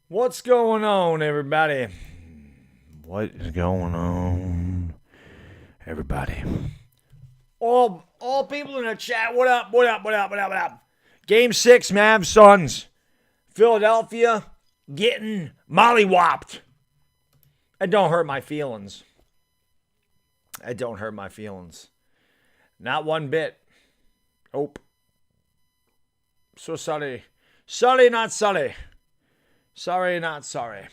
What's going on, everybody? What is going on, everybody? All people in the chat, what up, what up, what up, what up, what up? Game 6, Mavs Suns. Philadelphia getting mollywopped. It don't hurt my feelings. It don't hurt my feelings. Not one bit. Nope. So sorry. Sorry, not sorry. Sorry, not sorry.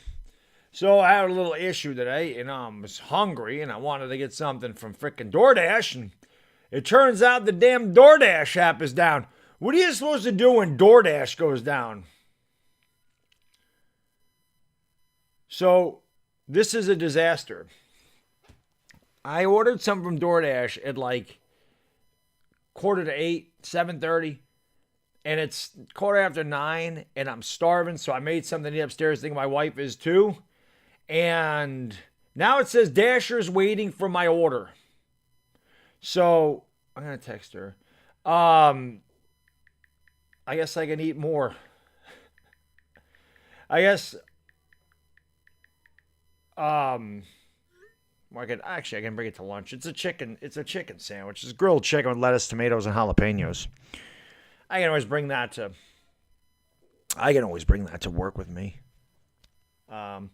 So I had a little issue today, and I was hungry, and I wanted to get something from frickin' DoorDash, and it turns out the damn DoorDash app is down. What are you supposed to do when DoorDash goes down? So this is a disaster. I ordered something from DoorDash at like 7:45, 7:30. And it's 9:15, and I'm starving, so I made something upstairs thinking my wife is too. And now it says Dasher's waiting for my order. So I'm going to text her. I guess I can eat more. I guess I can bring it to lunch. It's a chicken sandwich. It's grilled chicken with lettuce, tomatoes, and jalapenos. I can always bring that to work with me. But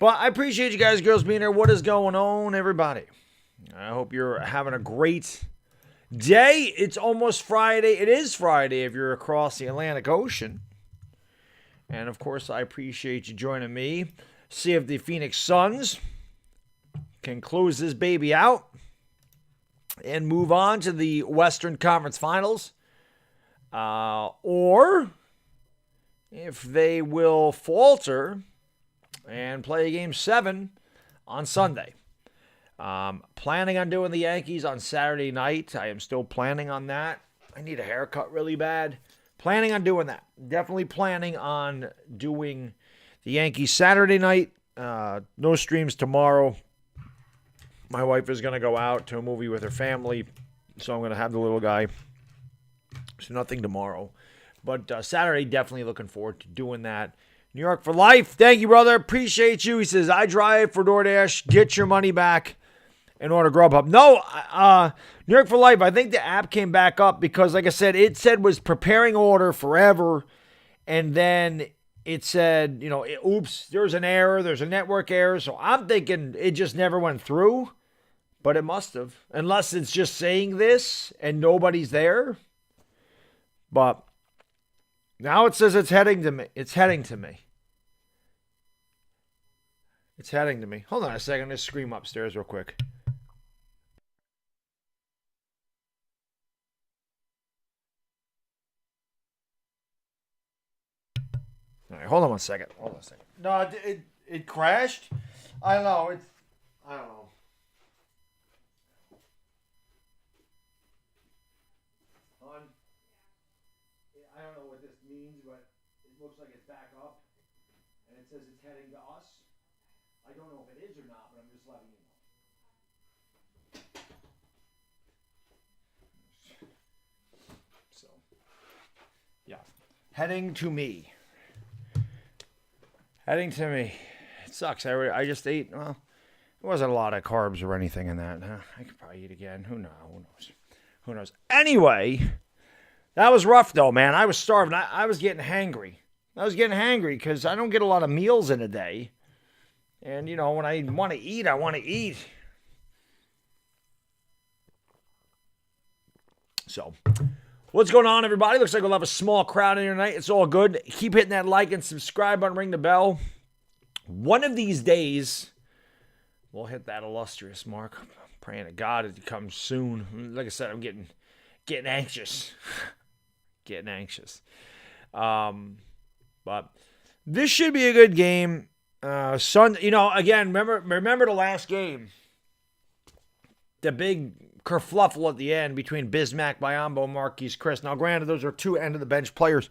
I appreciate you guys, girls, being here. What is going on, everybody? I hope you're having a great day. It's almost Friday. It is Friday if you're across the Atlantic Ocean. And, of course, I appreciate you joining me. See if the Phoenix Suns can close this baby out and move on to the Western Conference Finals. Or if they will falter and play game 7 on Sunday. Planning on doing the Yankees on Saturday night. I am still planning on that. I need a haircut really bad. Planning on doing that. Definitely planning on doing the Yankees Saturday night. No streams tomorrow. My wife is going to go out to a movie with her family, so I'm going to have the little guy. So nothing tomorrow. But Saturday, definitely looking forward to doing that. New York for life. Thank you, brother. Appreciate you. He says, I drive for DoorDash. Get your money back and order Grubhub. No, New York for life. I think the app came back up because, like I said, it said was preparing order forever. And then it said, oops, there's an error. There's a network error. So I'm thinking it just never went through. But it must have. Unless it's just saying this and nobody's there. But now it says it's heading to me. It's heading to me. It's heading to me. Hold on a second. Let's scream upstairs real quick. All right, hold on one second. No, it crashed. I don't know. I don't know. I don't know what this means, but it looks like it's back up, and it says it's heading to us. I don't know if it is or not, but I'm just letting you know. So, yeah. Heading to me. It sucks. I just ate, well, there wasn't a lot of carbs or anything in that. I could probably eat again. Who knows? Anyway, that was rough, though, man. I was starving. I was getting hangry. Because I don't get a lot of meals in a day. And, when I want to eat, I want to eat. So, what's going on, everybody? Looks like we'll have a small crowd in here tonight. It's all good. Keep hitting that like and subscribe button, ring the bell. One of these days, we'll hit that illustrious mark. I'm praying to God it comes soon. Like I said, I'm getting anxious. But this should be a good game. Again, remember the last game. The big kerfluffle at the end between Bismack, Biyombo, and Marquise Chris. Now, granted, those are two end-of-the-bench players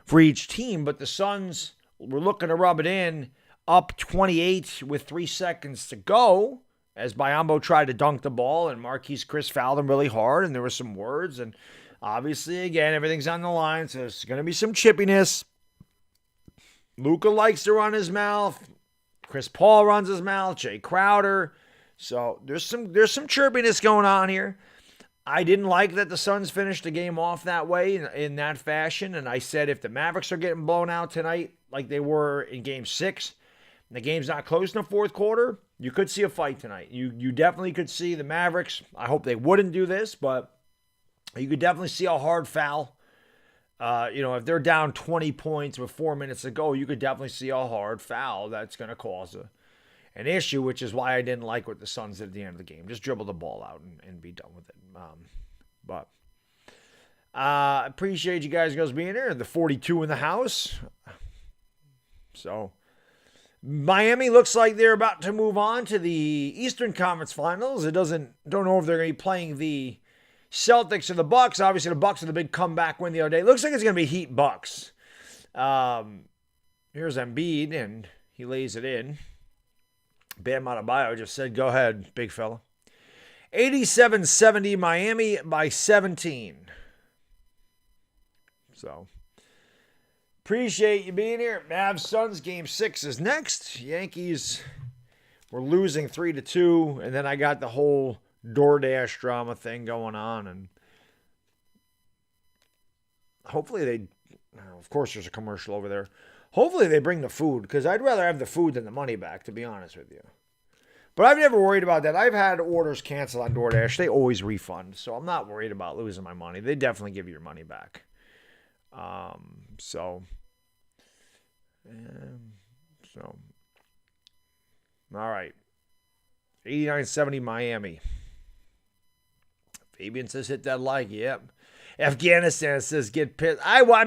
for each team, but the Suns were looking to rub it in up 28 with 3 seconds to go as Biyombo tried to dunk the ball, and Marquise Chris fouled him really hard, and there were some words, and obviously, again, everything's on the line, so there's going to be some chippiness. Luka likes to run his mouth. Chris Paul runs his mouth. Jay Crowder. So there's some chirpiness going on here. I didn't like that the Suns finished the game off that way in that fashion. And I said if the Mavericks are getting blown out tonight like they were in Game 6, and the game's not close in the fourth quarter, you could see a fight tonight. You definitely could see the Mavericks. I hope they wouldn't do this, but you could definitely see a hard foul. If they're down 20 points with 4 minutes to go, you could definitely see a hard foul that's going to cause an issue, which is why I didn't like what the Suns did at the end of the game. Just dribble the ball out and be done with it. But appreciate you guys being here. The 42 in the house. So Miami looks like they're about to move on to the Eastern Conference Finals. Don't know if they're going to be playing the Celtics or the Bucks. Obviously, the Bucks are the big comeback win the other day. It looks like it's going to be Heat Bucks. Here's Embiid, and he lays it in. Bam Adebayo just said, go ahead, big fella. 87-70, Miami by 17. So, appreciate you being here. Mavs Suns Game 6 is next. Yankees were losing 3-2, and then I got the whole DoorDash drama thing going on, and hopefully of course there's a commercial over there. Hopefully they bring the food, because I'd rather have the food than the money back, to be honest with you. But I've never worried about that. I've had orders canceled on DoorDash. They always refund, so I'm not worried about losing my money. They definitely give you your money back. So, all right. 89-70 Miami. Fabian says hit that like. Yep. Afghanistan says get pissed. I was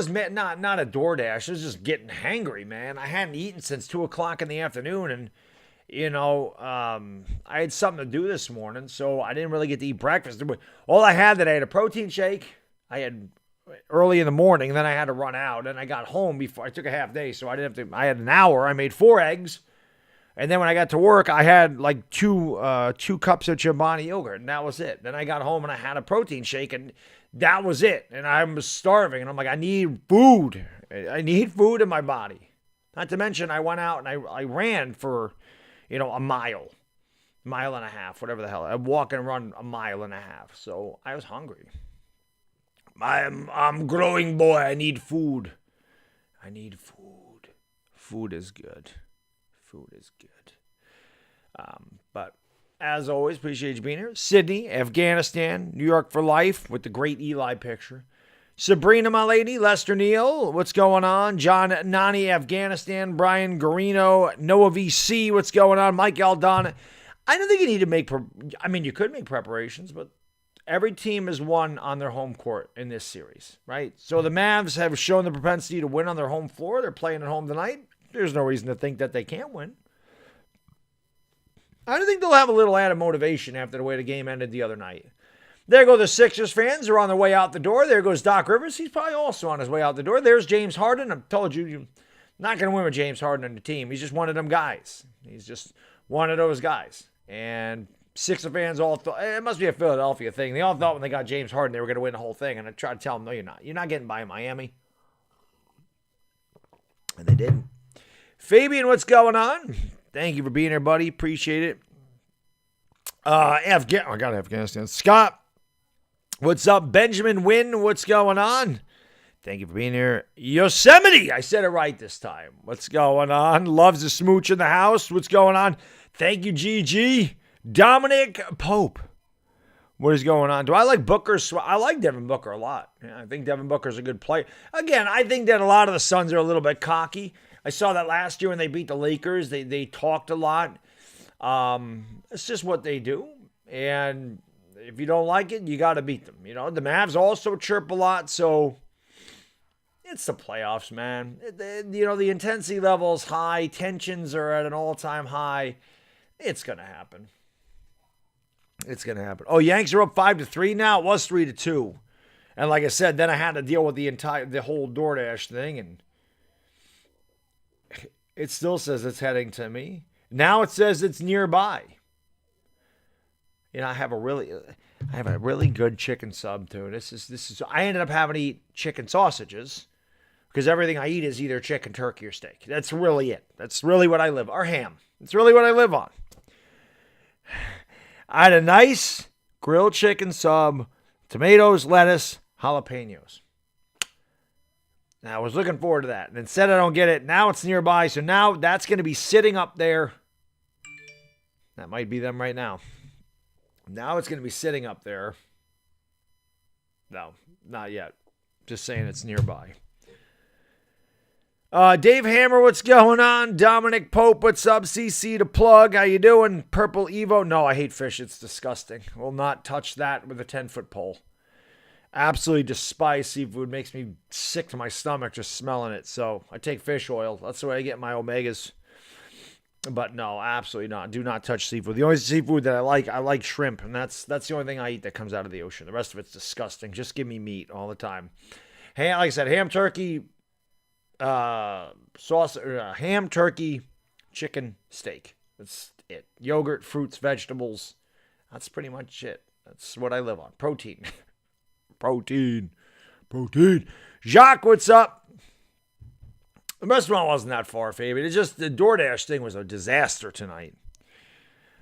not a DoorDash. I was just getting hangry, man. I hadn't eaten since 2:00 in the afternoon, and I had something to do this morning, so I didn't really get to eat breakfast. All I had I had a protein shake. I had early in the morning, and then I had to run out, and I got home before I took a half day, so I didn't have to. I had an hour. I made 4 eggs. And then when I got to work, I had like two cups of Chobani yogurt, and that was it. Then I got home and I had a protein shake, and that was it. And I was starving, and I'm like, I need food. I need food in my body. Not to mention, I went out and I ran for, a mile and a half, whatever the hell. I walk and run a mile and a half. So I was hungry. I'm growing boy. I need food. I need food. Food is good. Food is good. But as always, appreciate you being here. Sydney, Afghanistan, New York for life with the great Eli picture. Sabrina, my lady, Lester Neal, what's going on? John Nani, Afghanistan, Brian Garino, Noah VC, what's going on? Mike Aldana. I don't think you need to make, you could make preparations, but every team has won on their home court in this series, right? So the Mavs have shown the propensity to win on their home floor. They're playing at home tonight. There's no reason to think that they can't win. I don't think they'll have a little added motivation after the way the game ended the other night. There go the Sixers fans who are on their way out the door. There goes Doc Rivers. He's probably also on his way out the door. There's James Harden. I told you, you're not going to win with James Harden on the team. He's just one of them guys. He's just one of those guys. And Sixer fans all thought, it must be a Philadelphia thing. They all thought when they got James Harden, they were going to win the whole thing. And I tried to tell them, no, you're not. You're not getting by Miami. And they didn't. Fabian, what's going on? Thank you for being here, buddy. Appreciate it. I got Afghanistan. Scott, what's up? Benjamin Wynn, what's going on? Thank you for being here. Yosemite, I said it right this time. What's going on? Loves the smooch in the house. What's going on? Thank you, GG. Dominic Pope. What is going on? Do I like Booker? I like Devin Booker a lot. Yeah, I think Devin Booker's a good player. Again, I think that a lot of the Suns are a little bit cocky. I saw that last year when they beat the Lakers. They talked a lot. It's just what they do. And if you don't like it, you got to beat them. The Mavs also chirp a lot. So it's the playoffs, man. The intensity level is high. Tensions are at an all-time high. It's going to happen. It's going to happen. Oh, Yanks are up 5-3 now. It was 3-2. And like I said, then I had to deal with the whole DoorDash thing, and it still says it's heading to me. Now it says it's nearby. I have a really good chicken sub too. This is I ended up having to eat chicken sausages because everything I eat is either chicken, turkey, or steak. That's really it. That's really what I live on. Or ham. It's really what I live on. I had a nice grilled chicken sub, tomatoes, lettuce, jalapenos. Now, I was looking forward to that. And instead I don't get it. Now it's nearby. So now that's going to be sitting up there. That might be them right now. Now it's going to be sitting up there. No, not yet. Just saying it's nearby. Dave Hammer, what's going on? Dominic Pope, what's up? CC to plug. How you doing? Purple Evo. No, I hate fish. It's disgusting. Will not touch that with a 10-foot pole. Absolutely despise seafood. Makes me sick to my stomach just smelling it. So I take fish oil. That's the way I get my omegas. But no, absolutely not. Do not touch seafood. The only seafood that I like shrimp. And that's the only thing I eat that comes out of the ocean. The rest of it's disgusting. Just give me meat all the time. Hey, like I said, ham, turkey, sauce, ham, turkey, chicken, steak. That's it. Yogurt, fruits, vegetables. That's pretty much it. That's what I live on. Protein. Protein. Jacques, what's up? The restaurant wasn't that far, Fabian. It's just the DoorDash thing was a disaster tonight.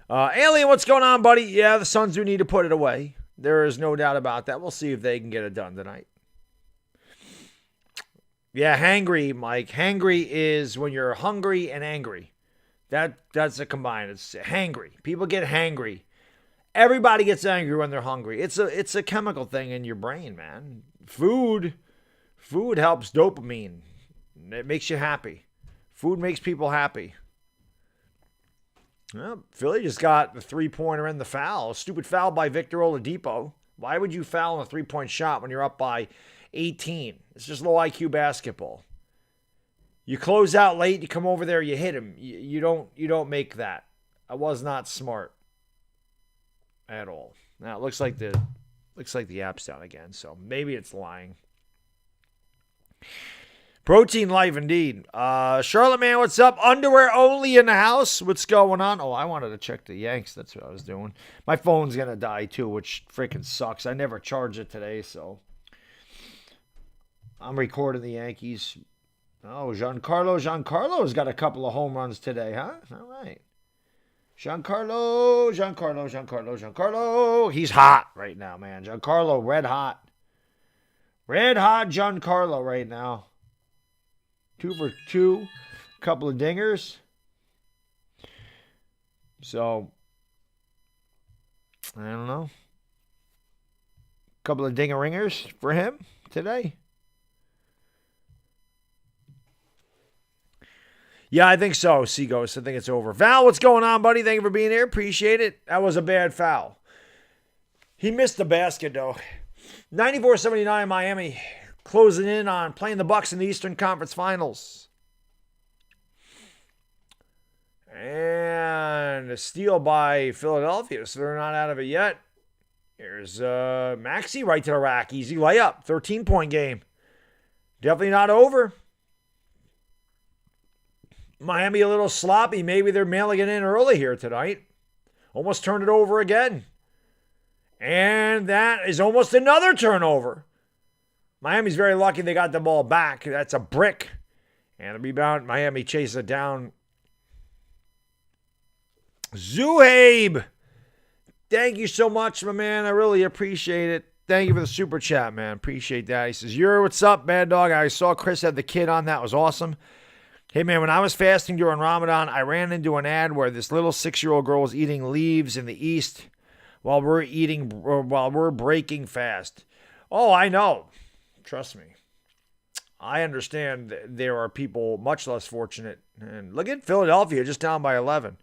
Alien, what's going on, buddy? Yeah, the Suns do need to put it away. There is no doubt about that. We'll see if they can get it done tonight. Yeah, hangry, Mike. Hangry is when you're hungry and angry. That's a combined. It's hangry. People get hangry. Everybody gets angry when they're hungry. It's a chemical thing in your brain, man. Food helps dopamine. It makes you happy. Food makes people happy. Well, Philly just got the 3-pointer and the foul. A stupid foul by Victor Oladipo. Why would you foul on a 3-point shot when you're up by 18? It's just low IQ basketball. You close out late, you come over there, you hit him. You don't make that. That was not smart at all. Now it looks like the app's down again, so maybe it's lying. Protein life indeed. Charlotte man, what's up? Underwear only in the house. What's going on? Oh, I wanted to check the Yanks. That's what I was doing. My phone's gonna die too, which freaking sucks. I never charged it today, so I'm recording the Yankees. Oh, Giancarlo's got a couple of home runs today, huh? All right. Giancarlo. He's hot right now, man. Giancarlo, red hot. Red hot Giancarlo right now. 2 for 2. Couple of dingers. So, I don't know. Couple of dinger-ringers for him today. Yeah, I think so, Seaghost. I think it's over. Val, what's going on, buddy? Thank you for being here. Appreciate it. That was a bad foul. He missed the basket, though. 94-79 Miami. Closing in on playing the Bucks in the Eastern Conference Finals. And a steal by Philadelphia, so they're not out of it yet. Here's Maxey right to the rack. Easy layup. 13-point game. Definitely not over. Miami a little sloppy. Maybe they're mailing it in early here tonight. Almost turned it over again. And that is almost another turnover. Miami's very lucky they got the ball back. That's a brick. And the rebound, Miami chases it down. Zuhaib. Thank you so much, my man. I really appreciate it. Thank you for the super chat, man. Appreciate that. He says, what's up, Baddog? I saw Chris had the kid on. That was awesome. Hey, man, when I was fasting during Ramadan, I ran into an ad where this little 6-year-old girl was eating leaves in the East while we're breaking fast. Oh, I know. Trust me. I understand there are people much less fortunate. And look at Philadelphia, just down by 11.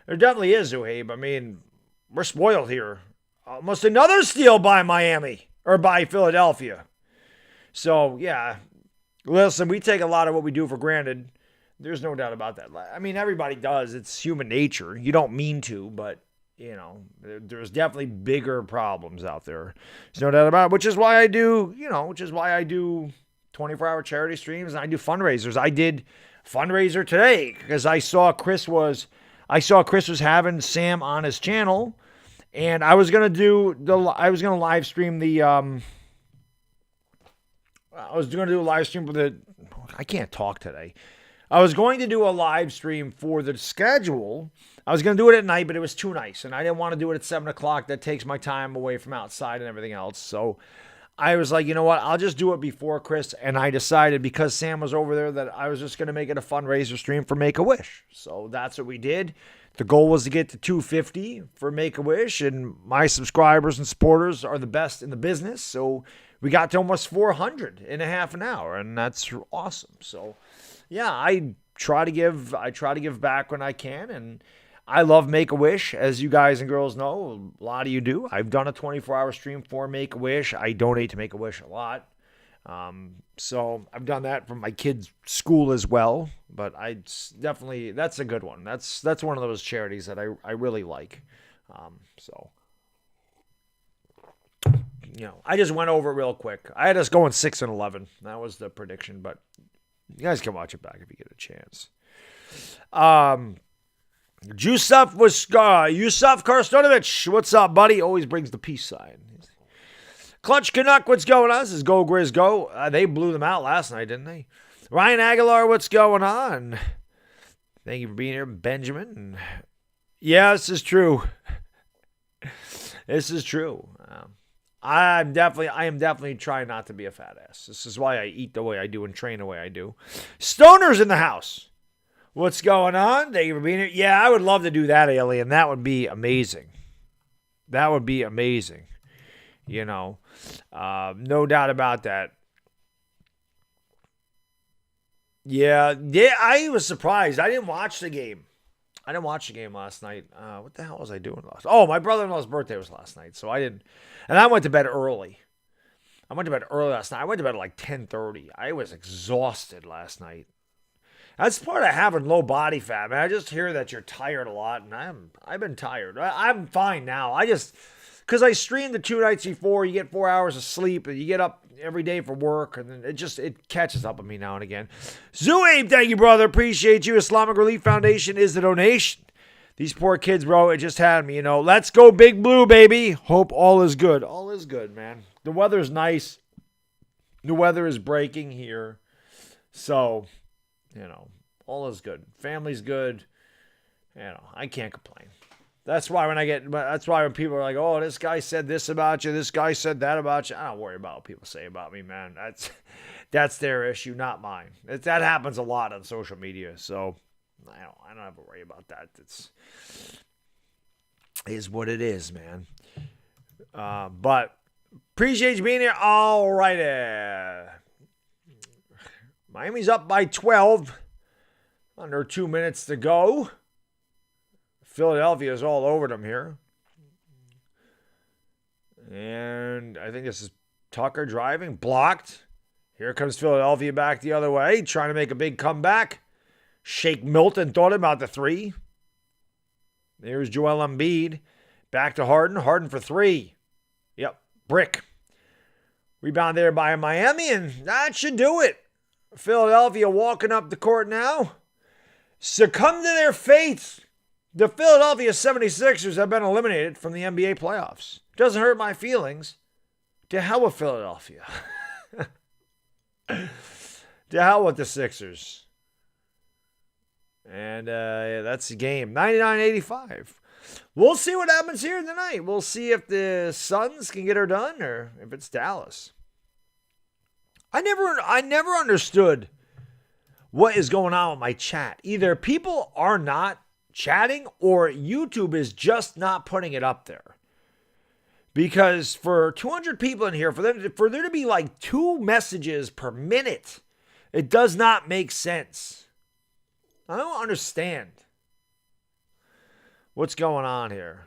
There definitely is, Zuhaib. I mean, we're spoiled here. Almost another steal by Miami, or by Philadelphia. So, yeah. Listen, we take a lot of what we do for granted. There's no doubt about that. I mean, everybody does. It's human nature. You don't mean to, but, you know, there's definitely bigger problems out there. There's no doubt about it, which is why I do 24-hour charity streams and I do fundraisers. I did fundraiser today because I saw Chris was having Sam on his channel, and I was gonna live stream the I was gonna do a live stream for the I can't talk today. I was going to do a live stream for the schedule. I was going to do it at night, but it was too nice. And I didn't want to do it at 7 o'clock. That takes my time away from outside and everything else. So I was like, you know what? I'll just do it before Chris. And I decided because Sam was over there that I was just going to make it a fundraiser stream for Make-A-Wish. So that's what we did. The goal was to get to 250 for Make-A-Wish. And my subscribers and supporters are the best in the business. So we got to almost 400 in a half an hour. And that's awesome. So yeah, I try to give back when I can, and I love Make-A-Wish, as you guys and girls know. A lot of you do. I've done a 24-hour stream for Make-A-Wish. I donate to Make-A-Wish a lot, so I've done that from my kids' school as well. But that's a good one. That's one of those charities that I really like. So I just went over it real quick. I had us going 6-11. That was the prediction, but you guys can watch it back if you get a chance. Yusuf Karstonovich, what's up, buddy? Always brings the peace sign. Clutch Canuck, what's going on? This is Go Grizz Go. They blew them out last night, didn't they? Ryan Aguilar, what's going on? Thank you for being here, Benjamin. Yeah, this is true. This is true. I am definitely trying not to be a fat ass. This is why I eat the way I do and train the way I do. Stoner's in the house. What's going on? Thank you for being here. Yeah, I would love to do that, Alien. That would be amazing. That would be amazing. No doubt about that. Yeah, I was surprised. I didn't watch the game. Last night. What the hell was I doing last night? Oh, my brother-in-law's birthday was last night, so I didn't. And I went to bed early. Last night. I went to bed at like 10:30. I was exhausted last night. That's part of having low body fat, man. I just hear that you're tired a lot, and I've been tired. I'm fine now. Because I streamed the 2 nights before, you get 4 hours of sleep, and you get up every day for work, and then it catches up with me now and again. Zuaib, thank you, brother. Appreciate you. Islamic Relief Foundation is the donation. These poor kids, bro, it just had me, Let's go Big Blue, baby. Hope all is good. All is good, man. The weather's nice. The weather is breaking here. So, all is good. Family's good. I can't complain. That's why when people are like, oh, this guy said this about you, this guy said that about you, I don't worry about what people say about me, man. That's their issue, not mine. That happens a lot on social media, so I don't have to worry about that. Is what it is, man. But appreciate you being here. All righty. Miami's up by 12. Under 2 minutes to go. Philadelphia is all over them here. And I think this is Tucker driving. Blocked. Here comes Philadelphia back the other way. Trying to make a big comeback. Shake Milton thought about the 3. There's Joel Embiid. Back to Harden. Harden for 3. Yep. Brick. Rebound there by Miami, and that should do it. Philadelphia walking up the court now. Succumb to their fate. The Philadelphia 76ers have been eliminated from the NBA playoffs. Doesn't hurt my feelings. To hell with Philadelphia. To hell with the Sixers. And that's the game. 99-85. We'll see what happens here tonight. We'll see if the Suns can get her done or if it's Dallas. I never understood what is going on with my chat. Either people are not chatting or YouTube is just not putting it up there. Because for 200 people in here, for there to be like 2 messages per minute, it does not make sense. I don't understand what's going on here.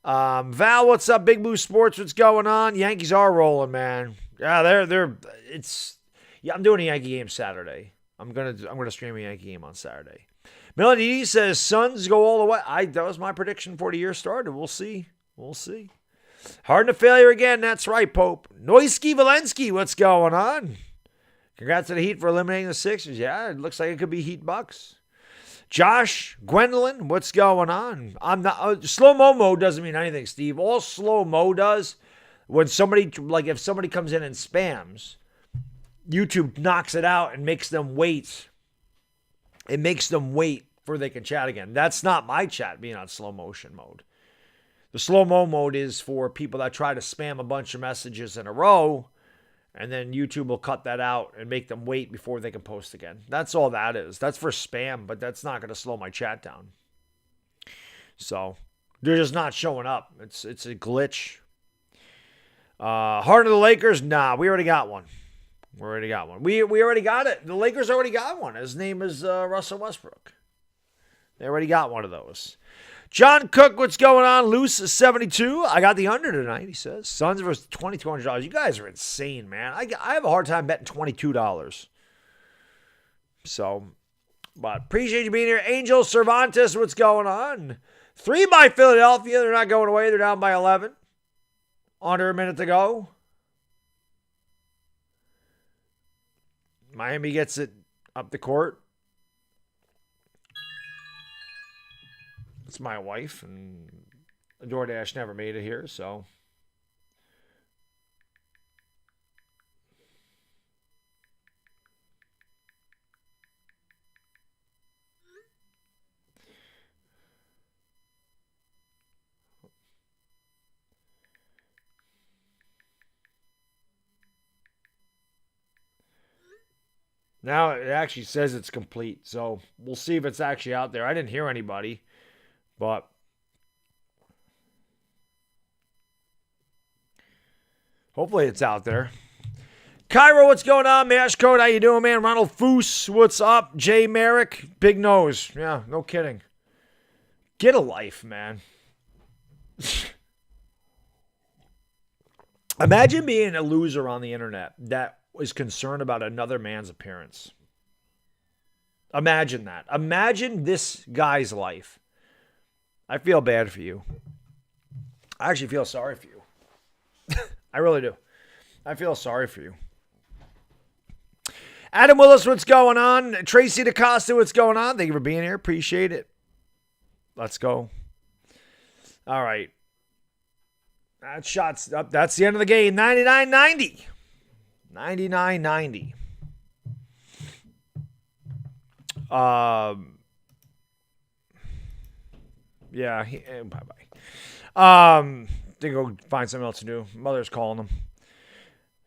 Val, what's up? Big Blue Sports, what's going on? Yankees are rolling, man. Yeah, I'm doing a Yankee game Saturday. I'm gonna stream a Yankee game on Saturday. Melody says Suns go all the way. That was my prediction before the year started. We'll see. Harden to failure again. That's right, Pope. Noisky Valensky, what's going on? Congrats to the Heat for eliminating the Sixers. Yeah, it looks like it could be Heat Bucks. Josh, Gwendolyn, what's going on? I'm not slow-mo mode doesn't mean anything, Steve. All slow-mo does when if somebody comes in and spams, YouTube knocks it out and makes them wait. It makes them wait before they can chat again. That's not my chat being on slow motion mode. The slow-mo mode is for people that try to spam a bunch of messages in a row, and then YouTube will cut that out and make them wait before they can post again. That's all that is. That's for spam, but that's not going to slow my chat down. So they're just not showing up. It's a glitch. Heart of the Lakers? Nah, we already got one. We already got it. The Lakers already got one. His name is Russell Westbrook. They already got one of those. John Cook, what's going on? Loose 72. I got the under tonight, he says. Suns versus $2,200. You guys are insane, man. I have a hard time betting $22. So, but appreciate you being here. Angel Cervantes, what's going on? 3 by Philadelphia. They're not going away. They're down by 11. Under a minute to go. Miami gets it up the court. It's my wife, and DoorDash never made it here, so. Now it actually says it's complete, so we'll see if it's actually out there. I didn't hear anybody. But hopefully it's out there. Cairo, what's going on? Mash Code, how you doing, man? Ronald Foose, what's up? Jay Merrick, big nose. Yeah, no kidding. Get a life, man. Imagine being a loser on the internet that is concerned about another man's appearance. Imagine that. Imagine this guy's life. I feel bad for you. I actually feel sorry for you. I really do. I feel sorry for you. Adam Willis, what's going on? Tracy DaCosta, what's going on? Thank you for being here. Appreciate it. Let's go. All right. That shot's up. That's the end of the game. 99-90. 99-90. Yeah, bye-bye. They go find something else to do. Mother's calling them.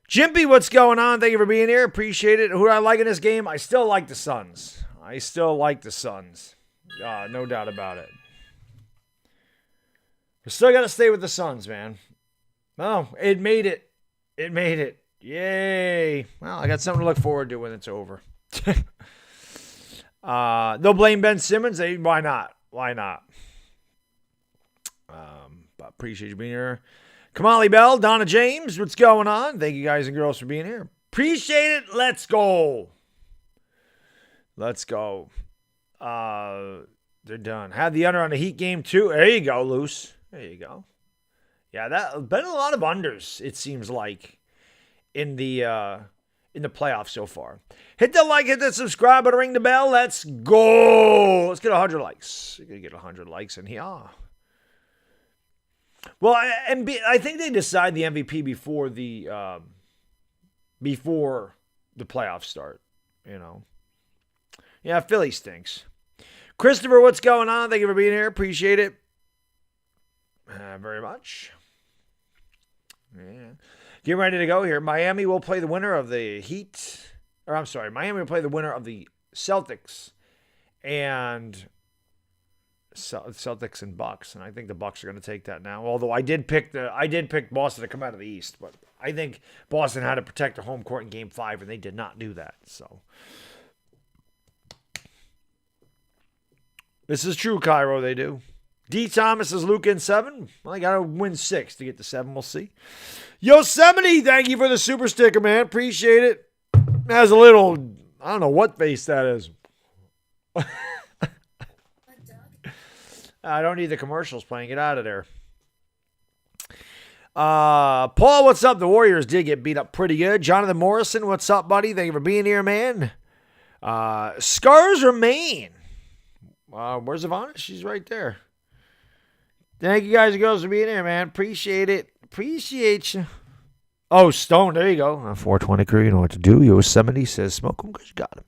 Jimpy, what's going on? Thank you for being here. Appreciate it. Who do I like in this game? I still like the Suns. No doubt about it. We're still got to stay with the Suns, man. Oh, it made it. Yay. Well, I got something to look forward to when it's over. They'll blame Ben Simmons. Why not? But appreciate you being here. Kamali Bell, Donna James, what's going on? Thank you guys and girls for being here. Appreciate it. Let's go. They're done. Had the under on the Heat game too. There you go, Loose. There you go. Yeah, that been a lot of unders, it seems like, in the playoffs so far. Hit the like, hit the subscribe, and ring the bell. Let's go. Let's get 100 likes. We're going to get 100 likes in here. Well, I think they decide the MVP before the playoffs start, you know. Yeah, Philly stinks. Christopher, what's going on? Thank you for being here. Appreciate it very much. Yeah. Get ready to go here. Miami will play the winner of the Miami will play the winner of the Celtics and Bucks, and I think the Bucks are going to take that now. Although I did pick Boston to come out of the East, but I think Boston had to protect their home court in Game 5, and they did not do that. So this is true, Cairo. They do. D. Thomas is Luke in 7. Well, I got to win 6 to get to 7. We'll see. Yosemite, thank you for the super sticker, man. Appreciate it. It has a little, I don't know what face that is. I don't need the commercials playing. Get out of there. Paul, what's up? The Warriors did get beat up pretty good. Jonathan Morrison, what's up, buddy? Thank you for being here, man. Scars remain. Where's Ivana? She's right there. Thank you guys and girls for being here, man. Appreciate it. Appreciate you. Oh, Stone. There you go. 420 crew. You know what to do. Yosemite says, smoke him because you got him.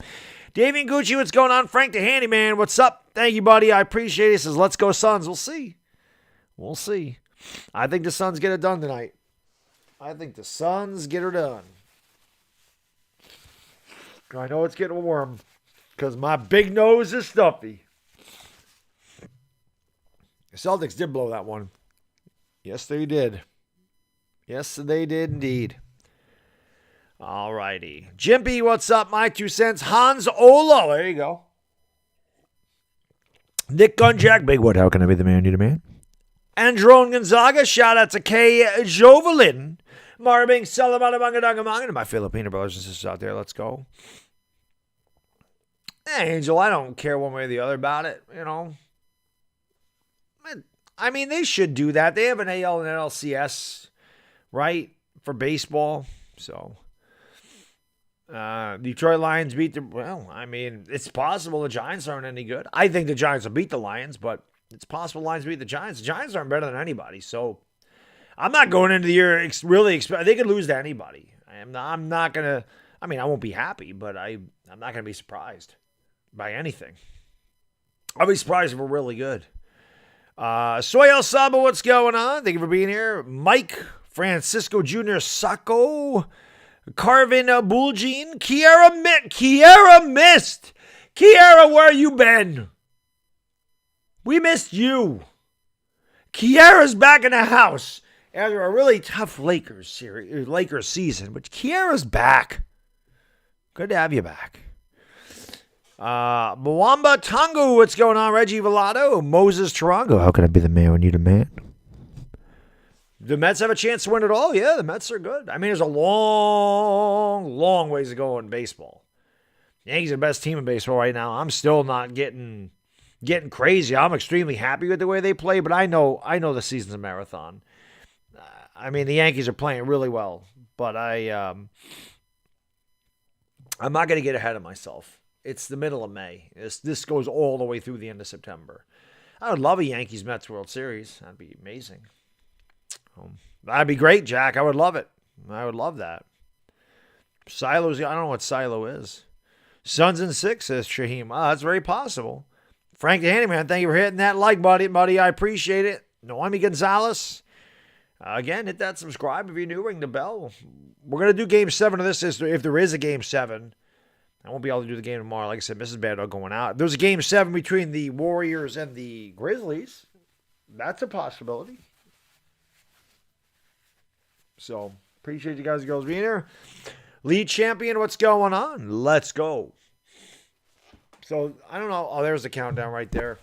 Davian Gucci, what's going on? Frank the Handyman, what's up? Thank you, buddy. I appreciate it. He says, let's go, Suns. We'll see. We'll see. I think the Suns get it done tonight. I think the Suns get her done. I know it's getting warm because my big nose is stuffy. The Celtics did blow that one. Yes, they did. Yes, they did indeed. All righty. Jimpy, what's up? My 2 cents. Hans Olo. There you go. Nick Gunjack. Big what? How can I be the man you demand? Andron Gonzaga. Shout out to K. Jovelin. Marbing Salamanamangadangamanga. My Filipino brothers and sisters out there. Let's go. Hey, Angel, I don't care one way or the other about it. You know. I mean, they should do that. They have an AL and an LCS, right? For baseball. So. Detroit Lions beat the... Well, I mean, it's possible the Giants aren't any good. I think the Giants will beat the Lions, but it's possible the Lions beat the Giants. The Giants aren't better than anybody, so I'm not going into the year really expect. They could lose to anybody. I'm not going to... I mean, I won't be happy, but I'm not going to be surprised by anything. I'll be surprised if we're really good. Soy El Saba, what's going on? Thank you for being here. Mike Francisco Jr. Sacco... Carvin Bulgine. Kiara missed. Kiara, where you been? We missed you. Kiara's back in the house after a really tough Lakers season, but Kiara's back. Good to have you back. Mwamba Tongu, what's going on? Reggie Villado. Moses Tarango. How can I be the man when you the man? The Mets have a chance to win it all? Yeah, the Mets are good. I mean, there's a long, long ways to go in baseball. The Yankees are the best team in baseball right now. I'm still not getting crazy. I'm extremely happy with the way they play, but I know the season's a marathon. I mean, the Yankees are playing really well, but I'm not going to get ahead of myself. It's the middle of May. This goes all the way through the end of September. I would love a Yankees-Mets World Series. That'd be amazing. That'd be great, Jack. I would love it. I would love that. Silo's, I don't know what Silo is. Suns in 6, says Shaheem. That's very possible. Frank the Handyman, thank you for hitting that like button, buddy. I appreciate it. Noemi Gonzalez. Again, hit that subscribe if you're new. Ring the bell. We're going to do Game 7 of this if there is a Game 7. I won't be able to do the game tomorrow. Like I said, Mrs. Baddog going out. If there's a Game 7 between the Warriors and the Grizzlies, that's a possibility. So, appreciate you guys and girls being here. Lead champion, what's going on? Let's go. So, I don't know. Oh, there's the countdown right there.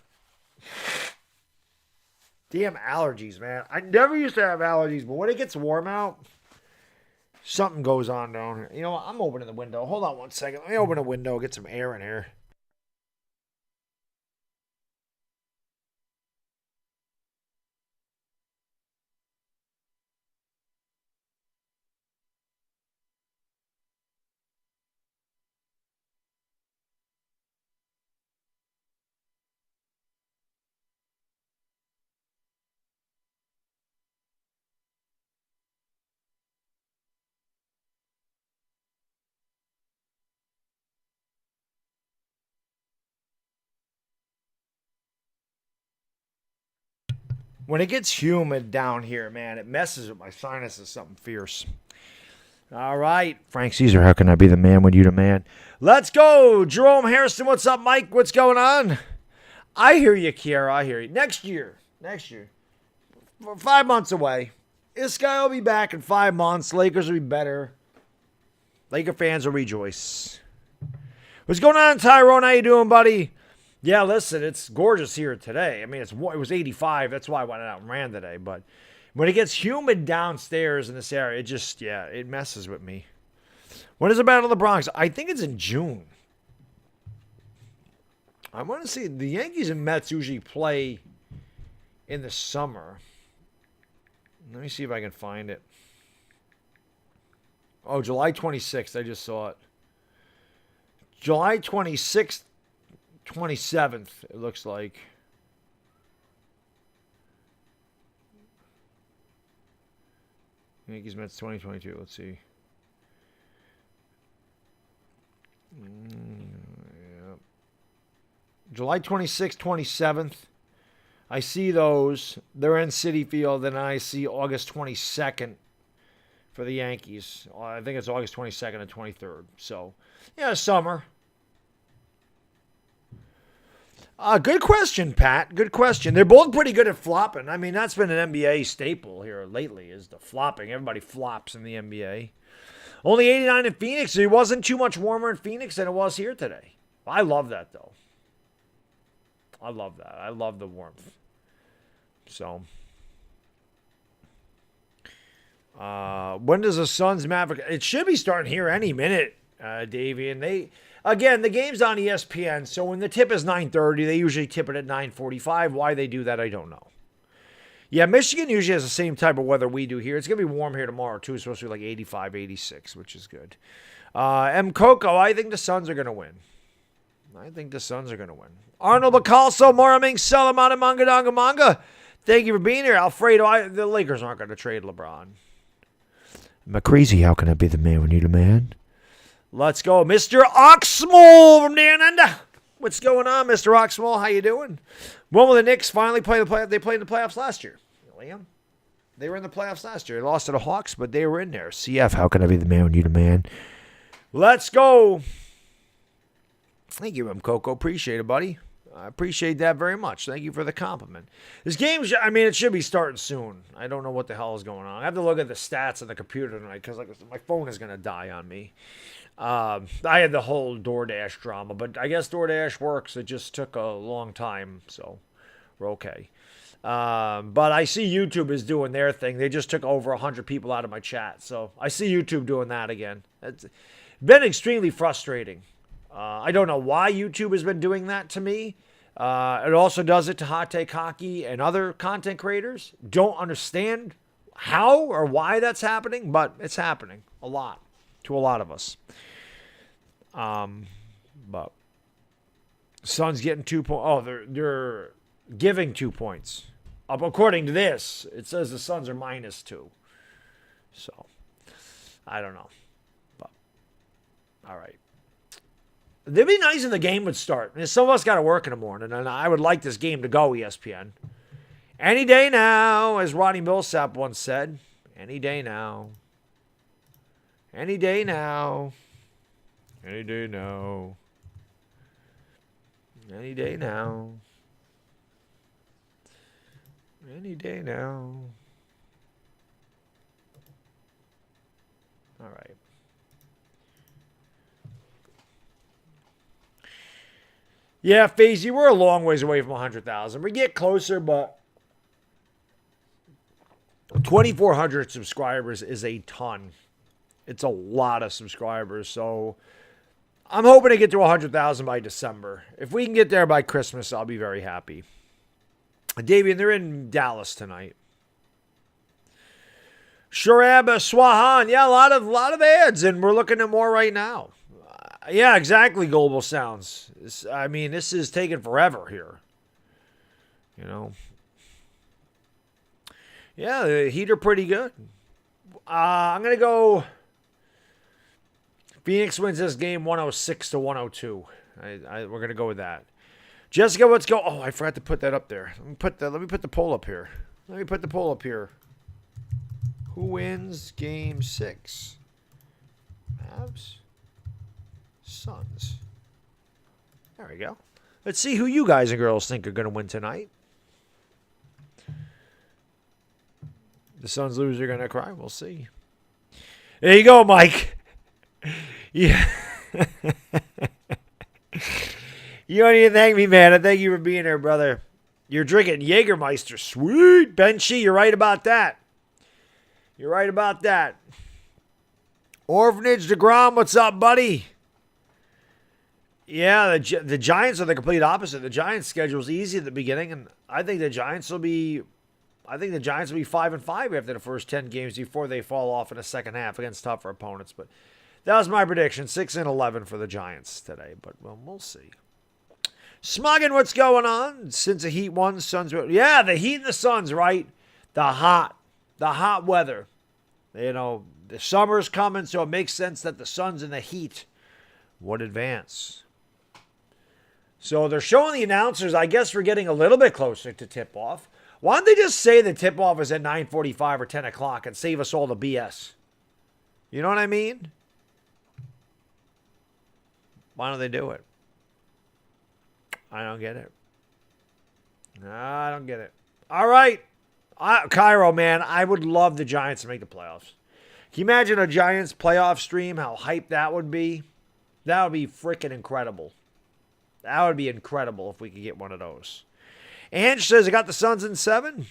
Damn allergies, man. I never used to have allergies, but when it gets warm out, something goes on down here. You know what? I'm opening the window. Hold on one second. Let me open a window, get some air in here. When it gets humid down here, man, it messes with my sinuses something fierce. All right. Frank Caesar, how can I be the man when you the man? Let's go. Jerome Harrison, what's up, Mike? What's going on? I hear you, Kiara. I hear you. Next year. 5 months away. This guy will be back in 5 months. Lakers will be better. Laker fans will rejoice. What's going on, Tyrone? How you doing, buddy? Yeah, listen, it's gorgeous here today. I mean, it was 85. That's why I went out and ran today. But when it gets humid downstairs in this area, it messes with me. When is the Battle of the Bronx? I think it's in June. I want to see. The Yankees and Mets usually play in the summer. Let me see if I can find it. Oh, July 26th. I just saw it. July 26th. 27th, it looks like. Yankees Mets 2022. Let's see. Yeah. July 26th, 27th. I see those. They're in Citi Field. Then I see August 22nd for the Yankees. I think it's August 22nd and 23rd. So, yeah, summer. Good question, Pat. Good question. They're both pretty good at flopping. I mean, that's been an NBA staple here lately is the flopping. Everybody flops in the NBA. Only 89 in Phoenix. It wasn't too much warmer in Phoenix than it was here today. I love that, though. I love that. I love the warmth. So, when does the Suns Mavericks? It should be starting here any minute, Davey. And the game's on ESPN. So when the tip is 9:30, they usually tip it at 9:45. Why they do that, I don't know. Yeah, Michigan usually has the same type of weather we do here. It's going to be warm here tomorrow, too. It's supposed to be like 85, 86, which is good. M. Coco, I think the Suns are going to win. Arnold Bacalso, Moraming, Salamana, Manga, Manga. Thank you for being here. Alfredo, the Lakers aren't going to trade LeBron. Am I crazy? How can I be the man when you're the man? Let's go. Mr. Oxmall from down under. What's going on, Mr. Oxmall? How you doing? When will the Knicks finally play the playoffs? They played in the playoffs last year. Liam? They were in the playoffs last year. They lost to the Hawks, but they were in there. CF, how can I be the man when you're the man? Let's go. Thank you, M. Coco. Appreciate it, buddy. I appreciate that very much. Thank you for the compliment. This game, it should be starting soon. I don't know what the hell is going on. I have to look at the stats on the computer tonight because my phone is going to die on me. I had the whole DoorDash drama, but I guess DoorDash works. It just took a long time, so we're okay. But I see YouTube is doing their thing. They just took over 100 people out of my chat, so I see YouTube doing that again. It's been extremely frustrating. I don't know why YouTube has been doing that to me. It also does it to Hot Take Hockey and other content creators. Don't understand how or why that's happening, but it's happening a lot to a lot of us. But Suns getting 2 points. Oh, they're giving 2 points. According to this, it says the Suns are -2. So I don't know. But all right. It'd be nice if the game would start. Some of us got to work in the morning, and I would like this game to go, ESPN. Any day now, as Ronnie Millsap once said. Any day now. Any day now. Any day now. Any day now. Any day now. All right. Yeah, Fazy, we're a long ways away from 100,000. We get closer, but 2,400 subscribers is a ton. It's a lot of subscribers, so I'm hoping to get to 100,000 by December. If we can get there by Christmas, I'll be very happy. Davian, they're in Dallas tonight. Shurab Swahan, yeah, a lot of ads, and we're looking at more right now. Yeah, exactly, Global Sounds. This is taking forever here. You know. Yeah, the Heat are pretty good. I'm going to go Phoenix wins this game 106-102. We're going to go with that. Jessica, let's go. Oh, I forgot to put that up there. Let me put the poll up here. Who wins game 6? Mavs? Suns. There we go. Let's see who you guys and girls think are going to win tonight. The Suns lose, they're going to cry. We'll see. There you go, Mike. Yeah. You don't even thank me, man. I thank you for being here, brother. You're drinking Jägermeister. Sweet. Benchy, you're right about that. Orphanage DeGrom, what's up, buddy? Yeah, the Giants are the complete opposite. The Giants' schedule is easy at the beginning, and I think the Giants will be 5-5 after the first 10 games before they fall off in the second half against tougher opponents. But that was my prediction, 6-11 for the Giants today. But we'll see. Smuggin, what's going on? Since the Heat won, Suns. Yeah, the Heat and the Suns, right? The hot weather. The summer's coming, so it makes sense that the Suns and the Heat would advance. So they're showing the announcers, I guess we're getting a little bit closer to tip-off. Why don't they just say the tip-off is at 9:45 or 10 o'clock and save us all the BS? You know what I mean? Why don't they do it? I don't get it. I don't get it. All right. Cairo, man, I would love the Giants to make the playoffs. Can you imagine a Giants playoff stream, how hyped that would be? That would be freaking incredible. That would be incredible if we could get one of those. Ange says, I got the Suns in 7.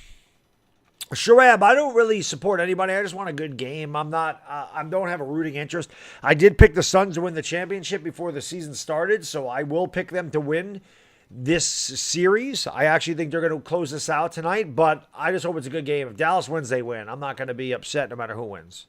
Sharab, I don't really support anybody. I just want a good game. I don't have a rooting interest. I did pick the Suns to win the championship before the season started, so I will pick them to win this series. I actually think they're going to close this out tonight, but I just hope it's a good game. If Dallas wins, they win. I'm not going to be upset no matter who wins.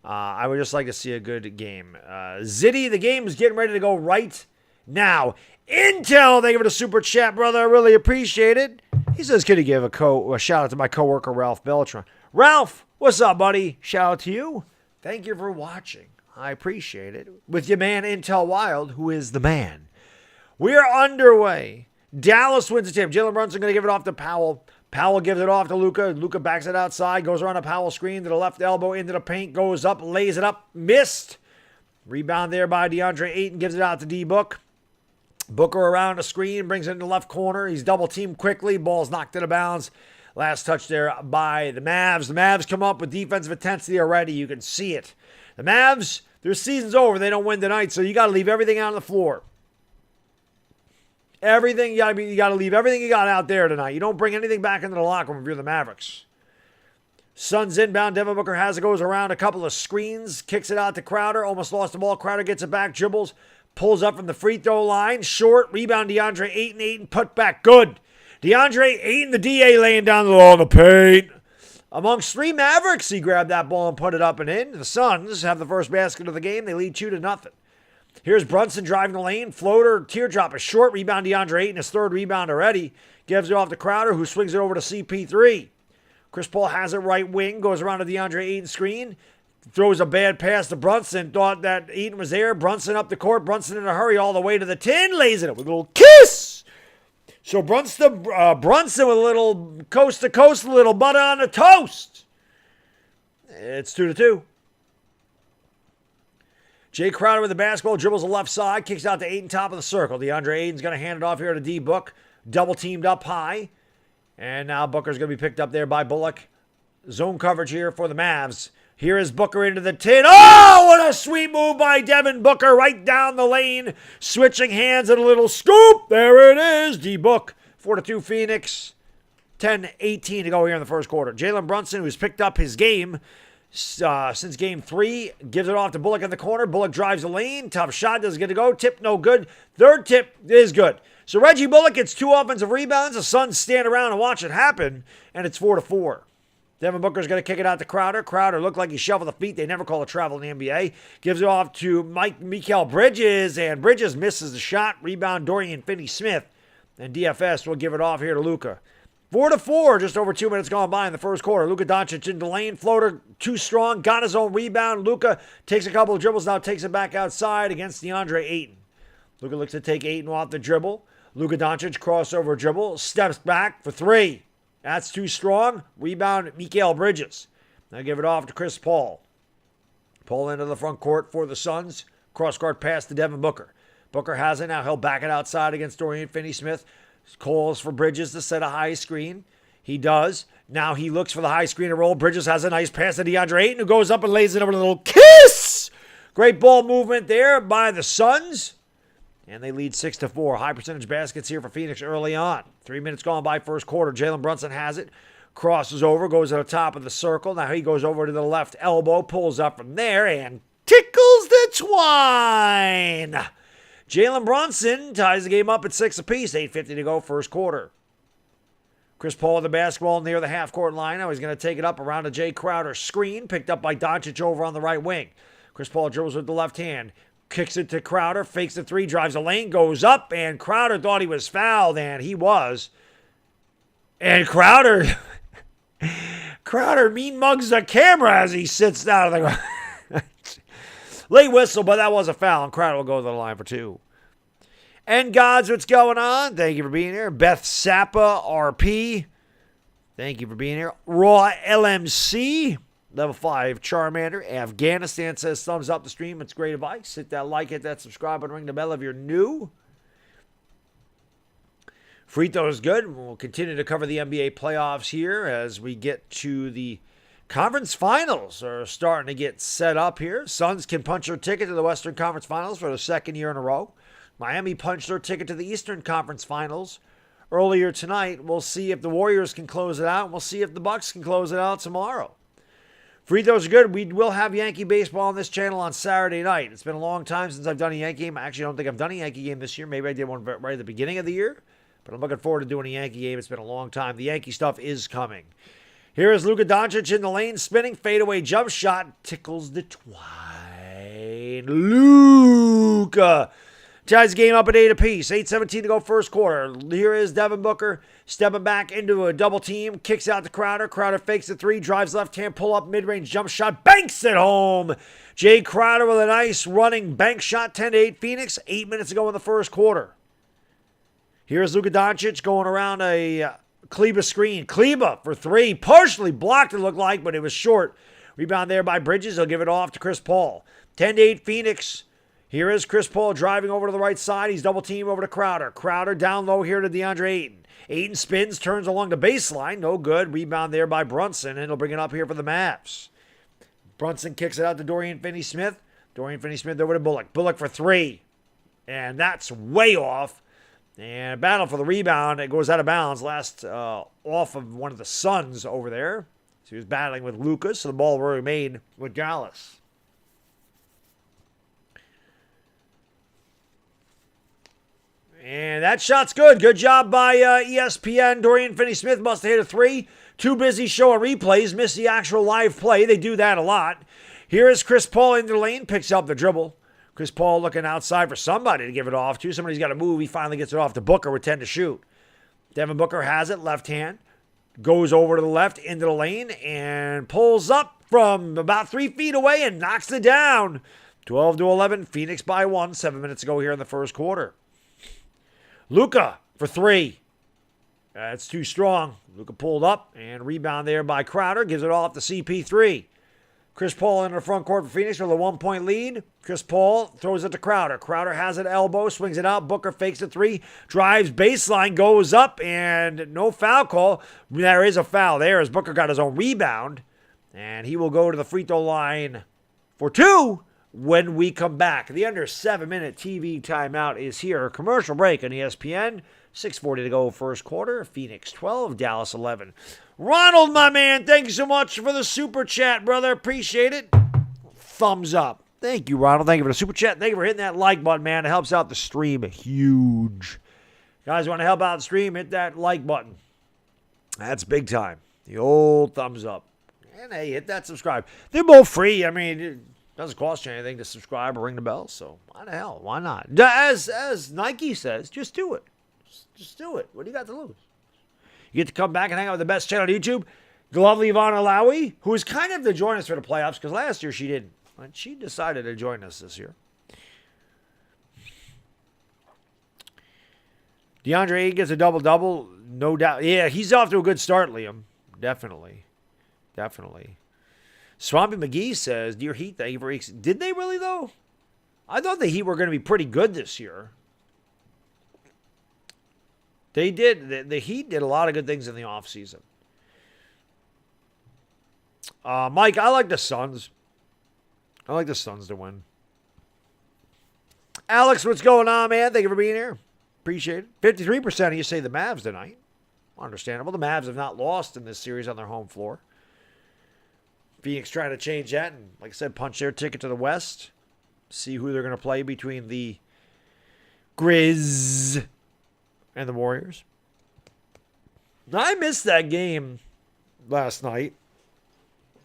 I would just like to see a good game. Zitty, the game is getting ready to go right now. Intel, thank you for the super chat, brother. I really appreciate it. He says, could he give a shout out to my coworker, Ralph Beltran? Ralph, what's up, buddy? Shout out to you. Thank you for watching. I appreciate it. With your man, Intel Wild, who is the man. We are underway. Dallas wins the tip. Jalen Brunson going to give it off to Powell. Powell gives it off to Luka. Luka backs it outside, goes around a Powell screen to the left elbow, into the paint, goes up, lays it up, missed. Rebound there by DeAndre Ayton, gives it out to D-Book. Booker around the screen, brings it in the left corner. He's double-teamed quickly. Ball's knocked out of bounds. Last touch there by the Mavs. The Mavs come up with defensive intensity already. You can see it. The Mavs, their season's over. They don't win tonight, so you got to leave everything out on the floor. Everything, you got to leave everything you got out there tonight. You don't bring anything back into the locker room if you're the Mavericks. Suns inbound. Devin Booker has it, goes around a couple of screens, kicks it out to Crowder. Almost lost the ball. Crowder gets it back, dribbles, pulls up from the free throw line. Short, rebound DeAndre Ayton. Ayton put back, good. DeAndre Ayton, the DA laying down the law in the paint. Amongst 3 Mavericks, he grabbed that ball and put it up and in. The Suns have the first basket of the game. They lead 2-0. Here's Brunson driving the lane. Floater, teardrop, a short rebound. DeAndre Ayton, his 3rd rebound already. Gives it off to Crowder, who swings it over to CP3. Chris Paul has it right wing, goes around to DeAndre Ayton screen. Throws a bad pass to Brunson. Thought that Ayton was there. Brunson up the court. Brunson in a hurry all the way to the 10. Lays it up with a little kiss. So Brunson with a little coast-to-coast, little butter on the toast. It's 2-2. Jay Crowder with the basketball, dribbles the left side, kicks out to Ayton, top of the circle. DeAndre Ayton's going to hand it off here to D-Book. Double teamed up high. And now Booker's going to be picked up there by Bullock. Zone coverage here for the Mavs. Here is Booker into the 10. Oh, what a sweet move by Devin Booker right down the lane. Switching hands and a little scoop. There it is. D-Book, 4-2 Phoenix. 10-18 to go here in the first quarter. Jalen Brunson, who's picked up his game since game 3, gives it off to Bullock in the corner. Bullock drives the lane. Tough shot, doesn't get to go. Tip, no good. 3rd tip is good. So Reggie Bullock gets 2 offensive rebounds. The Suns stand around and watch it happen, and it's 4-4. Devin Booker's going to kick it out to Crowder. Crowder looked like he shoveled the feet. They never call a travel in the NBA. Gives it off to Mikal Bridges, and Bridges misses the shot. Rebound Dorian Finney-Smith, and DFS will give it off here to Luka. 4-4, just over 2 minutes gone by in the first quarter. Luka Doncic into the lane. Floater, too strong. Got his own rebound. Luka takes a couple of dribbles, now takes it back outside against DeAndre Ayton. Luka looks to take Ayton off the dribble. Luka Doncic, crossover dribble, steps back for 3. That's too strong. Rebound, Mikal Bridges. Now give it off to Chris Paul. Paul into the front court for the Suns. Cross-court pass to Devin Booker. Booker has it now. He'll back it outside against Dorian Finney-Smith. Calls for Bridges to set a high screen. He does. Now he looks for the high screen to roll. Bridges has a nice pass to DeAndre Ayton, who goes up and lays it over a little kiss. Great ball movement there by the Suns. And they lead 6-4. High percentage baskets here for Phoenix early on. 3 minutes gone by first quarter. Jalen Brunson has it. Crosses over, goes to the top of the circle. Now he goes over to the left elbow, pulls up from there, and tickles the twine. Jalen Brunson ties the game up at 6 apiece. 8:50 to go, first quarter. Chris Paul with the basketball near the half-court line. Now he's going to take it up around a Jay Crowder screen. Picked up by Doncic over on the right wing. Chris Paul dribbles with the left hand. Kicks it to Crowder. Fakes the 3. Drives the lane. Goes up. And Crowder thought he was fouled. And he was. And Crowder Crowder mean mugs the camera as he sits down. Late whistle, but that was a foul. And Crowder will go to the line for 2. And Gods, what's going on? Thank you for being here. Beth Sappa, RP. Thank you for being here. Raw LMC. Level 5 Charmander. Afghanistan says thumbs up the stream. It's great advice. Hit that like, hit that subscribe, and ring the bell if you're new. Free throw is good. We'll continue to cover the NBA playoffs here as we get to the conference finals are starting to get set up here. Suns can punch their ticket to the Western Conference Finals for the second year in a row. Miami punched their ticket to the Eastern Conference Finals earlier tonight. We'll see if the Warriors can close it out, and we'll see if the Bucks can close it out tomorrow. Free throws are good. We will have Yankee baseball on this channel on Saturday night. It's been a long time since I've done a Yankee game. I actually don't think I've done a Yankee game this year. Maybe I did one right at the beginning of the year. But I'm looking forward to doing a Yankee game. It's been a long time. The Yankee stuff is coming. Here is Luka Doncic in the lane, spinning, fadeaway jump shot. Tickles the twine. Luka ties the game up at 8 apiece. 8:17 to go first quarter. Here is Devin Booker stepping back into a double team. Kicks out to Crowder. Crowder fakes the 3. Drives left hand. Pull up mid-range jump shot. Banks it home. Jay Crowder with a nice running bank shot. 10-8 Phoenix. 8 minutes to go in the first quarter. Here's Luka Doncic going around a Kleba screen. Kleba for 3. Partially blocked, it looked like, but it was short. Rebound there by Bridges. He'll give it off to Chris Paul. 10-8 Phoenix. Here is Chris Paul driving over to the right side. He's double team over to Crowder. Crowder down low here to DeAndre Ayton. Ayton spins, turns along the baseline. No good. Rebound there by Brunson, and he'll bring it up here for the Mavs. Brunson kicks it out to Dorian Finney-Smith. Dorian Finney-Smith over to Bullock. Bullock for 3. And that's way off. And a battle for the rebound. It goes out of bounds. Last off of one of the Suns over there. So he was battling with Lucas. So the ball remained with Gallus. And that shot's good. Good job by ESPN. Dorian Finney-Smith must have hit a 3. Too busy showing replays. Missed the actual live play. They do that a lot. Here is Chris Paul into the lane. Picks up the dribble. Chris Paul looking outside for somebody to give it off to. Somebody's got to move. He finally gets it off to Booker with 10 to shoot. Devin Booker has it, left hand. Goes over to the left, into the lane, and pulls up from about 3 feet away and knocks it down. 12-11, Phoenix by 1. 7 minutes to go here in the first quarter. Luka for 3. That's too strong. Luka pulled up, and rebound there by Crowder. Gives it off to CP3. Chris Paul in the front court for Phoenix with a 1-point lead. Chris Paul throws it to Crowder. Crowder has it elbow, swings it out. Booker fakes a 3, drives baseline, goes up, and no foul call. There is a foul there as Booker got his own rebound. And he will go to the free throw line for 2 when we come back. The under 7-minute TV timeout is here. Commercial break on ESPN. 6:40 to go first quarter. Phoenix 12, Dallas 11. Ronald, my man, thank you so much for the super chat, brother. Appreciate it. Thumbs up. Thank you, Ronald. Thank you for the super chat. Thank you for hitting that like button, man. It helps out the stream huge. Guys, want to help out the stream? Hit that like button. That's big time. The old thumbs up. And hey, hit that subscribe. They're both free. I mean, it doesn't cost you anything to subscribe or ring the bell. So why the hell? Why not? As Nike says, just do it. Just do it. What do you got to lose? You get to come back and hang out with the best channel on YouTube. The lovely Ivana Alawi, who is kind of to join us for the playoffs because last year she didn't. But she decided to join us this year. DeAndre Ayton gets a double-double, no doubt. Yeah, he's off to a good start, Liam. Definitely. Swampy McGee says, Dear Heat, thank you for... Did they really, though? I thought the Heat were going to be pretty good this year. They did. The Heat did a lot of good things in the offseason. Mike, I like the Suns. I like the Suns to win. Alex, what's going on, man? Thank you for being here. Appreciate it. 53% of you say the Mavs tonight. Understandable. The Mavs have not lost in this series on their home floor. Phoenix trying to change that and, like I said, punch their ticket to the West. See who they're going to play between the Grizz and the Warriors. I missed that game last night.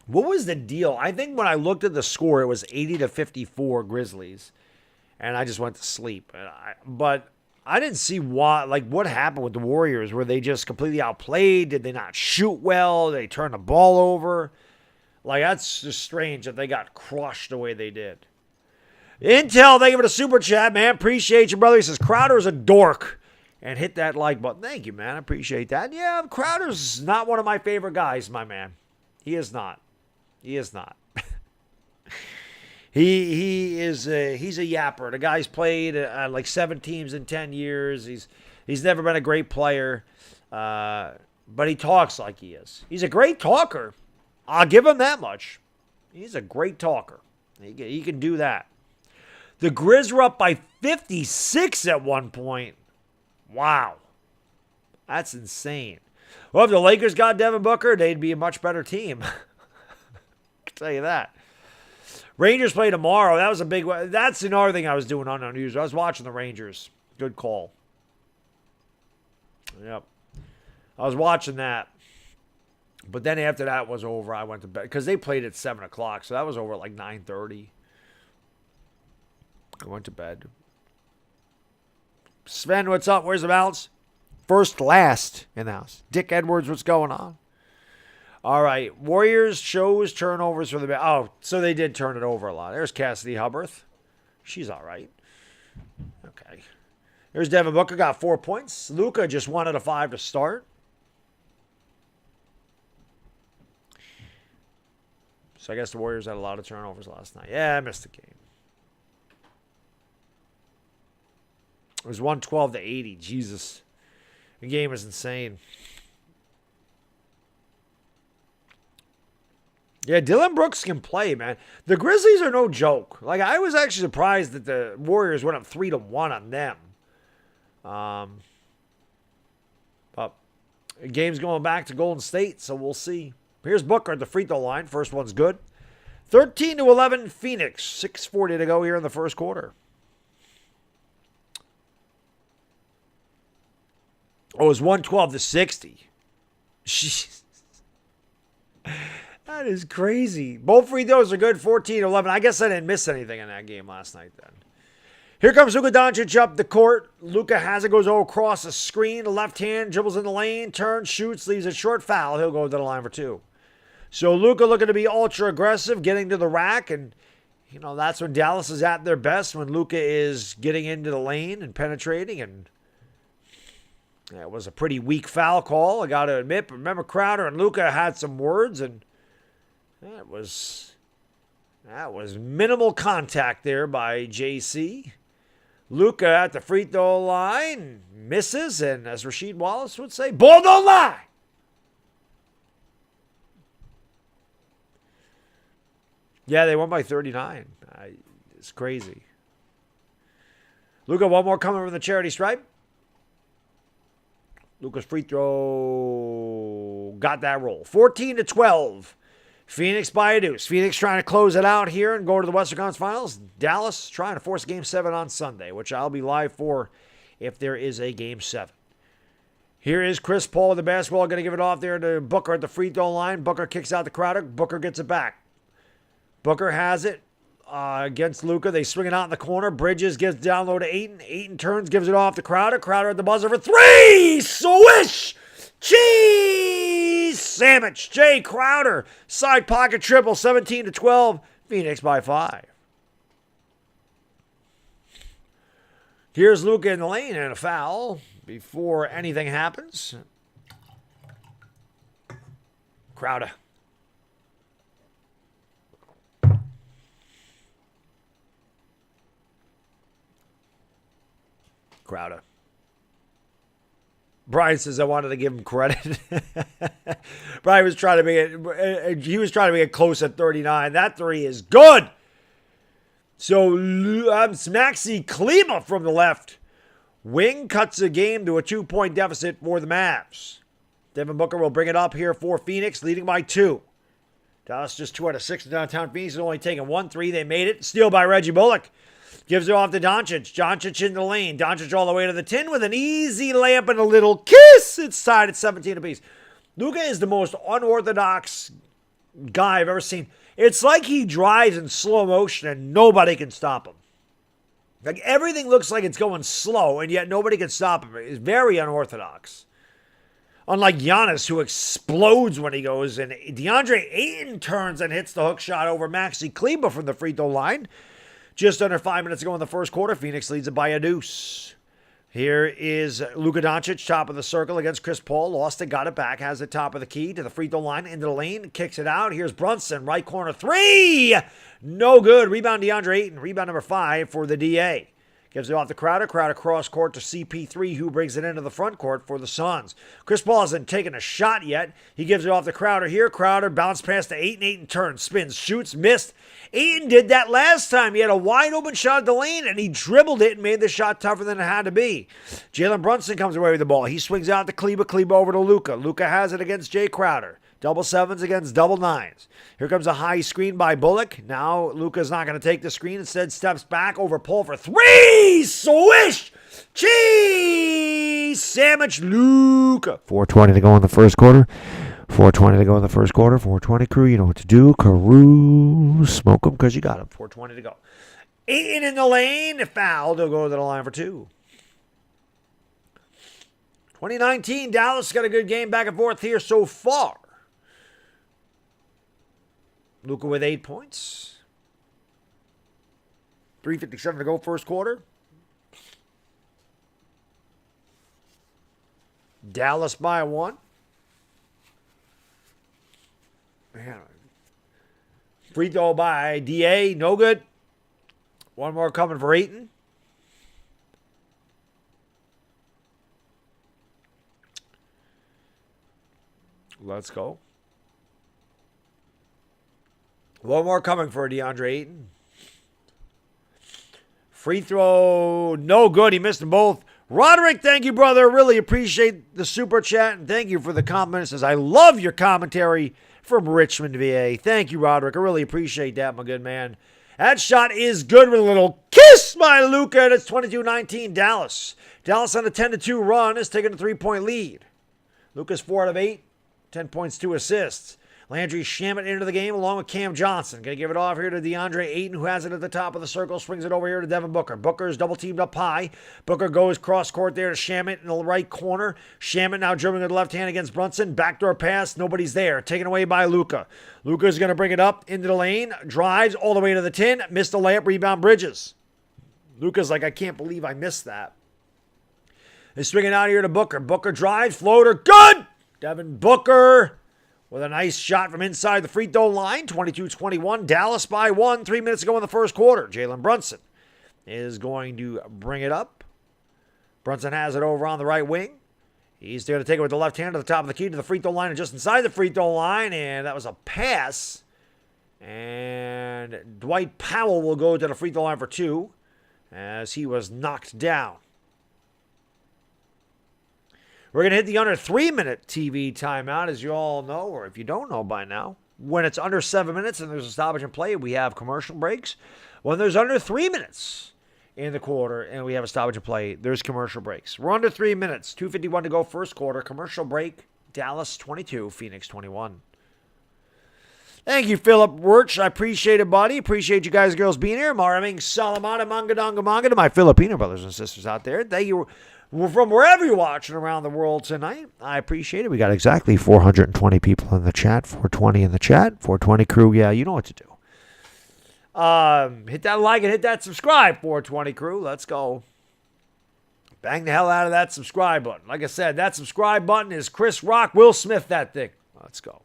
What was the deal? I think when I looked at the score, it was 80-54 Grizzlies. And I just went to sleep. But I didn't see what happened with the Warriors. Were they just completely outplayed? Did they not shoot well? Did they turn the ball over? Like, that's just strange that they got crushed the way they did. Intel, thank you for the super chat, man. Appreciate you, brother. He says, Crowder's a dork. And hit that like button. Thank you, man. I appreciate that. Yeah, Crowder's not one of my favorite guys, my man. He is not. He is not. He's a yapper. The guy's played like 7 teams in 10 years. He's never been a great player, but he talks like he is. He's a great talker. I'll give him that much. He's a great talker. He can do that. The Grizz were up by 56 at one point. Wow. That's insane. Well, if the Lakers got Devin Booker, they'd be a much better team. I can tell you that. Rangers play tomorrow. That was a big one. That's another thing I was doing unusual. I was watching the Rangers. Good call. Yep. I was watching that. But then after that was over, I went to bed. Because they played at 7 o'clock. So that was over at like 9:30. I went to bed. Sven, what's up? Where's the bounce? First, last in the house. Dick Edwards, what's going on? All right. Warriors chose turnovers for the... Oh, so they did turn it over a lot. There's Cassidy Hubbarth. She's all right. Okay. There's Devin Booker, got 4 points. Luka just 1 out of 5 to start. So I guess the Warriors had a lot of turnovers last night. Yeah, I missed the game. It was 112 to 80. Jesus. The game is insane. Yeah, Dylan Brooks can play, man. The Grizzlies are no joke. Like, I was actually surprised that the Warriors went up 3-1 on them. But the game's going back to Golden State, so we'll see. Here's Booker at the free throw line. First one's good. 13-11 Phoenix. 6:40 to go here in the first quarter. Oh, it was 112 to 60. Jeez. That is crazy. Both free throws are good. 14-11. I guess I didn't miss anything in that game last night then. Here comes Luka Doncic up the court. Luka has it, goes across the screen. The left hand, dribbles in the lane, turns, shoots, leaves a short foul. He'll go to the line for 2. So Luka looking to be ultra aggressive, getting to the rack. And, you know, that's when Dallas is at their best, when Luka is getting into the lane and penetrating. And yeah, it was a pretty weak foul call, I got to admit. But remember, Crowder and Luka had some words, and that was minimal contact there by JC. Luka at the free throw line misses, and as Rasheed Wallace would say, ball don't lie. Yeah, they won by 39. It's crazy. Luka, one more coming from the charity stripe. Luka's free throw got that roll. 14-12. Phoenix by a deuce. Phoenix trying to close it out here and go to the Western Conference Finals. Dallas trying to force Game 7 on Sunday, which I'll be live for if there is a Game 7. Here is Chris Paul with the basketball. Going to give it off there to Booker at the free throw line. Booker kicks out to Crowder. Booker gets it back. Booker has it against Luka. They swing it out in the corner. Bridges gives down low to Ayton. Ayton turns, gives it off to Crowder. Crowder at the buzzer for 3. Swish! Cheese sandwich. Jay Crowder. Side pocket triple. 17-12. Phoenix by 5. Here's Luka in the lane and a foul before anything happens. Crowder. Crowder. Brian says I wanted to give him credit. Brian was trying to make it. He was trying to make it close at 39. That 3 is good. So Maxi Klima from the left wing cuts the game to a 2-point deficit for the Mavs. Devin Booker will bring it up here for Phoenix, leading by 2. Dallas just 2 out of 6 in downtown Phoenix. Has only taken 1 3. They made it. Steal by Reggie Bullock. Gives it off to Doncic. Doncic in the lane. Doncic all the way to the 10 with an easy layup and a little kiss. It's tied at 17 apiece. Luka is the most unorthodox guy I've ever seen. It's like he drives in slow motion and nobody can stop him. Like everything looks like it's going slow, and yet nobody can stop him. It's very unorthodox. Unlike Giannis, who explodes when he goes, and DeAndre Ayton turns and hits the hook shot over Maxi Kleber from the free throw line. Just under 5 minutes to go in the first quarter. Phoenix leads it by a deuce. Here is Luka Doncic, top of the circle against Chris Paul. Lost it, got it back, has it top of the key to the free throw line, into the lane, kicks it out. Here's Brunson, right corner, three! No good. Rebound DeAndre Ayton. Rebound number 5 for the DA. Gives it off to Crowder. Crowder cross court to CP3, who brings it into the front court for the Suns. Chris Paul hasn't taken a shot yet. He gives it off to Crowder here. Crowder bounce pass to Ayton. Ayton turns, spins, shoots, missed. Ayton did that last time. He had a wide open shot at the lane, and he dribbled it and made the shot tougher than it had to be. Jalen Brunson comes away with the ball. He swings out to Kleber. Kleber over to Luka. Luka has it against Jay Crowder. Double sevens against double nines. Here comes a high screen by Bullock. Now Luka's not going to take the screen. Instead steps back over Paul for three. Swish! Cheese! Sandwich Luka. 4:20 to go in the first quarter. 4:20 to go in the first quarter. 4:20 crew, you know what to do. Carew. Smoke them because you got them. 4:20 to go. Ayton in the lane. Fouled. He'll go to the line for 2. 2019, Dallas got a good game back and forth here so far. Luka with 8 points. 3:57 to go first quarter. Dallas by 1. Man. Free throw by DA. No good. One more coming for Ayton. Let's go. One more coming for DeAndre Ayton. Free throw, no good. He missed them both. Roderick, thank you, brother. Really appreciate the super chat, and thank you for the comments. Says, I love your commentary from Richmond, VA. Thank you, Roderick. I really appreciate that, my good man. That shot is good with a little kiss by Luka, and it's 22-19 Dallas. Dallas on a 10-2 run is taking a 3-point lead. Luka's 4 out of 8, 10 points, 2 assists. Landry Shamet into the game along with Cam Johnson. Going to give it off here to DeAndre Ayton, who has it at the top of the circle. Swings it over here to Devin Booker. Booker's double teamed up high. Booker goes cross court there to Shamet in the right corner. Shamet now dribbling with the left hand against Brunson. Backdoor pass. Nobody's there. Taken away by Luka. Luka's going to bring it up into the lane. Drives all the way to the 10. Missed the layup. Rebound Bridges. Luka's like, I can't believe I missed that. They're swinging out here to Booker. Booker drives. Floater. Good! Devin Booker with a nice shot from inside the free throw line. 22-21. Dallas by 1. 3 minutes to go in the first quarter. Jalen Brunson is going to bring it up. Brunson has it over on the right wing. He's going to take it with the left hand to the top of the key to the free throw line and just inside the free throw line. And that was a pass. And Dwight Powell will go to the free throw line for 2 as he was knocked down. We're going to hit the under 3-minute TV timeout, as you all know, or if you don't know by now. When it's under 7 minutes and there's a stoppage in play, we have commercial breaks. When there's under 3 minutes in the quarter and we have a stoppage in play, there's commercial breaks. We're under 3 minutes. 2:51 to go first quarter. Commercial break. Dallas 22, Phoenix 21. Thank you, Philip Wirch. I appreciate it, buddy. Appreciate you guys and girls being here. Maraming Salamana Mangadanga Manga to my Filipino brothers and sisters out there. Thank you. From wherever you're watching around the world tonight, I appreciate it. We got exactly 420 people in the chat, 420 in the chat, 420 crew. Yeah, you know what to do. Hit that like and hit that subscribe, 420 crew. Let's go. Bang the hell out of that subscribe button. Like I said, that subscribe button is Chris Rock, Will Smith, that thing. Let's go.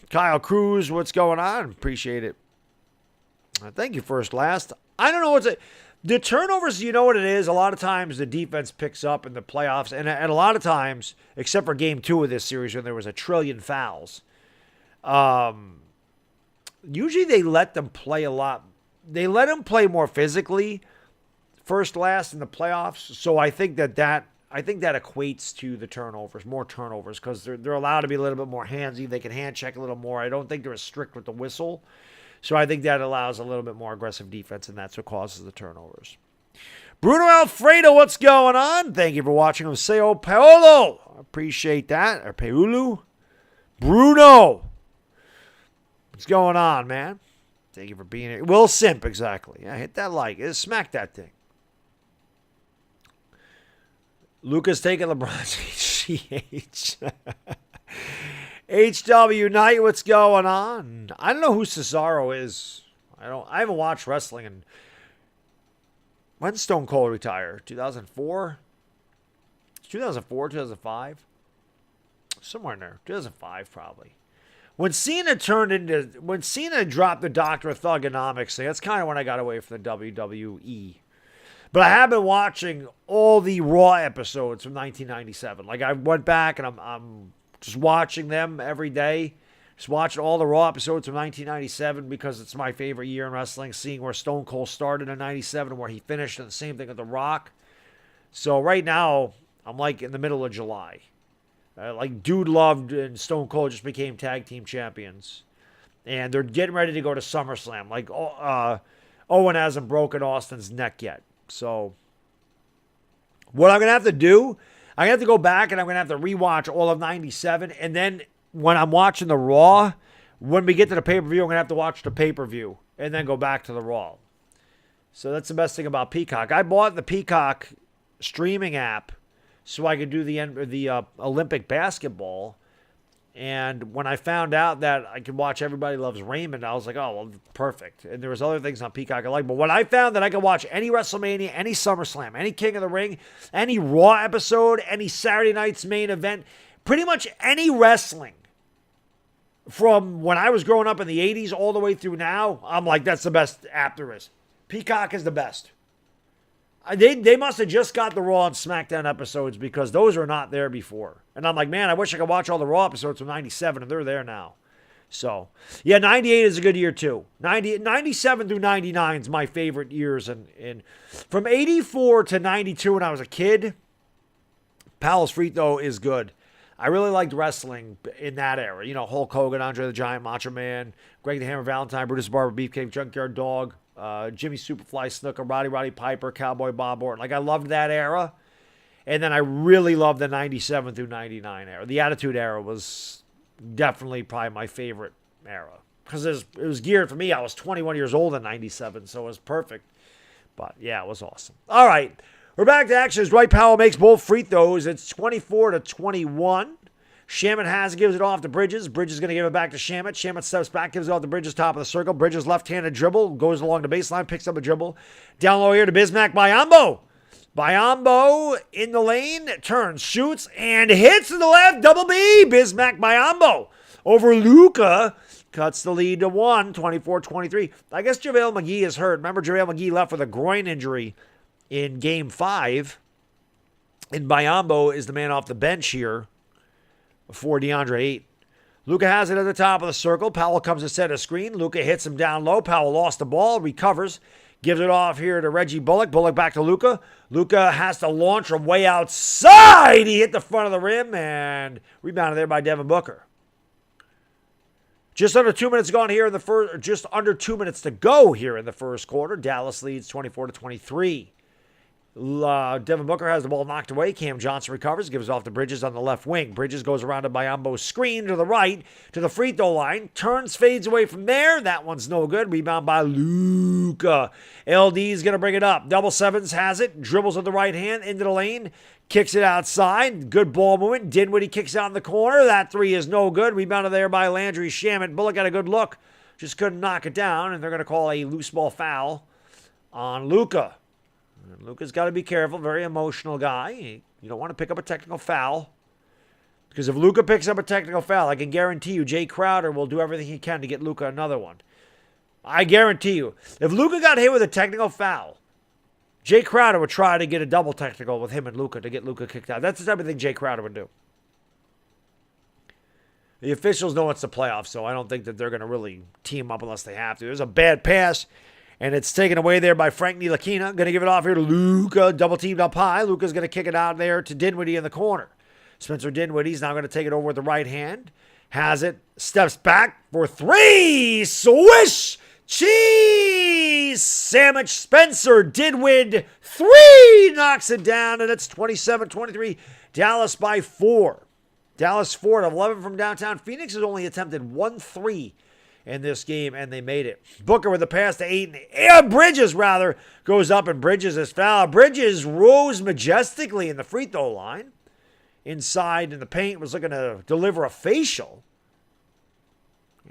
Kyle Cruz, what's going on? Appreciate it. Thank you, First Last. I don't know what's it. The turnovers, you know what it is? A lot of times the defense picks up in the playoffs, and a lot of times, except for game 2 of this series when there was a trillion fouls, usually they let them play a lot. They let them play more physically first, last in the playoffs. So I think that equates to the turnovers, more turnovers, because they're allowed to be a little bit more handsy. They can hand check a little more. I don't think they're as strict with the whistle. So I think that allows a little bit more aggressive defense, and that's what causes the turnovers. Bruno Alfredo, what's going on? Thank you for watching Sao Paulo. Appreciate that. Or Paulu. Bruno. What's going on, man? Thank you for being here. Will Simp, exactly. Yeah, hit that like. Smack that thing. Luka's taking LeBron's HGH. HW Knight, what's going on? I don't know who Cesaro is. I haven't watched wrestling in. When did Stone Cold retire? 2004? 2004, 2005? Somewhere in there. 2005, probably. When Cena dropped the Doctor of Thugonomics thing, that's kind of when I got away from the WWE. But I have been watching all the Raw episodes from 1997. Like, I went back and I'm just watching them every day. Just watching all the Raw episodes from 1997 because it's my favorite year in wrestling, seeing where Stone Cold started in 97 and where he finished, and the same thing with The Rock. So right now, I'm like in the middle of July. Like Dude Loved and Stone Cold just became tag team champions. And they're getting ready to go to SummerSlam. Like, Owen hasn't broken Austin's neck yet. So, what I'm going to have to do, I'm going to have to go back and I'm going to have to rewatch all of 97. And then when I'm watching the Raw, when we get to the pay-per-view, I'm going to have to watch the pay-per-view and then go back to the Raw. So that's the best thing about Peacock. I bought the Peacock streaming app so I could do the Olympic basketball. And when I found out that I could watch Everybody Loves Raymond, I was like, oh, well, perfect. And there was other things on Peacock I like. But when I found that I could watch any WrestleMania, any SummerSlam, any King of the Ring, any Raw episode, any Saturday night's main event, pretty much any wrestling from when I was growing up in the 80s all the way through now, I'm like, that's the best app there is. Peacock is the best. They must have just got the Raw and SmackDown episodes because those were not there before. And I'm like, man, I wish I could watch all the Raw episodes from 97, and they're there now. So, yeah, 98 is a good year, too. 97 through 99 is my favorite years. And from 84 to 92 when I was a kid, Palace Frito is good. I really liked wrestling in that era. You know, Hulk Hogan, Andre the Giant, Macho Man, Greg the Hammer Valentine, Brutus Barber, Beefcake, Junkyard Dog, Jimmy Superfly Snooker, Roddy Piper, Cowboy Bob Orton. Like, I loved that era. And then I really loved the 97 through 99 era. The Attitude Era was definitely probably my favorite era. Because it was geared for me. I was 21 years old in 97, so it was perfect. But, yeah, it was awesome. All right. We're back to action as Dwight Powell makes both free throws. It's 24-21. Shamet has gives it off to Bridges. Bridges going to give it back to Shamet. Shamet steps back, gives it off to Bridges, top of the circle. Bridges left-handed dribble, goes along the baseline, picks up a dribble. Down low here to Bismack Biyombo. Biyombo in the lane, turns, shoots, and hits to the left. Double B. Bismack Biyombo over Luka. Cuts the lead to 1, 24-23. I guess JaVale McGee is hurt. Remember, JaVale McGee left with a groin injury in Game 5. And Biyombo is the man off the bench here for DeAndre Ayton. Luka has it at the top of the circle. Powell comes to set a screen. Luka hits him down low. Powell lost the ball, recovers, gives it off here to Reggie Bullock. Bullock back to Luka. Luka has to launch from way outside. He hit the front of the rim and rebounded there by Devin Booker. Just under 2 minutes gone here in the first, just under 2 minutes to go here in the first quarter. Dallas leads 24-23. Devin Booker has the ball knocked away. Cam Johnson recovers, gives off to Bridges on the left wing. Bridges goes around to Biyombo's screen to the right, to the free throw line. Turns, fades away from there. That one's no good. Rebound by Luka. LD's going to bring it up. Double sevens has it. Dribbles with the right hand into the lane. Kicks it outside. Good ball movement. Dinwiddie kicks out in the corner. That three is no good. Rebounded there by Landry Shamet. Bullock got a good look. Just couldn't knock it down, and they're going to call a loose ball foul on Luka. Luka's got to be careful. Very emotional guy. You don't want to pick up a technical foul. Because if Luka picks up a technical foul, I can guarantee you Jay Crowder will do everything he can to get Luka another one. I guarantee you. If Luka got hit with a technical foul, Jay Crowder would try to get a double technical with him and Luka to get Luka kicked out. That's the type of thing Jay Crowder would do. The officials know it's the playoffs, so I don't think that they're going to really team up unless they have to. There's a bad pass. And it's taken away there by Frank Ntilikina. Going to give it off here to Luka. Double teamed up high. Luka's going to kick it out there to Dinwiddie in the corner. Spencer Dinwiddie's now going to take it over with the right hand. Has it. Steps back for three. Swish. Cheese. Sandwich. Spencer Dinwiddie. Three. Knocks it down. And it's 27-23. Dallas by 4. Dallas 4 at 11 from downtown. Phoenix has only attempted 1 3 in this game, and they made it. Booker with a pass to Bridges, goes up, and Bridges is fouled. Bridges rose majestically in the free throw line. Inside in the paint, was looking to deliver a facial.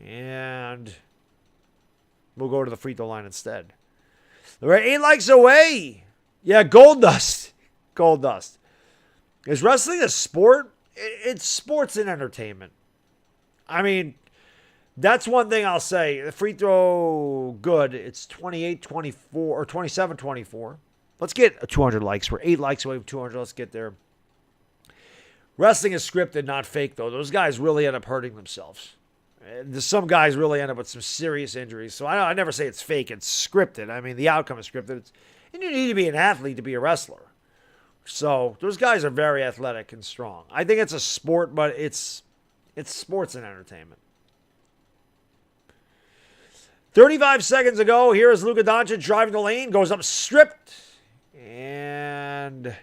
And we'll go to the free throw line instead. We're 8 likes away. Yeah, gold dust. Gold dust. Is wrestling a sport? It's sports and entertainment. I mean, that's one thing I'll say. The free throw, good. It's 28-24 or 27-24. Let's get 200 likes. We're 8 likes away from 200. Let's get there. Wrestling is scripted, not fake, though. Those guys really end up hurting themselves. Some guys really end up with some serious injuries. So I never say it's fake. It's scripted. I mean, the outcome is scripted. And you need to be an athlete to be a wrestler. So those guys are very athletic and strong. I think it's a sport, but it's sports and entertainment. 35 seconds ago, here is Luka Doncic driving the lane, goes up stripped, and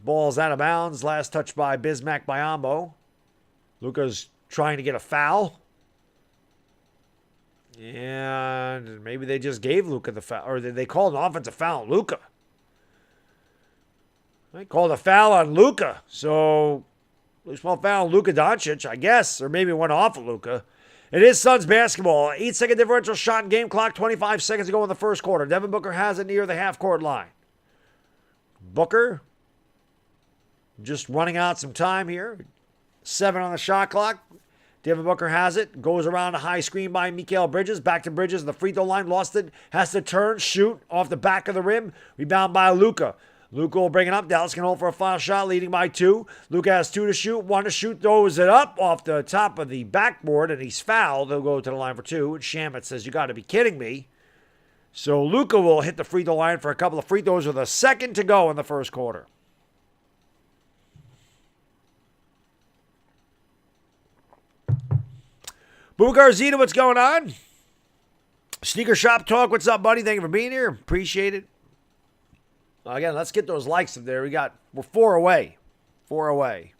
ball's out of bounds. Last touch by Bismack Biyombo. Luka's trying to get a foul. And maybe they just gave Luka the foul, or they called an offensive foul on Luka. They called a foul on Luka, so at least one foul on Luka Doncic, I guess, or maybe one off of Luka. It is Suns basketball. 8-second differential shot in game clock, 25 seconds to go in the first quarter. Devin Booker has it near the half-court line. Booker just running out some time here. 7 on the shot clock. Devin Booker has it. Goes around a high screen by Mikal Bridges. Back to Bridges. The free throw line. Lost it. Has to turn. Shoot. Off the back of the rim. Rebound by Luka. Luka will bring it up. Dallas can hold for a final shot. Leading by 2. Luka has 2 to shoot. 1 to shoot. Throws it up off the top of the backboard. And he's fouled. He'll go to the line for 2. And Shamet says, you got to be kidding me. So Luka will hit the free throw line for a couple of free throws with a second to go in the first quarter. Boo Garzita, what's going on? Sneaker Shop Talk, what's up, buddy? Thank you for being here. Appreciate it. Again, let's get those likes up there. We're 4 away. 4 away.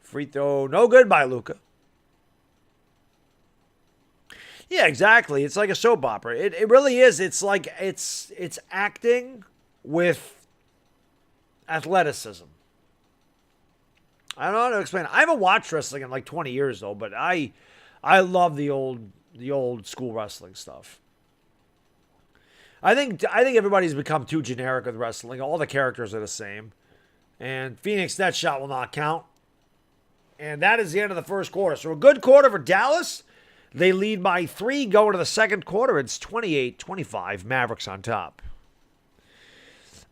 Free throw, no good by Luka. Yeah, exactly. It's like a soap opera. It really is. It's like it's acting with athleticism. I don't know how to explain it. I haven't watched wrestling in like 20 years though, but I love the old school wrestling stuff. I think everybody's become too generic with wrestling. All the characters are the same. And Phoenix, that shot will not count. And that is the end of the first quarter. So a good quarter for Dallas. They lead by 3 going to the second quarter. It's 28-25. Mavericks on top.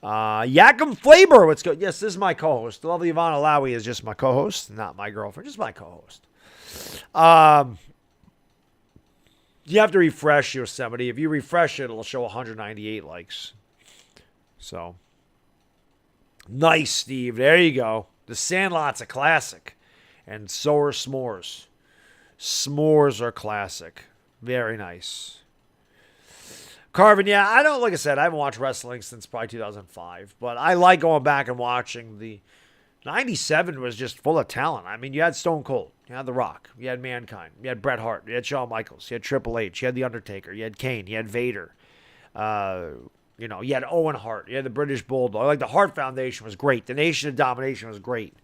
Yakum Flavor, what's good? Yes, this is my co-host. The lovely Ivana Lowy is just my co-host, not my girlfriend, just my co-host. You have to refresh Yosemite. If you refresh it, it'll show 198 likes. So, nice, Steve. There you go. The Sandlot's a classic, and so are s'mores. S'mores are classic. Very nice. Carvin, yeah, like I said, I haven't watched wrestling since probably 2005, but I like going back and watching. The 97 was just full of talent. I mean, you had Stone Cold, you had The Rock, you had Mankind, you had Bret Hart, you had Shawn Michaels, you had Triple H, you had The Undertaker, you had Kane, you had Vader, you had Owen Hart, you had the British Bulldog. Like the Hart Foundation was great. The Nation of Domination was great.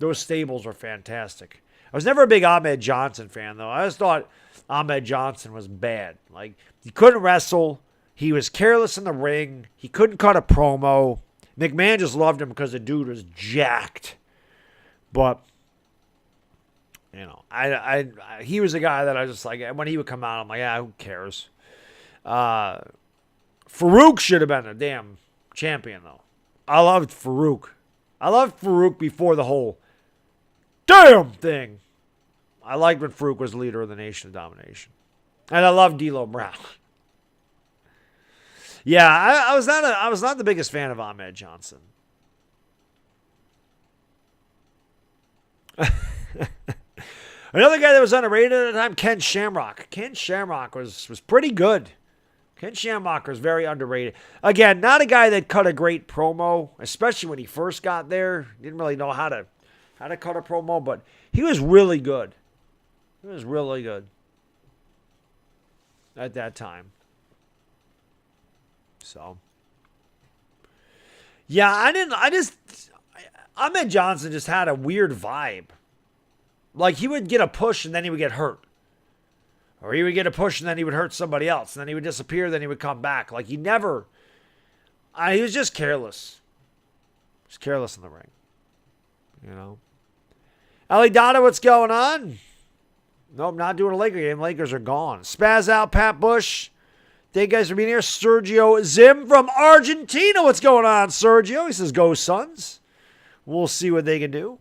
Those stables were fantastic. I was never a big Ahmed Johnson fan, though. I just thought Ahmed Johnson was bad. Like, he couldn't wrestle. He was careless in the ring. He couldn't cut a promo. McMahon just loved him because the dude was jacked. But, he was a guy that I just like, when he would come out, I'm like, who cares? Farouk should have been a damn champion, though. I loved Farouk. I loved Farouk before the whole damn thing. I liked when Farouk was leader of the Nation of Domination. And I love D'Lo Brown. Yeah, I was not the biggest fan of Ahmed Johnson. Another guy that was underrated at the time, Ken Shamrock. Ken Shamrock was pretty good. Ken Shamrock was very underrated. Again, not a guy that cut a great promo, especially when he first got there. Didn't really know how to Had to cut a promo, but he was really good. He was really good at that time. So, yeah, Ahmed Johnson just had a weird vibe. Like, he would get a push and then he would get hurt. Or he would get a push and then he would hurt somebody else. And then he would disappear, then he would come back. Like, he was just careless. He was careless in the ring. You know? Ellie Donna, what's going on? Nope, not doing a Laker game. Lakers are gone. Spaz out, Pat Bush. Thank you guys for being here. Sergio Zim from Argentina. What's going on, Sergio? He says, go Suns. We'll see what they can do.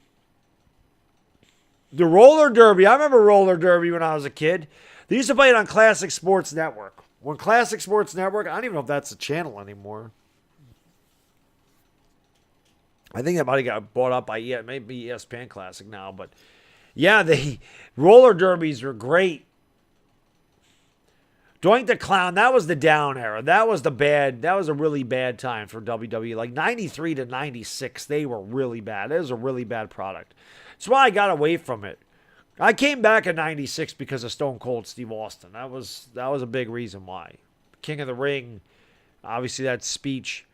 The roller derby. I remember roller derby when I was a kid. They used to play it on Classic Sports Network. When Classic Sports Network, I don't even know if that's a channel anymore. I think that might have got bought up by maybe ESPN Classic now. But yeah, the roller derbies were great. Doink the Clown, that was the down era. That was a really bad time for WWE. Like 93 to 96, they were really bad. It was a really bad product. That's why I got away from it. I came back in 96 because of Stone Cold Steve Austin. That was a big reason why. King of the Ring, obviously that speech.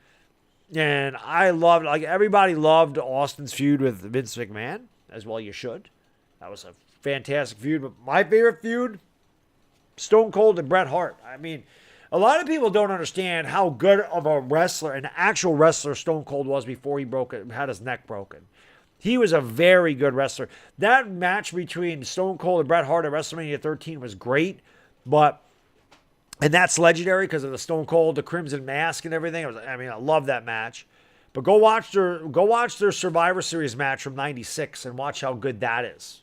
And everybody loved Austin's feud with Vince McMahon, as well you should. That was a fantastic feud. But my favorite feud, Stone Cold and Bret Hart. I mean, a lot of people don't understand how good of a wrestler, an actual wrestler, Stone Cold was before he had his neck broken. He was a very good wrestler. That match between Stone Cold and Bret Hart at WrestleMania 13 was great, and that's legendary because of the Stone Cold, the Crimson Mask, and everything. I love that match. But go watch their Survivor Series match from '96 and watch how good that is.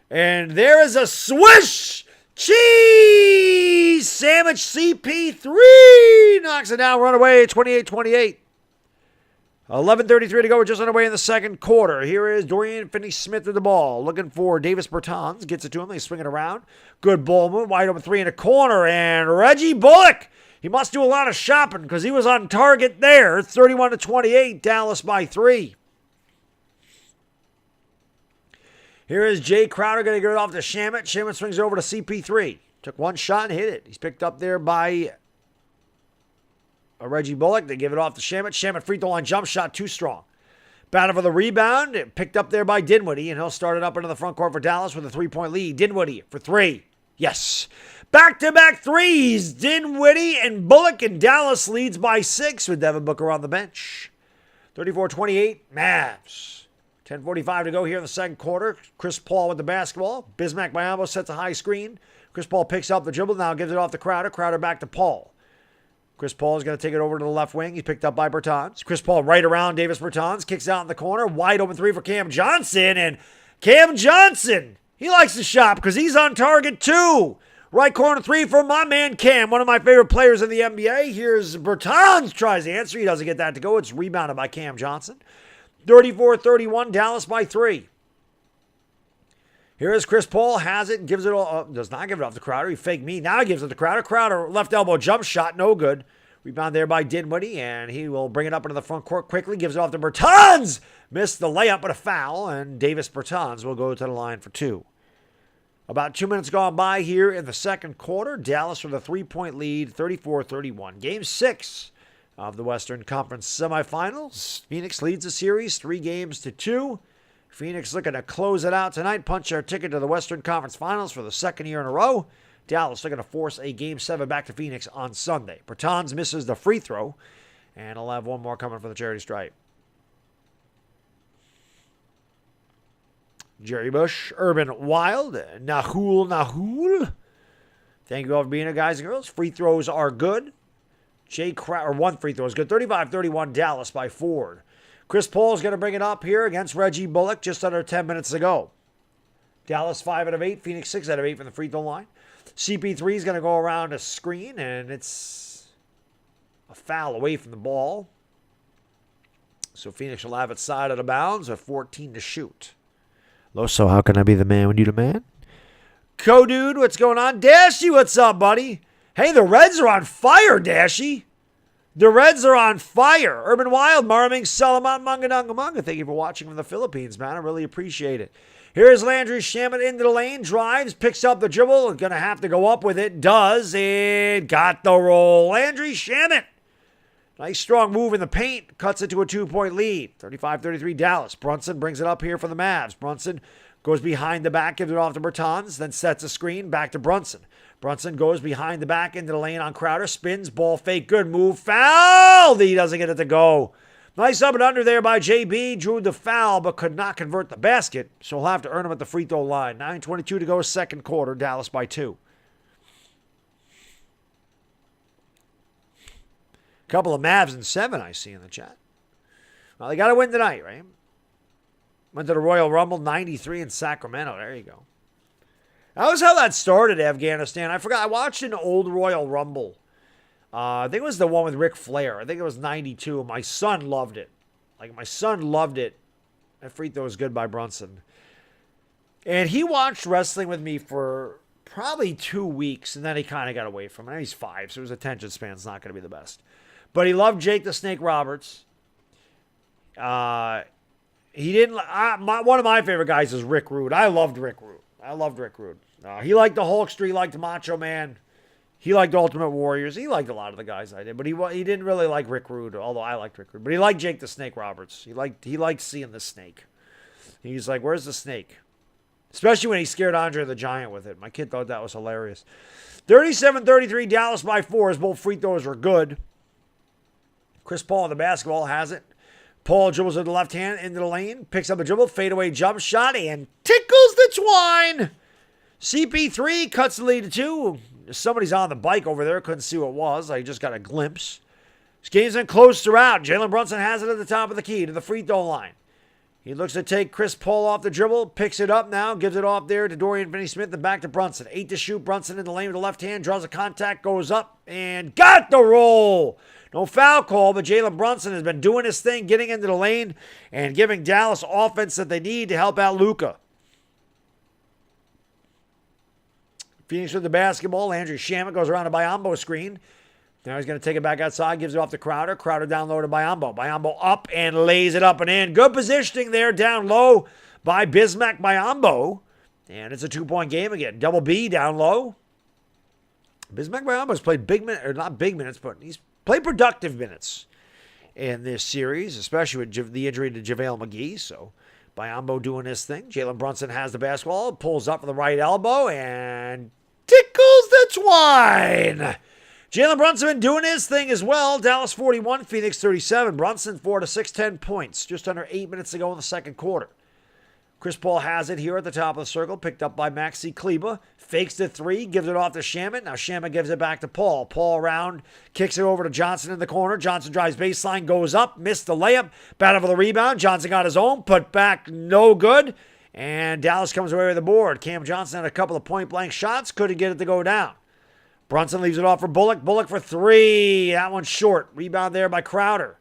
And there is a swish cheese sandwich. CP3 knocks it down. Run away 28-28. 11:33 to go. We're just on our way in the second quarter. Here is Dorian Finney-Smith with the ball. Looking for Davis Bertans. Gets it to him. They swing it around. Good ball move. Wide open three in the corner. And Reggie Bullock. He must do a lot of shopping because he was on target there. 31-28. Dallas by 3. Here is Jay Crowder going to get it off to Shamet. Shamet swings over to CP3. Took one shot and hit it. He's picked up there by Reggie Bullock. They give it off to Shamet. Shamet free throw line jump shot too strong. Battle for the rebound. Picked up there by Dinwiddie. And he'll start it up into the front court for Dallas with a 3-point lead. Dinwiddie for 3. Yes. Back-to-back threes. Dinwiddie and Bullock, and Dallas leads by 6 with Devin Booker on the bench. 34-28. Mavs. 10:45 to go here in the second quarter. Chris Paul with the basketball. Bismack Biyombo sets a high screen. Chris Paul picks up the dribble. Now gives it off to Crowder. Crowder back to Paul. Chris Paul is going to take it over to the left wing. He's picked up by Bertans. Chris Paul right around Davis Bertans. Kicks out in the corner. Wide open three for Cam Johnson. And Cam Johnson, he likes to shot because he's on target too. Right corner three for my man Cam, one of my favorite players in the NBA. Here's Bertans. Tries to answer. He doesn't get that to go. It's rebounded by Cam Johnson. 34-31, Dallas by 3. Here is Chris Paul, has it, gives it all, does not give it off to Crowder. He faked me, now he gives it to Crowder. Crowder, left elbow jump shot, no good. Rebound there by Dinwiddie, and he will bring it up into the front court quickly, gives it off to Bertans. Missed the layup, but a foul, and Davis Bertans will go to the line for 2. About 2 minutes gone by here in the second quarter. Dallas with a 3-point lead, 34-31. Game 6 of the Western Conference Semifinals. Phoenix leads the series 3-2. Phoenix looking to close it out tonight. Punch our ticket to the Western Conference Finals for the second year in a row. Dallas looking to force a Game 7 back to Phoenix on Sunday. Bertans misses the free throw, and I'll have one more coming for the charity stripe. Jerry Bush, Urban Wild, Nahul. Thank you all for being here, guys and girls. Free throws are good. Jay Crowder, one free throw is good. 35-31, Dallas by Ford. Chris Paul is going to bring it up here against Reggie Bullock just under 10 minutes to go. Dallas 5 out of 8, Phoenix 6 out of 8 from the free throw line. CP3 is going to go around a screen, and it's a foul away from the ball. So Phoenix will have it side of the bounds with 14 to shoot. Loso, how can I be the man when you the man? Co-dude, what's going on? Dashy, what's up, buddy? Hey, the Reds are on fire, Dashy. The Reds are on fire. Urban Wild, Maraming, Salamat, Manganangamanga. Thank you for watching from the Philippines, man. I really appreciate it. Here's Landry Shamet into the lane, drives, picks up the dribble. Going to have to go up with it. Does. And got the roll. Landry Shamet. Nice strong move in the paint. Cuts it to a 2-point lead. 35-33 Dallas. Brunson brings it up here for the Mavs. Brunson goes behind the back, gives it off to Bertans, then sets a screen, back to Brunson. Brunson goes behind the back into the lane on Crowder, spins, ball fake, good move, foul! He doesn't get it to go. Nice up and under there by JB, drew the foul, but could not convert the basket, so he'll have to earn him at the free throw line. 9:22 to go, second quarter, Dallas by 2. Couple of Mavs in 7 I see in the chat. Well, they got to win tonight, right? Went to the Royal Rumble, 93 in Sacramento. There you go. That was how that started, Afghanistan. I forgot. I watched an old Royal Rumble. I think it was the one with Ric Flair. I think it was 92. My son loved it. My son loved it. That free throw was good by Brunson. And he watched wrestling with me for probably 2 weeks, and then he kind of got away from it. Now he's 5, so his attention span's not going to be the best. But he loved Jake the Snake Roberts. He didn't. One of my favorite guys is Rick Rude. I loved Rick Rude. He liked the Hulkster. He liked Macho Man. He liked Ultimate Warriors. He liked a lot of the guys I did, but he didn't really like Rick Rude, although I liked Rick Rude. But he liked Jake the Snake Roberts. He liked seeing the snake. He's like, "Where's the snake?" Especially when he scared Andre the Giant with it. My kid thought that was hilarious. 37-33 Dallas by 4 as both free throws were good. Chris Paul on the basketball has it. Paul dribbles with the left hand into the lane, picks up a dribble, fadeaway jump shot, and tickles the twine. CP3 cuts the lead to 2. Somebody's on the bike over there. Couldn't see what it was. I just got a glimpse. This game's been close throughout. Jalen Brunson has it at the top of the key to the free throw line. He looks to take Chris Paul off the dribble, picks it up now, gives it off there to Dorian Finney-Smith, and back to Brunson. 8 to shoot. Brunson in the lane with the left hand, draws a contact, goes up, and got the roll. No foul call, but Jalen Brunson has been doing his thing, getting into the lane, and giving Dallas offense that they need to help out Luka. Phoenix with the basketball. Landry Shamet goes around a Biyombo screen. Now he's going to take it back outside, gives it off to Crowder. Crowder down low to Biyombo. Biyombo up and lays it up and in. Good positioning there down low by Bismack Biyombo. And it's a 2-point game again. Double B down low. Bismack Biyombo's played big minutes, or not big minutes, but he's played productive minutes in this series, especially with the injury to JaVale McGee. So Biyombo doing his thing. Jalen Brunson has the basketball, pulls up for the right elbow, and tickles the twine. Jalen Brunson been doing his thing as well. Dallas 41, Phoenix 37. Brunson 4 to 6, 10 points. Just under 8 minutes to go in the second quarter. Chris Paul has it here at the top of the circle, picked up by Maxi Kleba. Fakes the 3, gives it off to Shamet. Now Shamet gives it back to Paul. Paul around, kicks it over to Johnson in the corner. Johnson drives baseline, goes up, missed the layup. Battle for the rebound. Johnson got his own, put back, no good. And Dallas comes away with the board. Cam Johnson had a couple of point-blank shots, couldn't get it to go down. Brunson leaves it off for Bullock. Bullock for 3. That one's short. Rebound there by Crowder.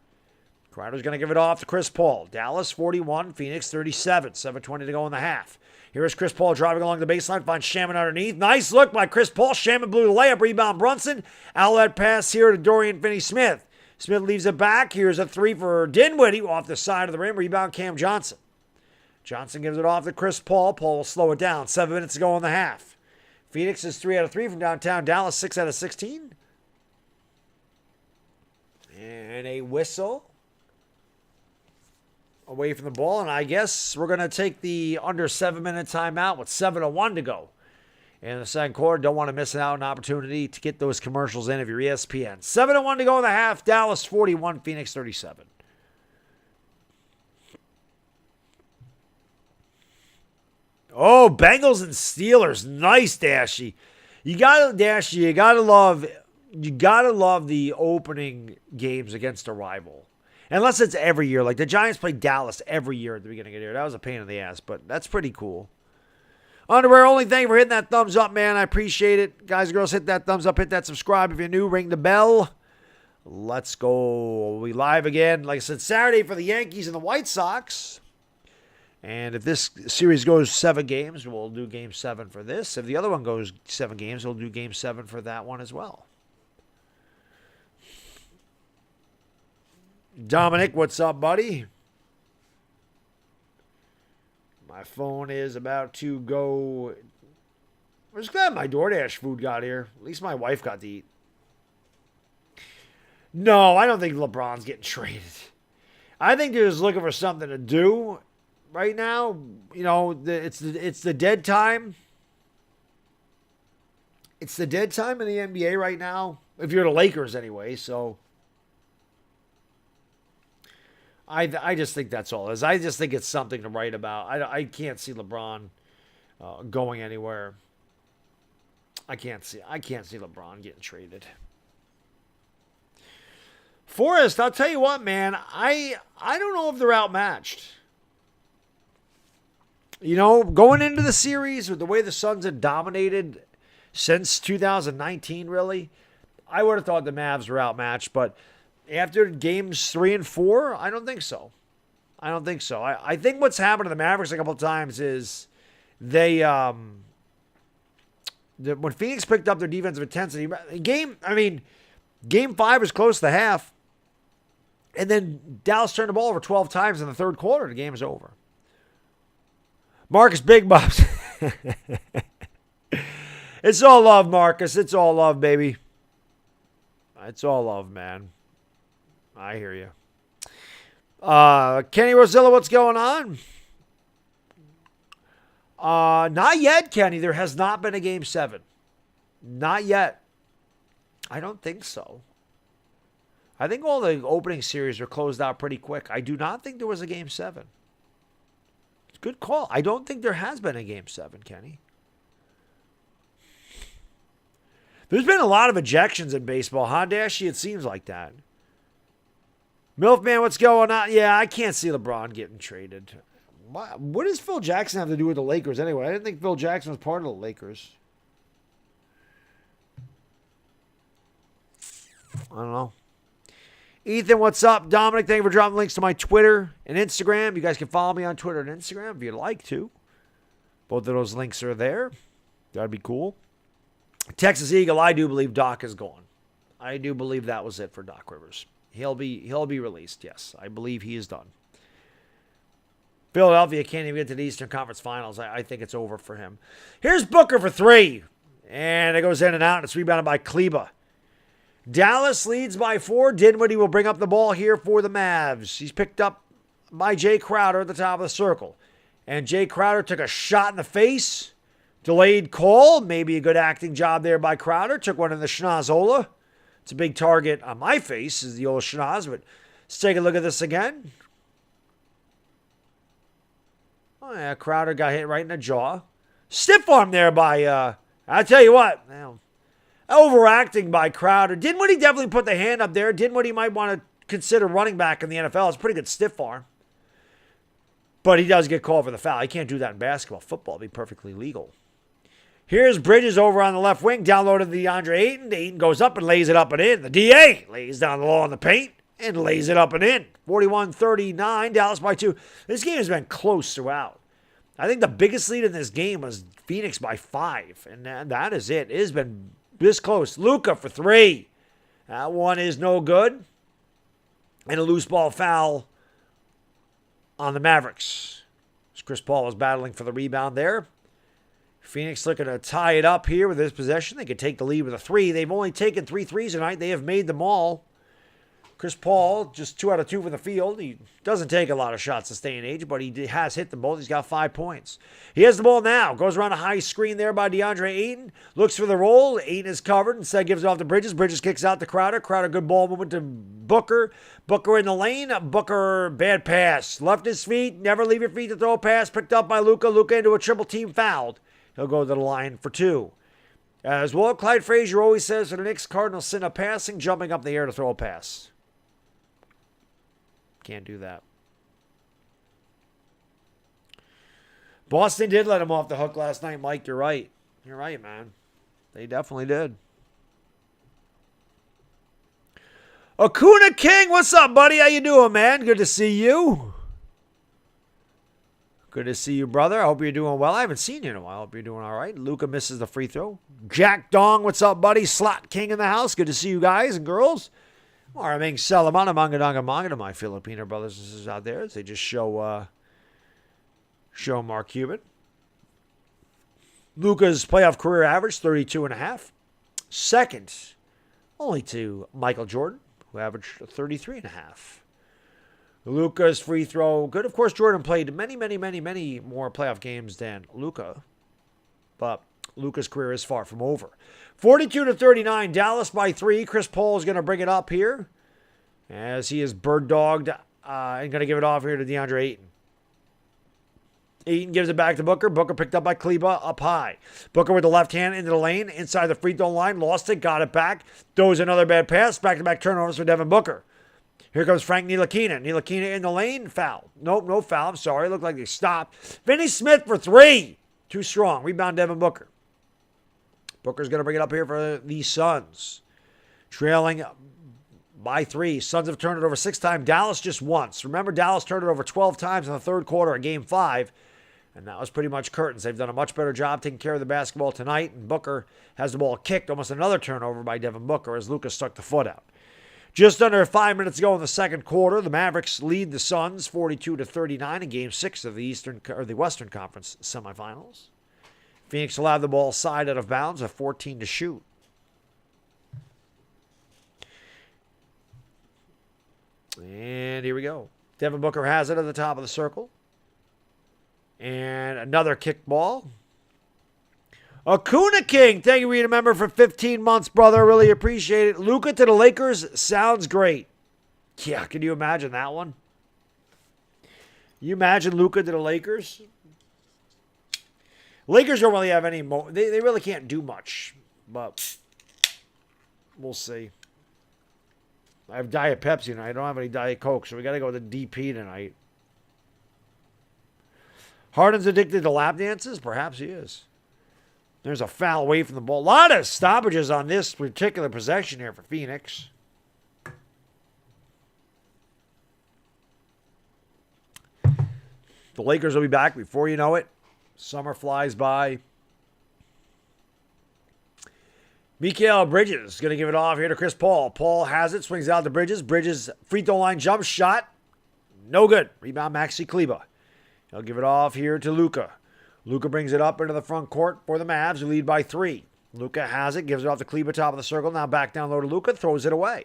Crowder's going to give it off to Chris Paul. Dallas 41, Phoenix 37. 7:20 to go in the half. Here's Chris Paul driving along the baseline. Finds Shamet underneath. Nice look by Chris Paul. Shamet blew the layup. Rebound Brunson. Outlet pass here to Dorian Finney-Smith. Smith leaves it back. Here's a 3 for Dinwiddie off the side of the rim. Rebound Cam Johnson. Johnson gives it off to Chris Paul. Paul will slow it down. 7 minutes to go in the half. Phoenix is 3 out of 3 from downtown. Dallas 6 out of 16. And a whistle away from the ball. And I guess we're going to take the under 7-minute timeout with 7:01 to go in the second quarter. Don't want to miss out an opportunity to get those commercials in if you're ESPN. 7:01 to go in the half. Dallas 41, Phoenix 37. Oh, Bengals and Steelers. Nice, Dashy. You gotta love the opening games against a rival. Unless it's every year. Like the Giants play Dallas every year at the beginning of the year. That was a pain in the ass, but that's pretty cool. Underwear only, thank you for hitting that thumbs up, man. I appreciate it. Guys and girls, hit that thumbs up, hit that subscribe. If you're new, ring the bell. Let's go. We live again. Like I said, Saturday for the Yankees and the White Sox. And if this series goes 7 games, we'll do Game 7 for this. If the other one goes 7 games, we'll do Game 7 for that one as well. Dominic, what's up, buddy? My phone is about to go. I'm just glad my DoorDash food got here. At least my wife got to eat. No, I don't think LeBron's getting traded. I think they're just looking for something to do right now. You know, it's the dead time. It's the dead time in the NBA right now. If you're the Lakers anyway, so I just think that's all it is. I just think it's something to write about. I can't see LeBron going anywhere. I can't see LeBron getting traded. Forrest, I'll tell you what, man. I don't know if they're outmatched. You know, going into the series with the way the Suns had dominated since 2019, really, I would have thought the Mavs were outmatched, but after games 3 and 4, I don't think so. I think what's happened to the Mavericks a couple of times is they, when Phoenix picked up their defensive intensity, Game 5 was close to the half, and then Dallas turned the ball over 12 times in the third quarter. The game is over. Marcus Big Bubs. It's all love, Marcus. It's all love, baby. It's all love, man. I hear you. Kenny Rosilla, what's going on? Not yet, Kenny. There has not been a Game 7. Not yet. I don't think so. I think all the opening series are closed out pretty quick. I do not think there was a Game 7. It's a good call. I don't think there has been a Game 7, Kenny. There's been a lot of ejections in baseball, huh, Dashy? It seems like that. Milfman, what's going on? Yeah, I can't see LeBron getting traded. What does Phil Jackson have to do with the Lakers anyway? I didn't think Phil Jackson was part of the Lakers. I don't know. Ethan, what's up? Dominic, thank you for dropping links to my Twitter and Instagram. You guys can follow me on Twitter and Instagram if you'd like to. Both of those links are there. That'd be cool. Texas Eagle, I do believe Doc is gone. I do believe that was it for Doc Rivers. He'll be released, yes. I believe he is done. Philadelphia can't even get to the Eastern Conference Finals. I think it's over for him. Here's Booker for 3. And it goes in and out, and it's rebounded by Kleba. Dallas leads by 4. Dinwiddie will bring up the ball here for the Mavs. He's picked up by Jay Crowder at the top of the circle. And Jay Crowder took a shot in the face. Delayed call. Maybe a good acting job there by Crowder. Took one in the schnozola. It's a big target on my face, is the old schnoz. But let's take a look at this again. Oh, yeah, Crowder got hit right in the jaw. Stiff arm there by, I'll tell you what. Overacting by Crowder. Dinwiddie definitely put the hand up there. Dinwiddie might want to consider running back in the NFL. It's a pretty good stiff arm. But he does get called for the foul. He can't do that in basketball. Football would be perfectly legal. Here's Bridges over on the left wing. Downloaded the DeAndre Ayton. Ayton goes up and lays it up and in. The DA lays down the law in the paint and lays it up and in. 41-39. Dallas by 2. This game has been close throughout. I think the biggest lead in this game was Phoenix by 5. And that is it. It has been this close. Luka for 3. That one is no good. And a loose ball foul on the Mavericks. As Chris Paul is battling for the rebound there. Phoenix looking to tie it up here with this possession. They could take the lead with a 3. They've only taken 3 threes tonight. They have made them all. Chris Paul, just 2 out of 2 from the field. He doesn't take a lot of shots this day and age, but he has hit them both. He's got 5 points. He has the ball now. Goes around a high screen there by DeAndre Ayton. Looks for the roll. Ayton is covered. Instead gives it off to Bridges. Bridges kicks out to Crowder. Crowder, good ball movement to Booker. Booker in the lane. Booker, bad pass. Left his feet. Never leave your feet to throw a pass. Picked up by Luka. Luka into a triple team fouled. He'll go to the line for 2. As well, Clyde Frazier always says for the Knicks, Cardinals sin of passing, jumping up in the air to throw a pass. Can't do that. Boston did let him off the hook last night, Mike. You're right. You're right, man. They definitely did. Acuna King, what's up, buddy? How you doing, man? Good to see you. Good to see you, brother. I hope you're doing well. I haven't seen you in a while. I hope you're doing all right. Luka misses the free throw. Jack Dong, what's up, buddy? Slot King in the house. Good to see you guys and girls. Maraming Salamana Mangadanga Mangada, my Filipino brothers and sisters out there, as they just show Mark Cuban. Luka's playoff career average, 32.5. Second, only to Michael Jordan, who averaged 33.5. Luka's free throw, good. Of course, Jordan played many more playoff games than Luka, but Luka's career is far from over. 42-39, Dallas by 3. Chris Paul is going to bring it up here as he is bird-dogged and going to give it off here to DeAndre Ayton. Ayton gives it back to Booker. Booker picked up by Kleba up high. Booker with the left hand into the lane, inside the free throw line, lost it, got it back, throws another bad pass, back-to-back turnovers for Devin Booker. Here comes Frank Ntilikina. Ntilikina in the lane, foul. Nope, no foul, I'm sorry. It looked like they stopped. Finney Smith for 3. Too strong. Rebound Devin Booker. Booker's going to bring it up here for the Suns. Trailing by 3. Suns have turned it over 6 times. Dallas just once. Remember, Dallas turned it over 12 times in the third quarter of Game 5. And that was pretty much curtains. They've done a much better job taking care of the basketball tonight. And Booker has the ball kicked. Almost another turnover by Devin Booker as Luka stuck the foot out. Just under 5 minutes to go in the second quarter. The Mavericks lead the Suns 42-39 in Game 6 of the Western Conference semifinals. Phoenix will have the ball side out of bounds at 14 to shoot. And here we go. Devin Booker has it at the top of the circle. And another kickball. Acuna King, thank you, Rita member, for 15 months, brother. Really appreciate it. Luka to the Lakers sounds great. Yeah, can you imagine that one? You imagine Luka to the Lakers? Lakers don't really have any they really can't do much, but we'll see. I have Diet Pepsi tonight. I don't have any Diet Coke, so we got to go with the DP tonight. Harden's addicted to lap dances? Perhaps he is. There's a foul away from the ball. A lot of stoppages on this particular possession here for Phoenix. The Lakers will be back before you know it. Summer flies by. Mikal Bridges is going to give it off here to Chris Paul. Paul has it, swings out to Bridges. Bridges, free throw line jump shot. No good. Rebound Maxi Kleba. He'll give it off here to Luka. Luka brings it up into the front court for the Mavs, who lead by 3. Luka has it, gives it off to Kleba, top of the circle. Now back down low to Luka, throws it away.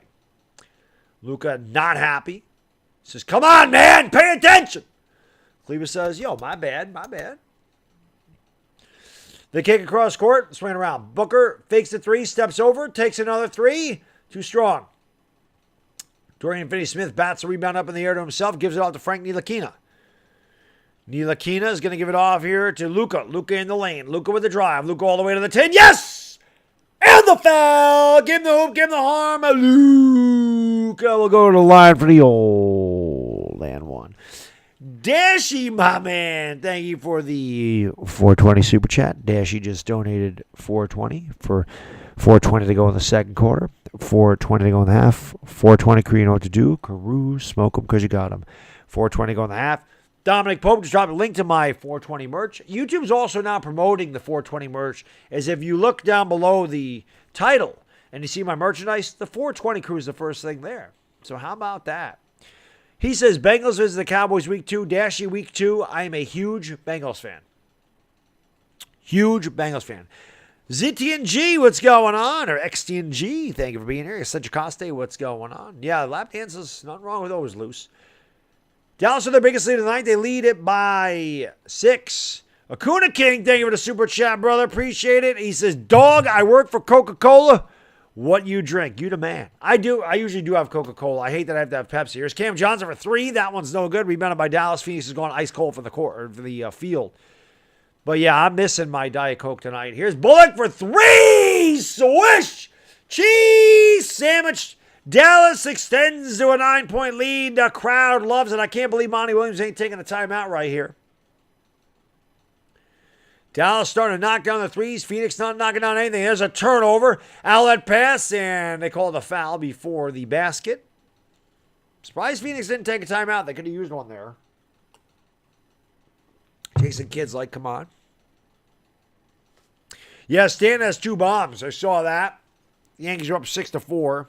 Luka not happy. Says, come on, man, pay attention. Kleba says, yo, my bad. They kick across court, swing around. Booker fakes the 3, steps over, takes another 3. Too strong. Dorian Finney-Smith bats the rebound up in the air to himself, gives it off to Frank Ntilikina. Ntilikina is going to give it off here to Luka. Luka in the lane. Luka with the drive. Luka all the way to the 10. Yes! And the foul! Give him the hoop, give him the harm. Luka will go to the line for the old and one. Dashy, my man. Thank you for the 420 super chat. Dashy just donated 420 for 420 to go in the second quarter. 420 to go in the half. 420, Korean know what to do. Karoo, smoke them because you got them. 420 to go in the half. Dominic Pope just dropped a link to my 420 merch. YouTube's also now promoting the 420 merch, as if you look down below the title and you see my merchandise, the 420 crew is the first thing there. So how about that? He says, Bengals visit the Cowboys week 2, Dashy week 2. I am a huge Bengals fan. Huge Bengals fan. ZTNG, what's going on? Or XTNG, thank you for being here. Cedric Coste, what's going on? Yeah, lap dances, nothing wrong with those, Loose. Dallas are their biggest lead of the night. They lead it by 6. Acuna King, thank you for the super chat, brother. Appreciate it. He says, dog, I work for Coca-Cola. What you drink? You the man. I do. I usually do have Coca-Cola. I hate that I have to have Pepsi. Here's Cam Johnson for 3. That one's no good. Rebounded by Dallas. Phoenix is going ice cold for the court or for the field. But yeah, I'm missing my Diet Coke tonight. Here's Bullock for 3. Swish. Cheese sandwich. Dallas extends to a 9-point lead. The crowd loves it. I can't believe Monty Williams ain't taking a timeout right here. Dallas starting to knock down the threes. Phoenix not knocking down anything. There's a turnover. Outlet pass, and they called a foul before the basket. Surprised Phoenix didn't take a timeout. They could have used one there. Jason Kidd's like, come on. Yeah, Stan has 2 bombs. I saw that. The Yankees are up 6-4.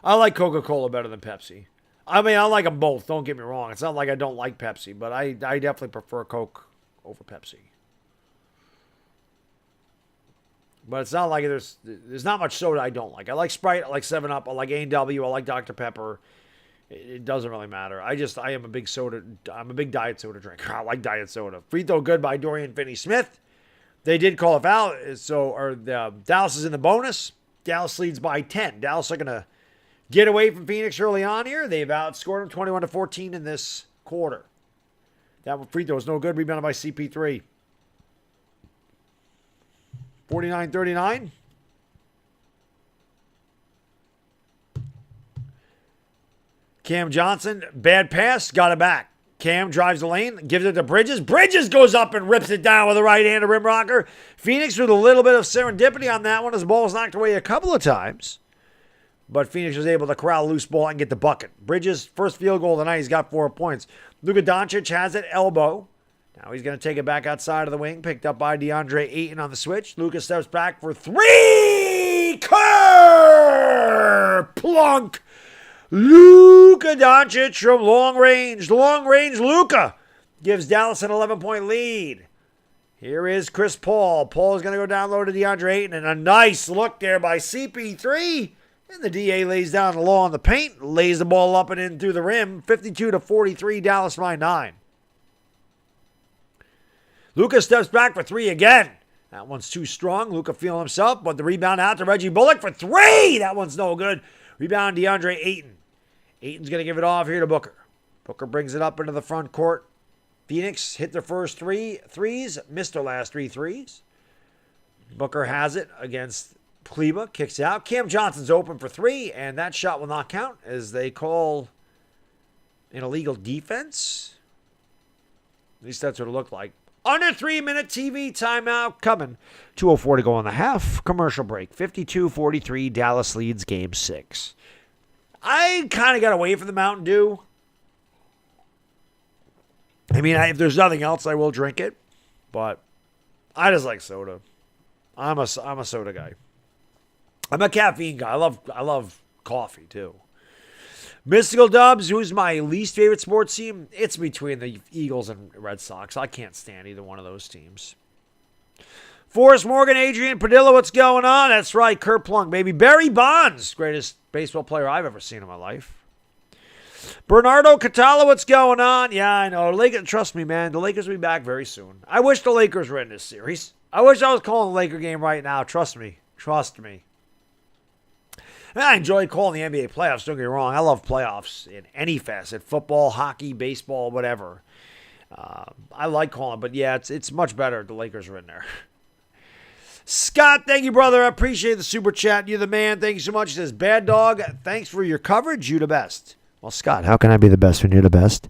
I like Coca-Cola better than Pepsi. I mean, I like them both. Don't get me wrong. It's not like I don't like Pepsi, but I definitely prefer Coke over Pepsi. But it's not like there's not much soda I don't like. I like Sprite. I like 7-Up. I like A&W. I like Dr. Pepper. It doesn't really matter. I am a big soda. I'm a big diet soda drinker. I like diet soda. Free Throw Good by Dorian Finney-Smith. They did call a foul. Dallas is in the bonus. Dallas leads by 10. Dallas are going to get away from Phoenix early on here. They've outscored them 21-14 in this quarter. That free throw is no good. Rebounded by CP3. 49-39. Cam Johnson, bad pass, got it back. Cam drives the lane, gives it to Bridges. Bridges goes up and rips it down with a right-handed rim rocker. Phoenix with a little bit of serendipity on that one as the ball was knocked away a couple of times. But Phoenix was able to corral a loose ball and get the bucket. Bridges, first field goal of the night, he's got 4 points. Luka Doncic has it, elbow. Now he's going to take it back outside of the wing, picked up by DeAndre Ayton on the switch. Luka steps back for three. Plunk. Luka Doncic from long range. Long range Luka gives Dallas an 11-point lead. Here is Chris Paul. Paul is going to go down low to DeAndre Ayton. And a nice look there by CP3. And the DA lays down the law on the paint. Lays the ball up and in through the rim. 52-43, Dallas by 9. Luka steps back for three again. That one's too strong. Luka feeling himself, but the rebound out to Reggie Bullock for three. That one's no good. Rebound DeAndre Ayton. Ayton's going to give it off here to Booker. Booker brings it up into the front court. Phoenix hit their first threes, missed their last 3 threes. Booker has it against Kleba, kicks out. Cam Johnson's open for three, and that shot will not count as they call an illegal defense. At least that's what it looked like. Under 3-minute TV timeout coming. 2:04 to go on the half. Commercial break. 52-43. Dallas leads game 6. I kind of got away from the Mountain Dew. I mean, if there's nothing else, I will drink it. But I just like soda. I'm a soda guy. I'm a caffeine guy. I love coffee too. Mystical Dubs, who's my least favorite sports team? It's between the Eagles and Red Sox. I can't stand either one of those teams. Forrest Morgan, Adrian Padilla, what's going on? That's right, Kurt Plunk, baby. Barry Bonds, greatest baseball player I've ever seen in my life. Bernardo Catala, what's going on? Yeah, I know. Trust me, man. The Lakers will be back very soon. I wish the Lakers were in this series. I wish I was calling the Laker game right now. Trust me. Trust me. I enjoy calling the NBA playoffs, don't get me wrong. I love playoffs in any facet. Football, hockey, baseball, whatever. I like calling, but yeah, it's much better if the Lakers are in there. Scott, thank you, brother. I appreciate the super chat. You're the man. Thank you so much. He says, Baddog, thanks for your coverage. You the best. Well, Scott, how can I be the best when you're the best?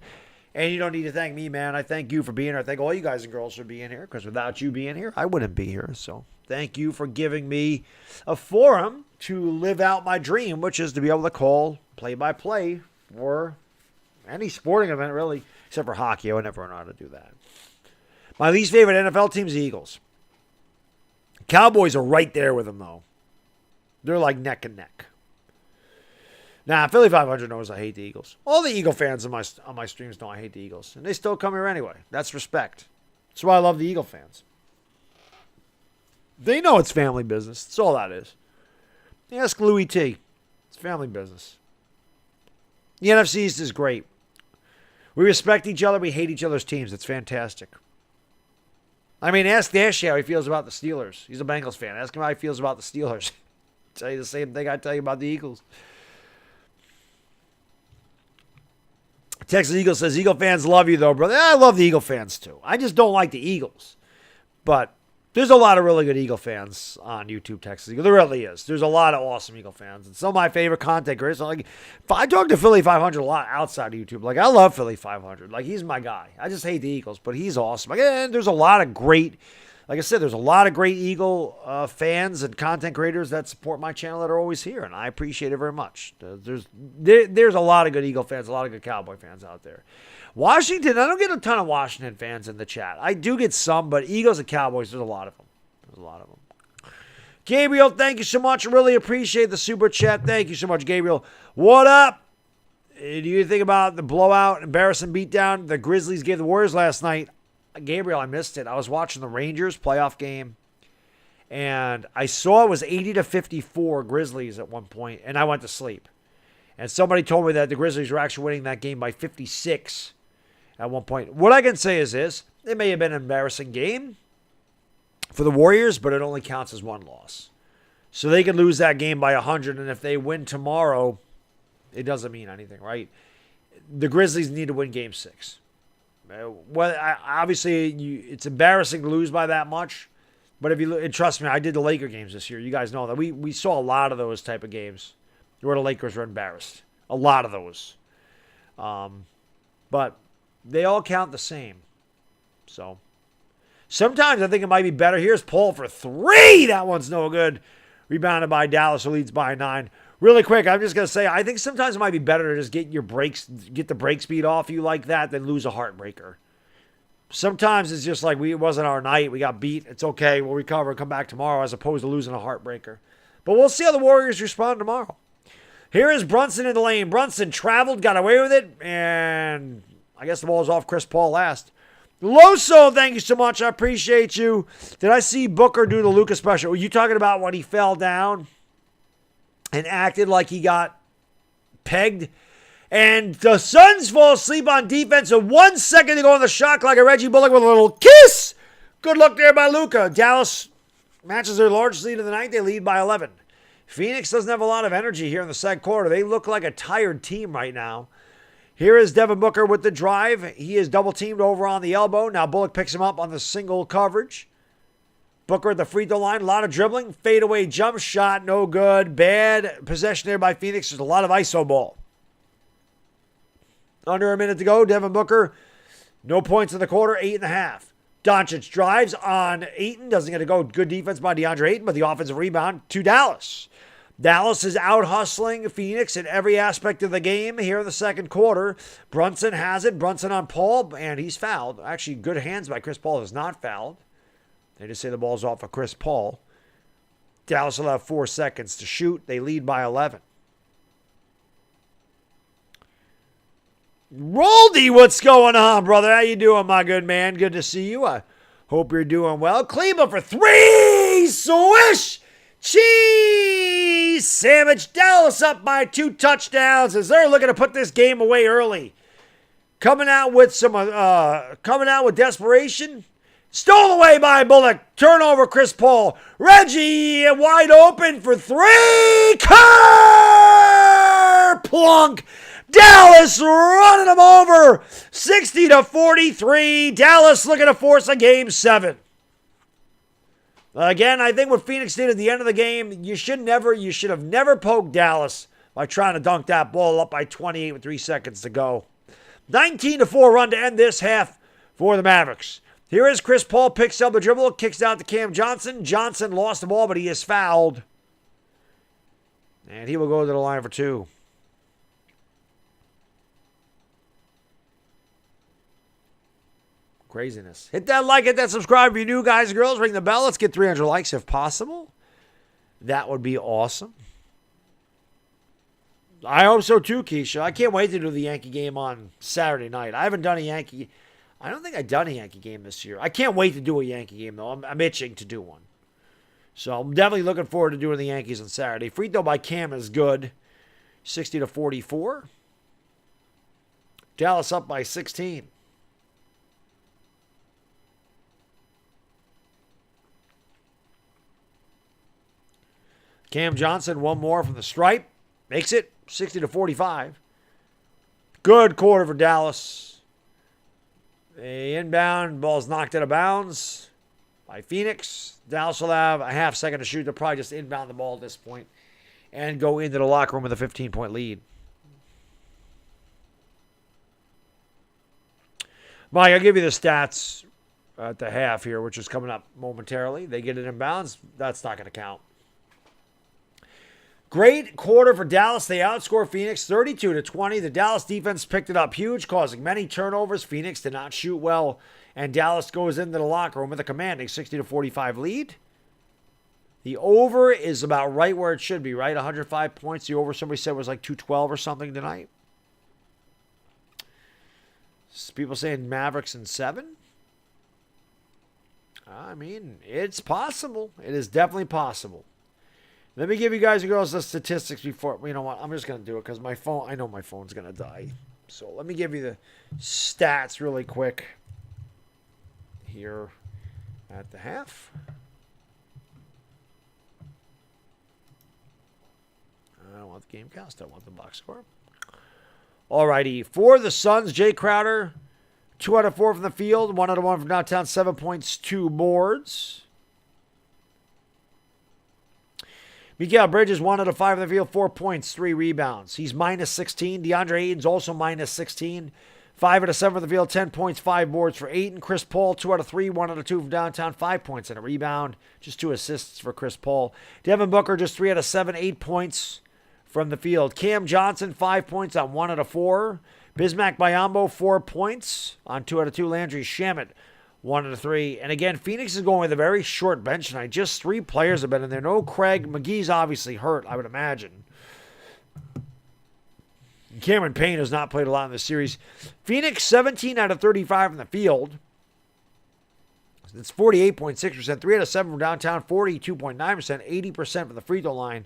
And you don't need to thank me, man. I thank you for being here. I thank all you guys and girls for being here, because without you being here, I wouldn't be here. So thank you for giving me a forum to live out my dream, which is to be able to call play-by-play for any sporting event, really, except for hockey. I would never know how to do that. My least favorite NFL team is the Eagles. Cowboys are right there with them, though. They're like neck and neck. Nah, Philly 500 knows I hate the Eagles. All the Eagle fans on my streams know I hate the Eagles. And they still come here anyway. That's respect. That's why I love the Eagle fans. They know it's family business. That's all that is. Ask Louis T. It's family business. The NFC East is great. We respect each other. We hate each other's teams. It's fantastic. I mean, ask Ashley how he feels about the Steelers. He's a Bengals fan. Ask him how he feels about the Steelers. I'll tell you the same thing I tell you about the Eagles. Texas Eagle says, Eagle fans love you, though, brother. I love the Eagle fans, too. I just don't like the Eagles. But there's a lot of really good Eagle fans on YouTube, Texas Eagle. There really is. There's a lot of awesome Eagle fans. And some of my favorite content creators. Like, I talk to Philly 500 a lot outside of YouTube. Like, I love Philly 500. Like, he's my guy. I just hate the Eagles, but he's awesome. Like, there's a lot of great, like I said, there's a lot of great Eagle fans and content creators that support my channel that are always here, and I appreciate it very much. There's a lot of good Eagle fans, a lot of good Cowboy fans out there. Washington, I don't get a ton of Washington fans in the chat. I do get some, but Eagles and Cowboys, there's a lot of them. Gabriel, thank you so much. I really appreciate the super chat. Thank you so much, Gabriel. What up? Do you think about the blowout, embarrassing beatdown the Grizzlies gave the Warriors last night? Gabriel, I missed it. I was watching the Rangers playoff game, and I saw it was 80-54 Grizzlies at one point, and I went to sleep. And somebody told me that the Grizzlies were actually winning that game by 56 at one point. What I can say is this. It may have been an embarrassing game for the Warriors, but it only counts as one loss. So they could lose that game by 100, and if they win tomorrow, it doesn't mean anything, right? The Grizzlies need to win Game 6. Well, obviously, it's embarrassing to lose by that much, but if you and trust me, I did the Laker games this year. You guys know that we saw a lot of those type of games where the Lakers were embarrassed. A lot of those, but they all count the same. So sometimes I think it might be better. Here's Paul for 3. That one's no good. Rebounded by Dallas, who leads by 9. Really quick, I'm just going to say, I think sometimes it might be better to just get the break speed off you like that than lose a heartbreaker. Sometimes it's just like it wasn't our night. We got beat. It's okay. We'll recover and come back tomorrow as opposed to losing a heartbreaker. But we'll see how the Warriors respond tomorrow. Here is Brunson in the lane. Brunson traveled, got away with it, and I guess the ball is off Chris Paul last. Loso, thank you so much. I appreciate you. Did I see Booker do the Luka special? Were you talking about when he fell down and acted like he got pegged? And the Suns fall asleep on defense. And 1 second to go on the shot clock. Like Reggie Bullock with a little kiss. Good luck there by Luka. Dallas matches their largest lead of the night. They lead by 11. Phoenix doesn't have a lot of energy here in the second quarter. They look like a tired team right now. Here is Devin Booker with the drive. He is double-teamed over on the elbow. Now Bullock picks him up on the single coverage. Booker at the free throw line. A lot of dribbling. Fadeaway jump shot. No good. Bad possession there by Phoenix. There's a lot of ISO ball. Under a minute to go. Devin Booker, no points in the quarter. 8.5. Doncic drives on Ayton. Doesn't get to go. Good defense by DeAndre Ayton, but the offensive rebound to Dallas. Dallas is out hustling Phoenix in every aspect of the game here in the second quarter. Brunson has it. Brunson on Paul, and he's fouled. Actually, good hands by Chris Paul. Is not fouled. They just say the ball's off of Chris Paul. Dallas will have 4 seconds to shoot. They lead by 11. Roldy, what's going on, brother? How you doing, my good man? Good to see you. I hope you're doing well. Cleveland for 3. Swish! Cheese sandwich. Dallas up by 2 touchdowns as they're looking to put this game away early. Coming out with desperation. Stolen away by Bullock. Turnover, Chris Paul. Reggie wide open for 3. Plunk. Dallas running them over. 60-43. Dallas looking to force a game 7. Again, I think what Phoenix did at the end of the game, you should have never poked Dallas by trying to dunk that ball up by 28 with 3 seconds to go. 19-4 run to end this half for the Mavericks. Here is Chris Paul, picks up the dribble, kicks out to Cam Johnson. Johnson lost the ball, but he is fouled. And he will go to the line for 2. Craziness. Hit that like, hit that subscribe if you're new, guys and girls. Ring the bell. Let's get 300 likes if possible. That would be awesome. I hope so too, Keisha. I can't wait to do the Yankee game on Saturday night. I don't think I've done a Yankee game this year. I can't wait to do a Yankee game, though. I'm itching to do one. So I'm definitely looking forward to doing the Yankees on Saturday. Free throw by Cam is good. 60-44. Dallas up by 16. Cam Johnson, one more from the stripe. Makes it 60-45. Good quarter for Dallas. A inbound, ball's knocked out of bounds by Phoenix. Dallas will have a half second to shoot. They'll probably just inbound the ball at this point and go into the locker room with a 15-point lead. Mike, I'll give you the stats at the half here, which is coming up momentarily. They get it in bounds. That's not going to count. Great quarter for Dallas. They outscore Phoenix 32-20. The Dallas defense picked it up huge, causing many turnovers. Phoenix did not shoot well, and Dallas goes into the locker room with a commanding 60-45 lead. The over is about right where it should be, right? 105 points. The over, somebody said, was like 212 or something tonight. People saying Mavericks in 7. I mean, it's possible. It is definitely possible. Let me give you guys and girls the statistics before. You know what? I'm just going to do it because my phone, I know my phone's going to die. So let me give you the stats really quick here at the half. I don't want the game cast. I want the box score. Alrighty. For the Suns, Jay Crowder, 2 out of 4 from the field, 1 out of 1 from downtown, 7 points, 2 boards. Mikal Bridges, 1 out of 5 from the field, 4 points, 3 rebounds. He's minus 16. DeAndre Ayton's also minus 16. 5 out of 7 from the field, 10 points, 5 boards for Ayton. Chris Paul, 2 out of 3, 1 out of 2 from downtown, 5 points and a rebound. Just 2 assists for Chris Paul. Devin Booker, just 3 out of 7, 8 points from the field. Cam Johnson, 5 points on 1 out of 4. Bismack Biyombo, 4 points on 2 out of 2. Landry Shamet, 1 out of 3. And again, Phoenix is going with a very short bench tonight. Just 3 players have been in there. No Craig. McGee's obviously hurt, I would imagine. Cameron Payne has not played a lot in this series. Phoenix, 17 out of 35 from the field. That's 48.6%. 3 out of 7 from downtown, 42.9%. 80% from the free throw line.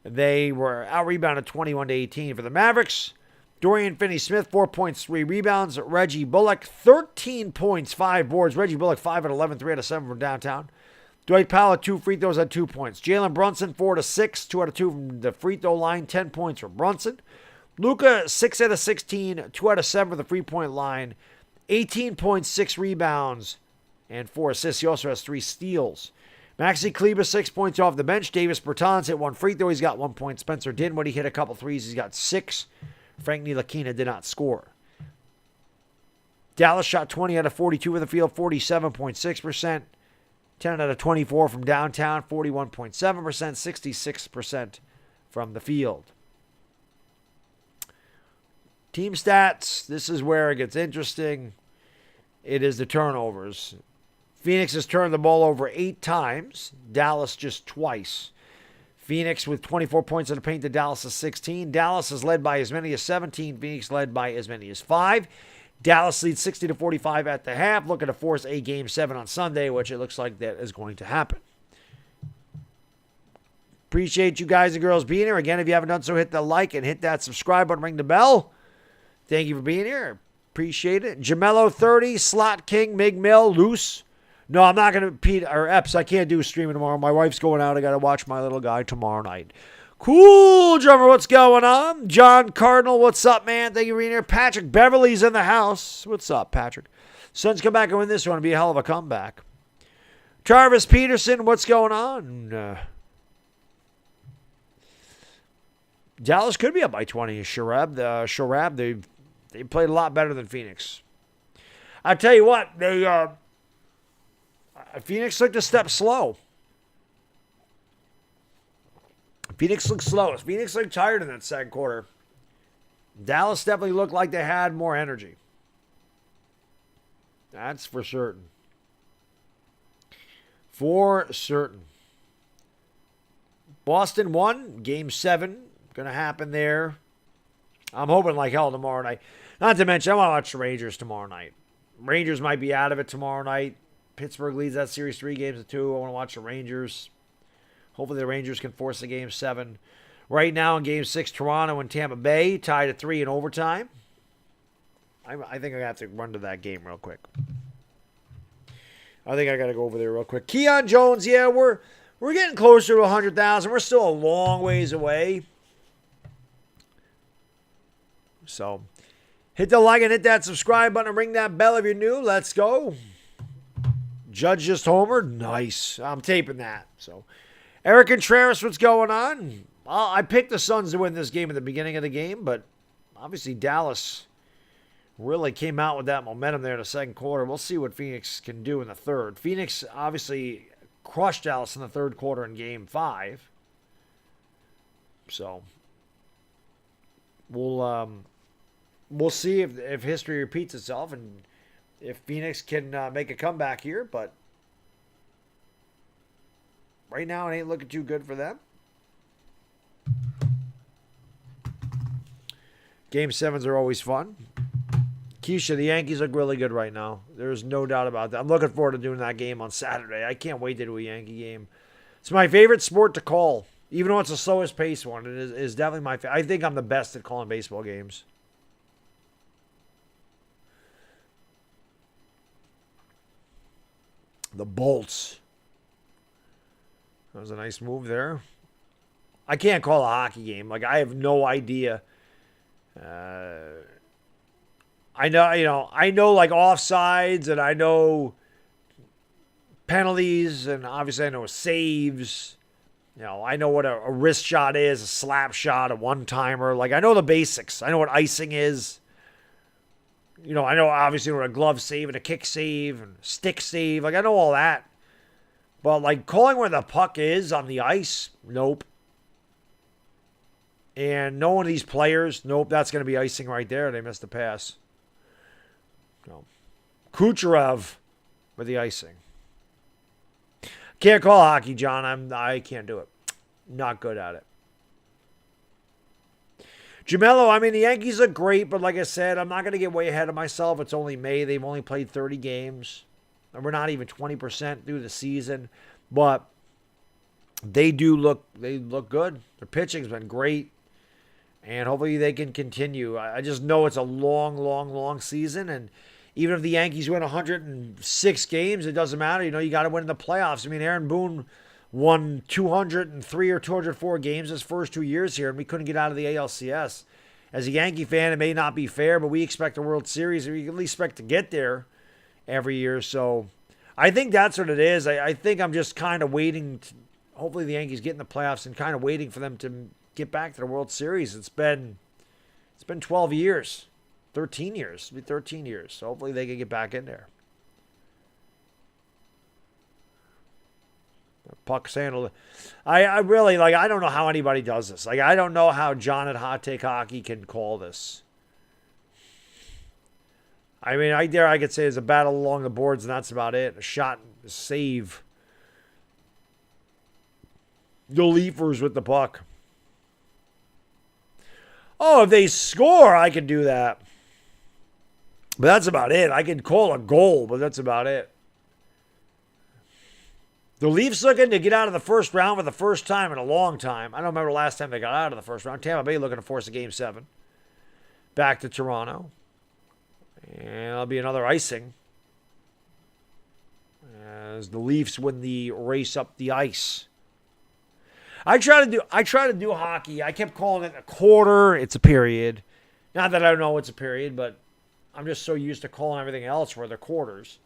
They were out-rebounded 21-18. For the Mavericks, Dorian Finney-Smith, 4 points, 3 rebounds. Reggie Bullock, 13 points, 5 boards. Reggie Bullock, 5 out of 11, 3 out of 7 from downtown. Dwight Powell, 2 free throws at 2 points. Jalen Brunson, 4 out of 6, 2 out of 2 from the free throw line, 10 points from Brunson. Luka, 6 out of 16, 2 out of 7 from the free-point line, 18 points, 6 rebounds, and 4 assists. He also has 3 steals. Maxi Kleber, 6 points off the bench. Davis Bertans hit 1 free throw. He's got 1 point. Spencer Dinwiddie hit a couple threes. He's got 6. Frank Ntilikina did not score. Dallas shot 20 out of 42 in the field, 47.6%. 10 out of 24 from downtown, 41.7%. 66% from the field. Team stats, this is where it gets interesting. It is the turnovers. Phoenix has turned the ball over 8 times. Dallas just twice. Phoenix with 24 points in the paint to Dallas' 16. Dallas is led by as many as 17. Phoenix led by as many as 5. Dallas leads 60-45 at the half. Looking to force a Game 7 on Sunday, which it looks like that is going to happen. Appreciate you guys and girls being here. Again, if you haven't done so, hit the like and hit that subscribe button, ring the bell. Thank you for being here. Appreciate it. Jamello 30, Slot King, Mig Mill, Loose. No, I'm not going to repeat, or Eps, I can't do streaming tomorrow. My wife's going out. I got to watch my little guy tomorrow night. Cool, drummer, what's going on? John Cardinal, what's up, man? Thank you for being here. Patrick Beverly's in the house. What's up, Patrick? Suns come back and win this one. It'll be a hell of a comeback. Travis Peterson, what's going on? Dallas could be up by 20. Sharab, they played a lot better than Phoenix. I tell you what, Phoenix looked a step slow. Phoenix looked slow. Phoenix looked tired in that second quarter. Dallas definitely looked like they had more energy. That's for certain. For certain. Boston won. Game 7. Going to happen there. I'm hoping like hell tomorrow night. Not to mention, I want to watch the Rangers tomorrow night. Rangers might be out of it tomorrow night. Pittsburgh leads that series 3-2. I want to watch the Rangers. Hopefully the Rangers can force a Game 7. Right now in Game 6, Toronto and Tampa Bay tied at 3 in overtime. I think I have to run to that game real quick. I think I got to go over there real quick. Keon Jones, yeah, we're getting closer to 100,000. We're still a long ways away. So hit the like and hit that subscribe button and ring that bell if you're new. Let's go. Judge just homered. Nice. I'm taping that. So, Eric Contreras, what's going on? Well, I picked the Suns to win this game at the beginning of the game, but obviously Dallas really came out with that momentum there in the second quarter. We'll see what Phoenix can do in the third. Phoenix obviously crushed Dallas in the third quarter in Game 5. So, we'll see if history repeats itself and if Phoenix can make a comeback here, but right now it ain't looking too good for them. Game 7s are always fun. Keisha, the Yankees look really good right now. There's no doubt about that. I'm looking forward to doing that game on Saturday. I can't wait to do a Yankee game. It's my favorite sport to call. Even though it's the slowest paced one, it is definitely my favorite. I think I'm the best at calling baseball games. The Bolts. That was a nice move there. I can't call a hockey game. Like, I have no idea. I know like offsides, and I know penalties, and obviously I know saves. I know what a wrist shot is, a slap shot, a one-timer. Like, I know the basics. I know what icing is. I know obviously what a glove save and a kick save and a stick save. Like, I know all that. But, like, calling where the puck is on the ice, nope. And knowing these players, nope, that's going to be icing right there. They missed the pass. No. Kucherov with the icing. Can't call hockey, John. I can't do it. Not good at it. Jamello, the Yankees look great, but like I said, I'm not going to get way ahead of myself. It's only May. They've only played 30 games. And we're not even 20% through the season. But they look good. Their pitching's been great. And hopefully they can continue. I just know it's a long, long, long season. And even if the Yankees win 106 games, it doesn't matter. You got to win in the playoffs. Aaron Boone won 203 or 204 games his first 2 years here, and we couldn't get out of the ALCS. As a Yankee fan, it may not be fair, but we expect a World Series, or we at least expect to get there every year. So I think that's what it is. I think I'm just kind of waiting. Hopefully the Yankees get in the playoffs and kind of waiting for them to get back to the World Series. It's been 12 years. 13 years. It'll be 13 years. So hopefully they can get back in there. Puck's handled. I really, I don't know how anybody does this. I don't know how John at Hot Take Hockey can call this. I could say there's a battle along the boards, and that's about it. A shot, a save. The Leafers with the puck. Oh, if they score, I could do that. But that's about it. I can call a goal, but that's about it. The Leafs looking to get out of the first round for the first time in a long time. I don't remember the last time they got out of the first round. Tampa Bay looking to force a Game 7. Back to Toronto. And it'll be another icing. As the Leafs win the race up the ice. I try to do hockey. I kept calling it a quarter. It's a period. Not that I don't know it's a period, but I'm just so used to calling everything else for the quarters.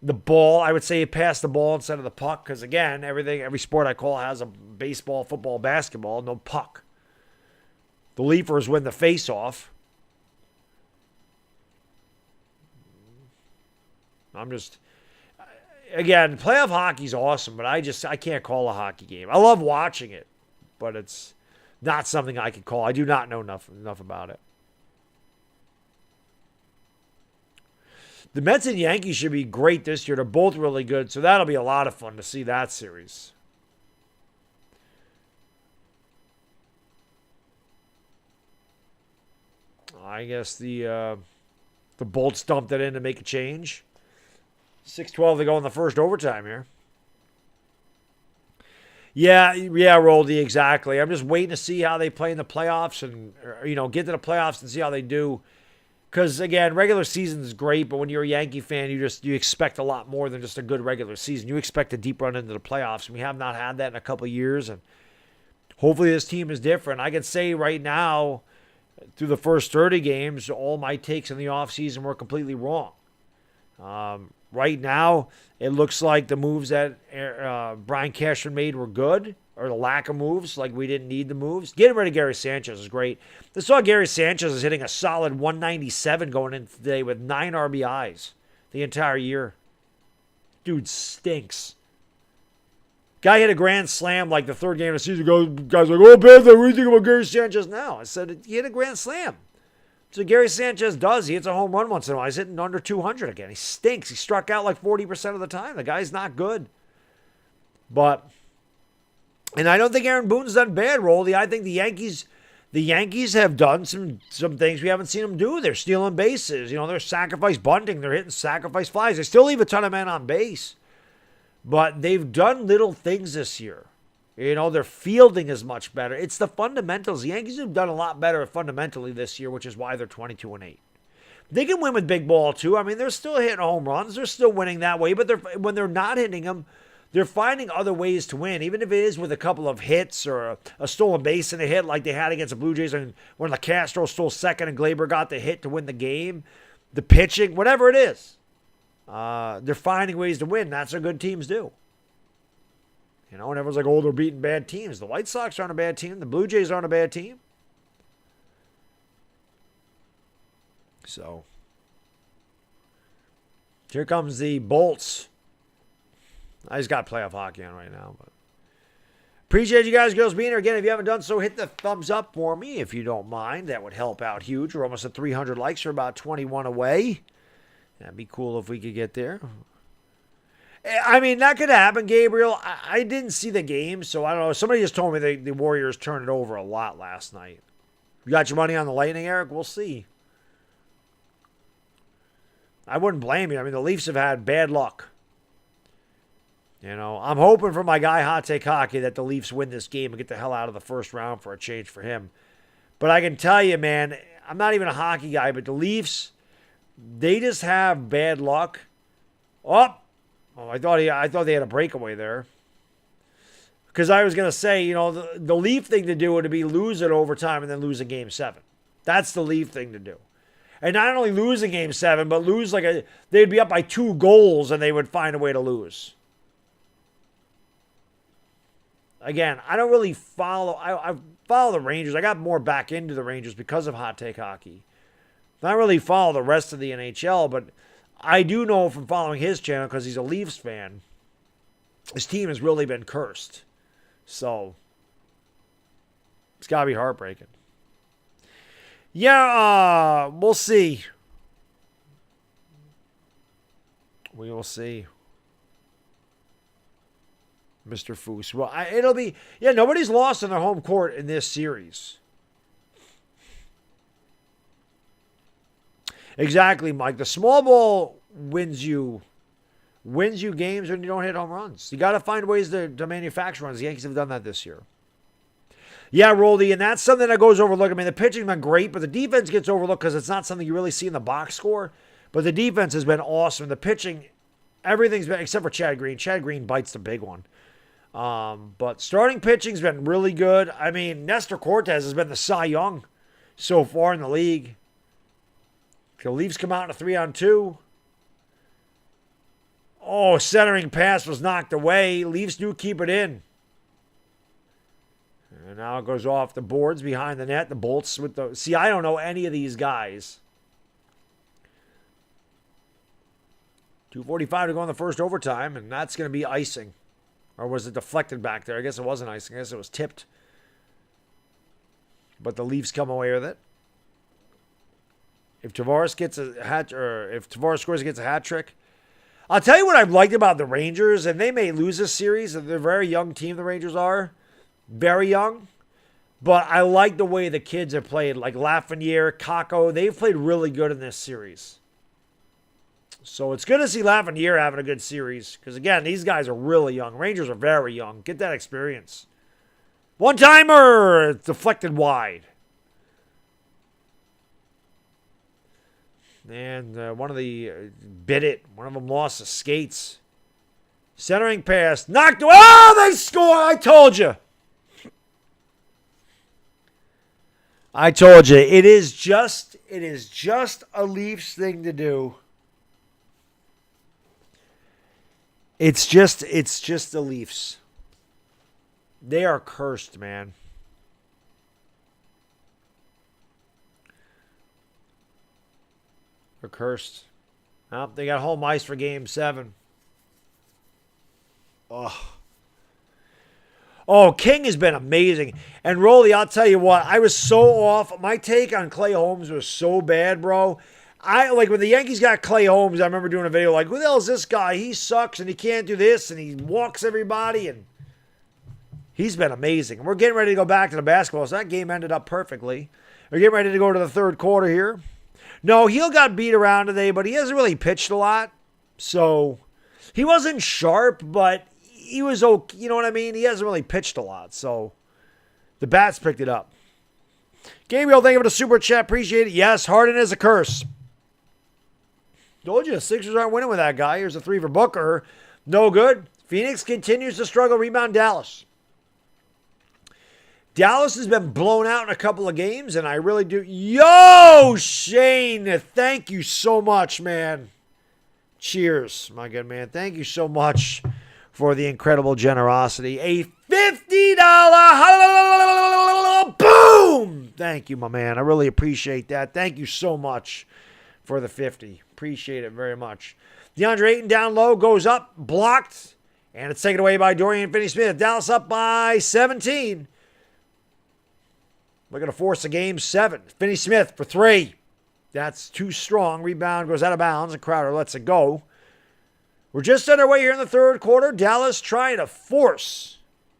The ball, I would say pass the ball instead of the puck, because again, every sport I call has a baseball, football, basketball, no puck. The Leafers win the face-off. Again, playoff hockey's awesome, but I can't call a hockey game. I love watching it, but it's not something I can call. I do not know enough about it. The Mets and Yankees should be great this year. They're both really good, so that'll be a lot of fun to see that series. I guess the Bolts dumped it in to make a change. 6:12 to go in the first overtime here. Yeah, Roldy, exactly. I'm just waiting to see how they play in the playoffs and, get to the playoffs and see how they do. Because, again, regular season is great, but when you're a Yankee fan, you expect a lot more than just a good regular season. You expect a deep run into the playoffs, and we have not had that in a couple of years, and hopefully this team is different. I can say right now, through the first 30 games, all my takes in the offseason were completely wrong. Right now, it looks like the moves that Brian Cashman made were good, or the lack of moves, like we didn't need the moves. Getting rid of Gary Sanchez is great. I saw Gary Sanchez is hitting a solid 197 going in today with 9 RBIs the entire year. Dude stinks. Guy hit a grand slam like the third game of the season. Guys like, oh, Beth, what do you think about Gary Sanchez now? I said, he hit a grand slam. So Gary Sanchez does. He hits a home run once in a while. He's hitting under 200 again. He stinks. He struck out like 40% of the time. The guy's not good. But And I don't think Aaron Boone's done bad, Roldy. I think the Yankees have done some things we haven't seen them do. They're stealing bases. You know, they're sacrifice bunting. They're hitting sacrifice flies. They still leave a ton of men on base. But they've done little things this year. You know, their fielding is much better. It's the fundamentals. The Yankees have done a lot better fundamentally this year, which is why they're 22-8. They can win with big ball, too. I mean, they're still hitting home runs. They're still winning that way. But when they're not hitting them, they're finding other ways to win, even if it is with a couple of hits or a stolen base and a hit like they had against the Blue Jays and when LaCastro stole second and Glaber got the hit to win the game, the pitching, whatever it is. They're finding ways to win. That's what good teams do. You know, and everyone's like, oh, they're beating bad teams. The White Sox aren't a bad team. The Blue Jays aren't a bad team. So, here comes the Bolts. I just got playoff hockey on right now. But appreciate you guys, girls, being here. Again, if you haven't done so, hit the thumbs up for me if you don't mind. That would help out huge. We're almost at 300 likes. We're about 21 away. That'd be cool if we could get there. I mean, that could happen, Gabriel. I didn't see the game, so I don't know. Somebody just told me the Warriors turned it over a lot last night. You got your money on the Lightning, Eric? We'll see. I wouldn't blame you. I mean, the Leafs have had bad luck. You know, I'm hoping for my guy Hot Take Hockey that the Leafs win this game and get the hell out of the first round for a change for him. But I can tell you, man, I'm not even a hockey guy, but the Leafs, they just have bad luck. Oh, I thought they had a breakaway there. Because I was going to say, you know, the Leaf thing to do would be lose it overtime and then lose in Game 7. That's the Leaf thing to do. And not only lose in Game 7, but lose they'd be up by 2 goals and they would find a way to lose. Again, I don't really follow. I follow the Rangers. I got more back into the Rangers because of Hot Take Hockey. I don't really follow the rest of the NHL, but I do know from following his channel, because he's a Leafs fan, his team has really been cursed. So, it's got to be heartbreaking. Yeah, we'll see. We will see. Mr. Foose. Well, it'll be... Yeah, nobody's lost in their home court in this series. Exactly, Mike. The small ball wins you games when you don't hit home runs. You got to find ways to manufacture runs. The Yankees have done that this year. Yeah, Roldy, and that's something that goes overlooked. I mean, the pitching's been great, but the defense gets overlooked because it's not something you really see in the box score. But the defense has been awesome. The pitching, everything's been, except for Chad Green. Chad Green bites the big one. But starting pitching's been really good. I mean, Nestor Cortez has been the Cy Young so far in the league. The Leafs come out in a 3-on-2. Oh, centering pass was knocked away. Leafs do keep it in. And now it goes off the boards behind the net. The Bolts with the... See, I don't know any of these guys. 2:45 to go in the first overtime, and that's going to be icing. Or was it deflected back there? I guess it wasn't icing. I guess it was tipped. But the Leafs come away with it. If Tavares gets a hat, or if Tavares scores and gets a hat trick, I'll tell you what I've liked about the Rangers, and they may lose this series. They're a very young team, the Rangers are. Very young. But I like the way the kids have played, like Lafreniere, Kakko. They've played really good in this series. So it's good to see Lafreniere having a good series. Because, again, these guys are really young. Rangers are very young. Get that experience. One-timer! Deflected wide. And one of the bit it. One of them lost the skates. Centering pass. Knocked away. Oh, they score! I told you. I told you. It is just a Leafs thing to do. It's just the Leafs. They are cursed, man. They're cursed. Oh, they got home ice for Game 7. Oh, King has been amazing. And Rolly, I'll tell you what, I was so off. My take on Clay Holmes was so bad, bro. Like when the Yankees got Clay Holmes, I remember doing a video like, who the hell is this guy? He sucks and he can't do this and he walks everybody. And He's been amazing. We're getting ready to go back to the basketball, so that game ended up perfectly. We're getting ready to go to the third quarter here. No, Heel got beat around today, but he hasn't really pitched a lot. So he wasn't sharp, but he was okay. You know what I mean? He hasn't really pitched a lot, so the bats picked it up. Gabriel, thank you for the super chat. Appreciate it. Yes, Harden is a curse. Told you, the Sixers aren't winning with that guy. Here's a 3 for Booker. No good. Phoenix continues to struggle. Rebound Dallas. Dallas has been blown out in a couple of games, and I really do. Yo, Shane, thank you so much, man. Cheers, my good man. Thank you so much for the incredible generosity. A $50 boom. Thank you, my man. I really appreciate that. Thank you so much for the 50. Appreciate it very much. DeAndre Ayton down low, goes up, blocked, and it's taken away by Dorian Finney-Smith. Dallas up by 17. We're going to force a game 7. Finney-Smith for 3. That's too strong. Rebound goes out of bounds, and Crowder lets it go. We're just underway here in the third quarter. Dallas trying to force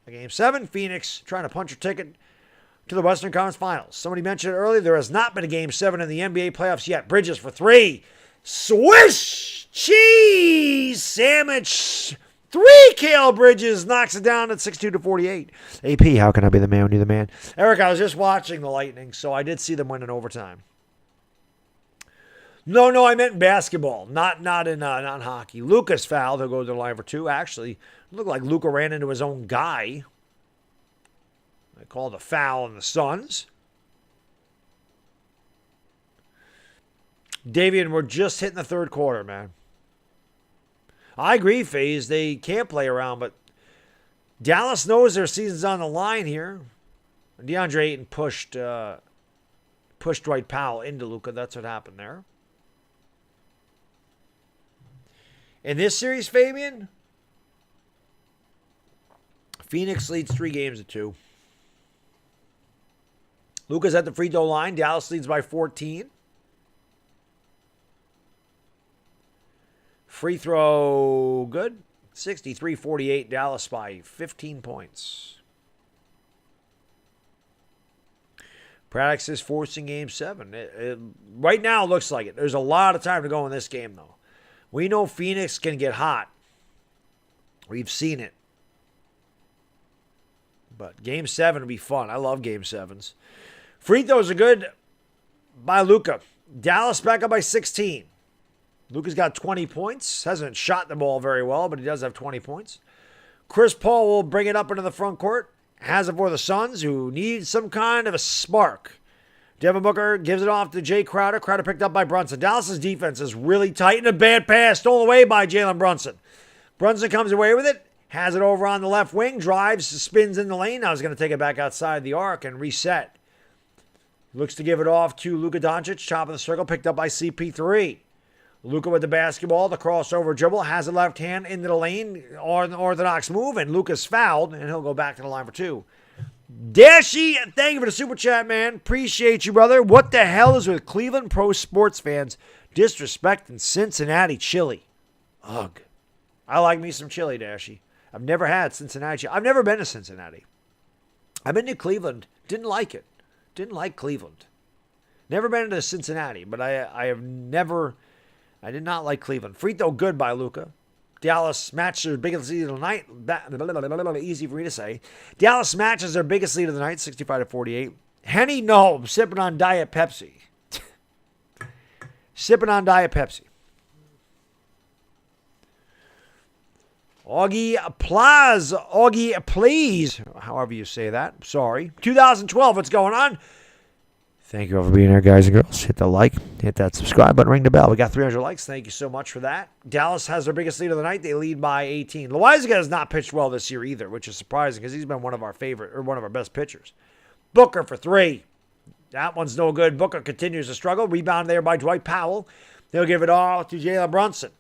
a game 7. Phoenix trying to punch a ticket to the Western Conference Finals. Somebody mentioned it earlier. There has not been a game 7 in the NBA playoffs yet. Bridges for 3. Swish! Cheese! Sandwich! 3 Kale Bridges knocks it down at 62-48. AP, how can I be the man when you're the man? Eric, I was just watching the Lightning, so I did see them win in overtime. No, I meant in basketball, not in hockey. Lucas fouled. He'll go to the line for 2. Actually, it looked like Luka ran into his own guy. They called a foul on the Suns. Davian, we're just hitting the third quarter, man. I agree, FaZe. They can't play around, but Dallas knows their season's on the line here. DeAndre Ayton pushed Dwight Powell into Luka. That's what happened there. In this series, Fabian, Phoenix leads 3-2. Luka's at the free throw line. Dallas leads by 14. Free throw, good. 63-48, Dallas by 15 points. Pradex is forcing game 7. Right now, it looks like it. There's a lot of time to go in this game, though. We know Phoenix can get hot. We've seen it. But game 7 will be fun. I love game 7s. Free throws are good by Luka. Dallas back up by 16. Luka's got 20 points. Hasn't shot the ball very well, but he does have 20 points. Chris Paul will bring it up into the front court. Has it for the Suns, who need some kind of a spark. Devin Booker gives it off to Jay Crowder. Crowder picked up by Brunson. Dallas' defense is really tight, and a bad pass stolen away by Jalen Brunson. Brunson comes away with it. Has it over on the left wing. Drives, spins in the lane. Now he's going to take it back outside the arc and reset. Looks to give it off to Luka Doncic. Top of the circle, picked up by CP3. Luka with the basketball, the crossover dribble, has the left hand into the lane, orthodox move, and Luka's fouled, and he'll go back to the line for 2. Dashy, thank you for the super chat, man. Appreciate you, brother. What the hell is with Cleveland pro sports fans disrespecting Cincinnati chili? Ugh. I like me some chili, Dashy. I've never had Cincinnati chili. I've never been to Cincinnati. I've been to Cleveland. Didn't like it. Didn't like Cleveland. Never been to Cincinnati, but I did not like Cleveland. Free throw good by Luka. Dallas matches their biggest lead of the night. Easy for me to say. Dallas matches their biggest lead of the night, 65-48. Henny, no. I'm sipping on Diet Pepsi. Sipping on Diet Pepsi. Augie please. However you say that. Sorry. 2012, what's going on? Thank you all for being here, guys and girls. Hit the like, hit that subscribe button, ring the bell. We got 300 likes. Thank you so much for that. Dallas has their biggest lead of the night. They lead by 18. Loizaga has not pitched well this year either, which is surprising because he's been one of our best pitchers. Booker for 3. That one's no good. Booker continues to struggle. Rebound there by Dwight Powell. They'll give it all to Jalen Brunson.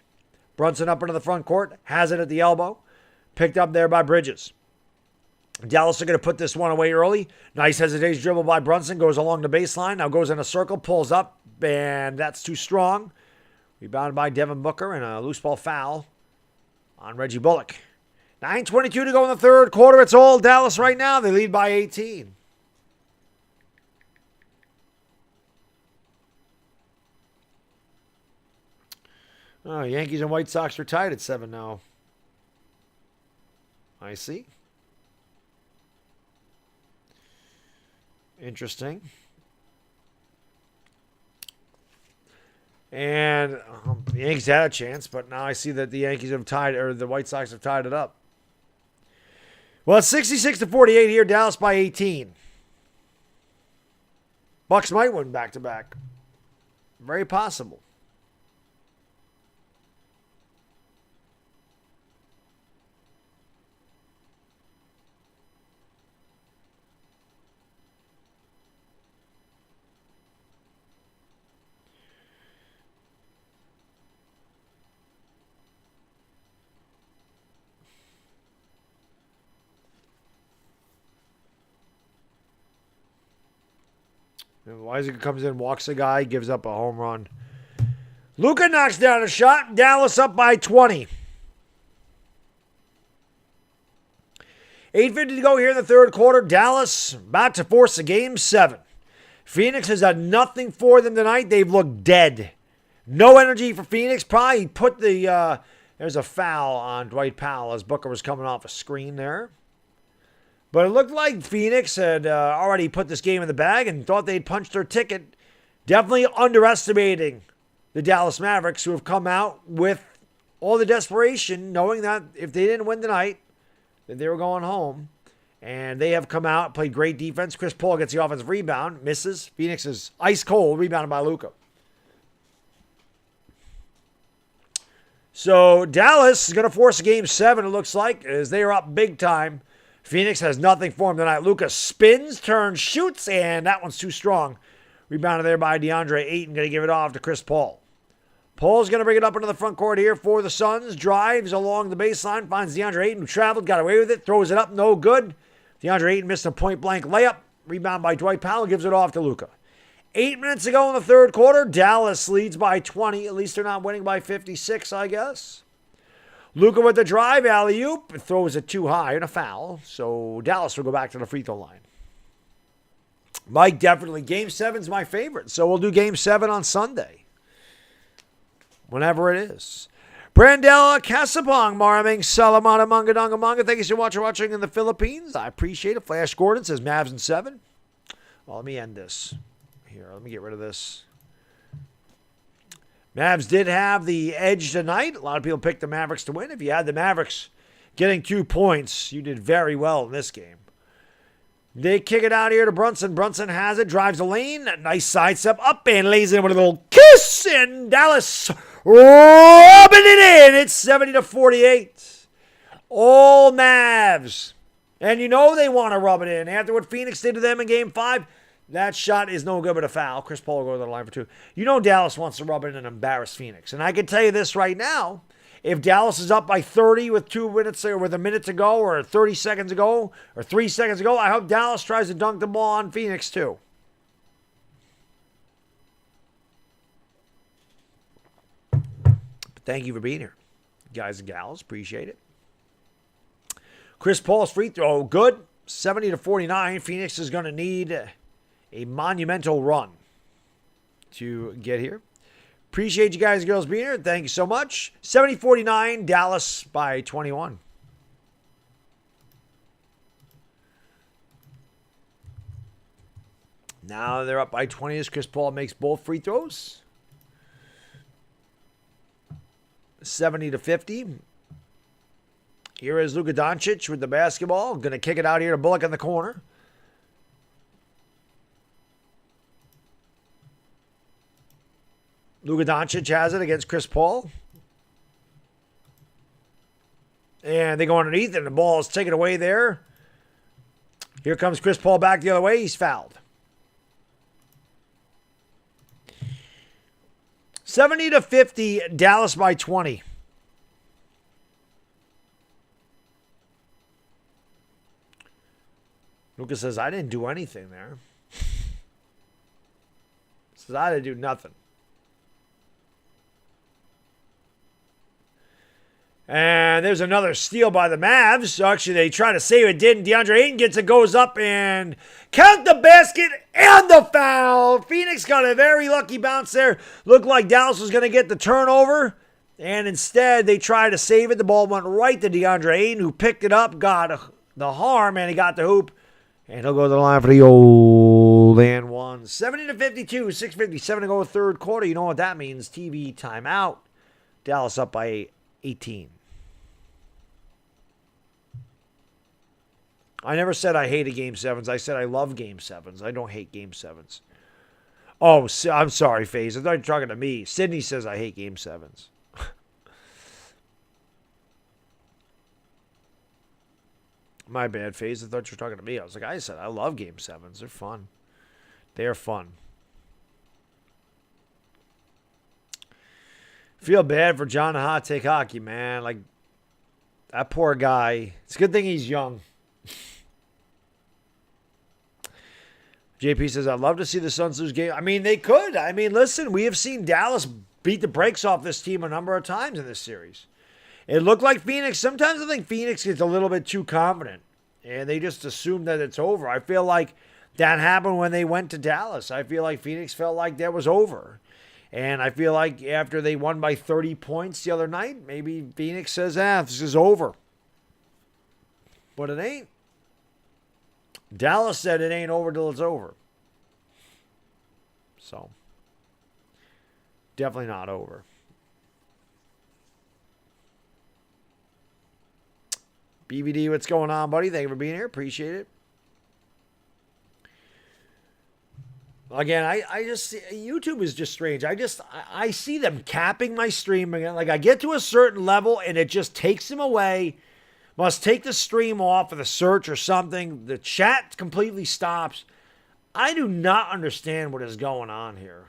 Brunson up into the front court. Has it at the elbow. Picked up there by Bridges. Dallas are going to put this one away early. Nice hesitation dribble by Brunson. Goes along the baseline. Now goes in a circle. Pulls up. And that's too strong. Rebounded by Devin Booker. And a loose ball foul on Reggie Bullock. 9:22 to go in the third quarter. It's all Dallas right now. They lead by 18. Oh, Yankees and White Sox are tied at 7 now. I see. Interesting. And the Yankees had a chance, but now I see that the Yankees have tied, or the White Sox have tied it up. Well, it's 66-48 here. Dallas by 18. Bucks might win back-to-back. Very possible. Isaac comes in, walks a guy, gives up a home run. Luka knocks down a shot. Dallas up by 20. 8:50 to go here in the third quarter. Dallas about to force a game 7. Phoenix has done nothing for them tonight. They've looked dead. No energy for Phoenix. Probably put the... there's a foul on Dwight Powell as Booker was coming off a screen there. But it looked like Phoenix had already put this game in the bag and thought they'd punched their ticket. Definitely underestimating the Dallas Mavericks, who have come out with all the desperation, knowing that if they didn't win tonight, that they were going home. And they have come out, played great defense. Chris Paul gets the offensive rebound, misses. Phoenix is ice cold, rebounded by Luka. So Dallas is going to force a game 7, it looks like, as they are up big time. Phoenix has nothing for him tonight. Luka spins, turns, shoots, and that one's too strong. Rebounded there by DeAndre Ayton. Going to give it off to Chris Paul. Paul's going to bring it up into the front court here for the Suns. Drives along the baseline. Finds DeAndre Ayton, who traveled, got away with it. Throws it up, no good. DeAndre Ayton missed a point-blank layup. Rebound by Dwight Powell. Gives it off to Luka. 8 minutes to go in the third quarter. Dallas leads by 20. At least they're not winning by 56, I guess. Luka with the drive, alley-oop, throws it too high and a foul. So Dallas will go back to the free throw line. Mike, definitely. Game 7's my favorite. So we'll do Game 7 on Sunday. Whenever it is. Brandel Casabong, Maraming Salamana Manga Manga. Thank you so much for watching in the Philippines. I appreciate it. Flash Gordon says Mavs in 7. Well, let me end this. Here, let me get rid of this. Mavs did have the edge tonight. A lot of people picked the Mavericks to win. If you had the Mavericks getting 2 points, you did very well in this game. They kick it out here to Brunson. Brunson has it, drives the lane. Nice sidestep up and lays in with a little kiss. And Dallas rubbing it in. It's 70-48. All Mavs. And you know they want to rub it in. After what Phoenix did to them in Game 5, that shot is no good but a foul. Chris Paul will go to the line for 2. You know Dallas wants to rub it in and embarrass Phoenix. And I can tell you this right now. If Dallas is up by 30 with 2 minutes or with a minute to go or 30 seconds to go or 3 seconds to go, I hope Dallas tries to dunk the ball on Phoenix too. But thank you for being here, guys and gals. Appreciate it. Chris Paul's free throw, good. 70-49. Phoenix is going to need a monumental run to get here. Appreciate you guys and girls being here. Thank you so much. 70-49, Dallas by 21. Now they're up by 20 as Chris Paul makes both free throws. 70-50. Here is Luka Doncic with the basketball. Going to kick it out here to Bullock in the corner. Luka Doncic has it against Chris Paul. And they go underneath, and the ball is taken away there. Here comes Chris Paul back the other way. He's fouled. 70-50, Dallas by 20. Luka says, I didn't do anything there. Says, I didn't do nothing. And there's another steal by the Mavs. So actually, they try to save it, didn't. DeAndre Ayton gets it, goes up, and count the basket and the foul. Phoenix got a very lucky bounce there. Looked like Dallas was going to get the turnover. And instead, they tried to save it. The ball went right to DeAndre Ayton, who picked it up, got the harm, and he got the hoop. And he'll go to the line for the old and one. 70-52, 6:57 to go third quarter. You know what that means. TV timeout. Dallas up by 18. I never said I hated Game 7s. I said I love Game 7s. I don't hate Game 7s. Oh, I'm sorry, FaZe. I thought you were talking to me. Sydney says I hate Game 7s. My bad, FaZe. I thought you were talking to me. I was like, I said I love Game 7s. They're fun. They're fun. Feel bad for John Hot Take Hockey, man. Like, that poor guy. It's a good thing he's young. JP says, I'd love to see the Suns lose game. I mean, they could. I mean, listen, we have seen Dallas beat the brakes off this team a number of times in this series. It looked like Phoenix. Sometimes I think Phoenix gets a little bit too confident, and they just assume that it's over. I feel like that happened when they went to Dallas. I feel like Phoenix felt like that was over. And I feel like after they won by 30 points the other night, maybe Phoenix says, this is over. But it ain't. Dallas said it ain't over till it's over. So, definitely not over. BVD, what's going on, buddy? Thank you for being here. Appreciate it. Again, I just, YouTube is just strange. I see them capping my stream again. Like, I get to a certain level and it just takes them away. Must take the stream off of the search or something. The chat completely stops. I do not understand what is going on here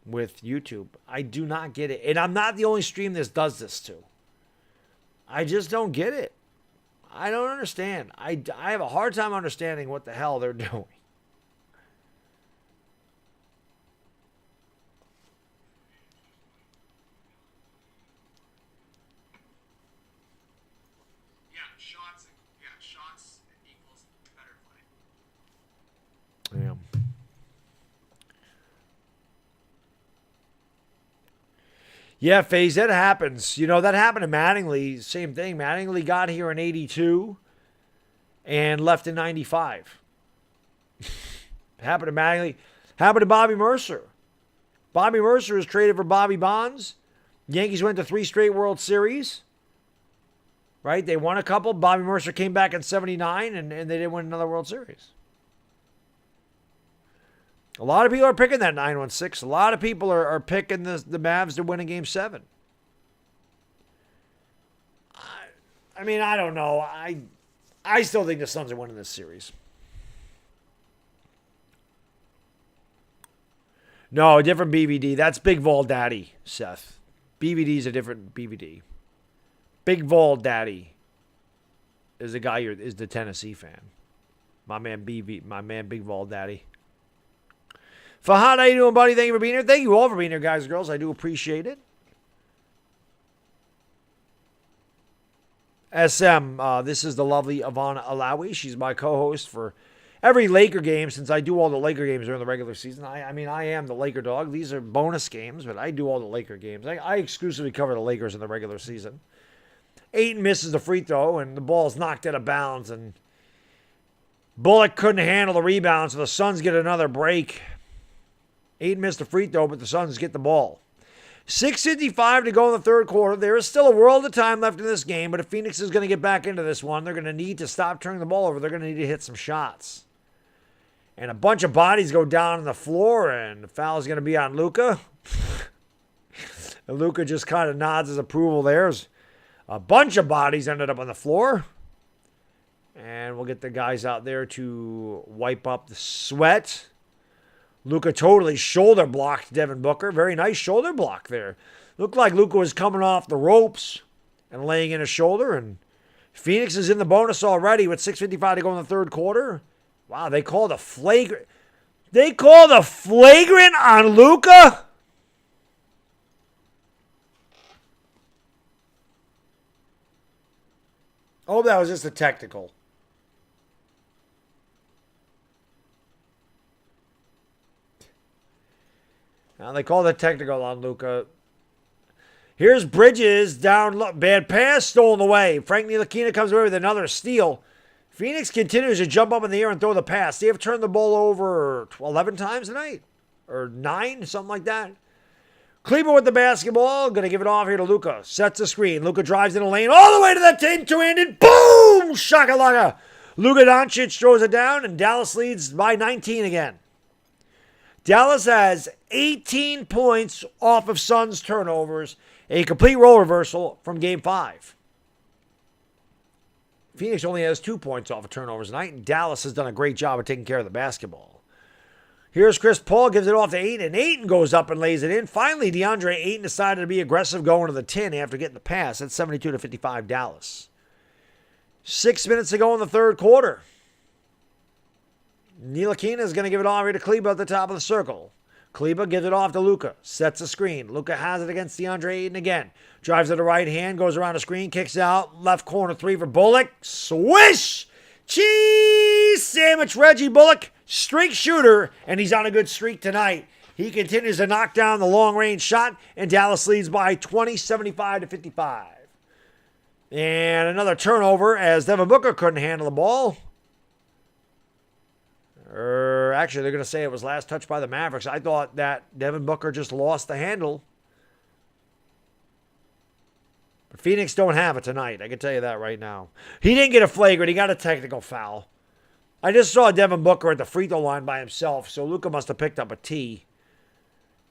with YouTube. I do not get it. And I'm not the only stream this does this to. I just don't get it. I don't understand. I have a hard time understanding what the hell they're doing. Shots equals better play. Yeah. Yeah, FaZe, that happens. You know, that happened to Mattingly. Same thing. Mattingly got here in 82 and left in 95. Happened to Mattingly. Happened to Bobby Mercer. Bobby Mercer was traded for Bobby Bonds. Yankees went to 3 straight World Series. Right? They won a couple. Bobby Mercer came back in 79, and they didn't win another World Series. A lot of people are picking that 916. A lot of people are picking the Mavs to win in Game 7. I mean, I don't know. I still think the Suns are winning this series. No, a different BVD. That's Big Vol Daddy, Seth. BVD's a different BVD. Big Vol Daddy is the guy is the Tennessee fan. My man Big Vol Daddy. Fahad, how you doing, buddy? Thank you for being here. Thank you all for being here, guys and girls. I do appreciate it. SM, this is the lovely Ivana Alawi. She's my co-host for every Laker game, since I do all the Laker games during the regular season. I mean, I am the LakerDog. These are bonus games, but I do all the Laker games. I exclusively cover the Lakers in the regular season. Ayton misses the free throw, and the ball's knocked out of bounds, and Bullock couldn't handle the rebound, so the Suns get another break. Ayton missed the free throw, but the Suns get the ball. 6:55 to go in the third quarter. There is still a world of time left in this game, but if Phoenix is going to get back into this one, they're going to need to stop turning the ball over. They're going to need to hit some shots. And a bunch of bodies go down on the floor, and the foul is going to be on Luka. And Luka just kind of nods his approval there. A bunch of bodies ended up on the floor. And we'll get the guys out there to wipe up the sweat. Luka totally shoulder blocked Devin Booker. Very nice shoulder block there. Looked like Luka was coming off the ropes and laying in a shoulder. And Phoenix is in the bonus already with 6:55 to go in the third quarter. Wow, they called a flagrant. They called a flagrant on Luka? Oh, that was just a technical. Now they call the technical on Luka. Here's Bridges down. Bad pass stolen away. Frank Ntilikina comes away with another steal. Phoenix continues to jump up in the air and throw the pass. They have turned the ball over 11 times tonight. Or 9, something like that. Kleber with the basketball. Going to give it off here to Luka. Sets the screen. Luka drives in the lane all the way to the 10 two-handed. Boom! Shakalaka. Luka Doncic throws it down, and Dallas leads by 19 again. Dallas has 18 points off of Suns turnovers. A complete role reversal from Game 5. Phoenix only has 2 points off of turnovers tonight, and Dallas has done a great job of taking care of the basketball. Here's Chris Paul, gives it off to Ayton, and Ayton goes up and lays it in. Finally, DeAndre Ayton decided to be aggressive going to the 10 after getting the pass. That's 72-55 Dallas. 6 minutes to go in the third quarter. Ntilikina is going to give it off here to Kleber at the top of the circle. Kleber gives it off to Luka. Sets the screen. Luka has it against DeAndre Ayton again. Drives to the right hand. Goes around the screen. Kicks out. Left corner 3 for Bullock. Swish! Cheese sandwich Reggie Bullock. Streak shooter. And he's on a good streak tonight. He continues to knock down the long-range shot. And Dallas leads by 20, 75-55. And another turnover as Devin Booker couldn't handle the ball. Actually, they're going to say it was last touched by the Mavericks. I thought that Devin Booker just lost the handle. But Phoenix don't have it tonight. I can tell you that right now. He didn't get a flagrant. He got a technical foul. I just saw Devin Booker at the free throw line by himself, so Luka must have picked up a tee.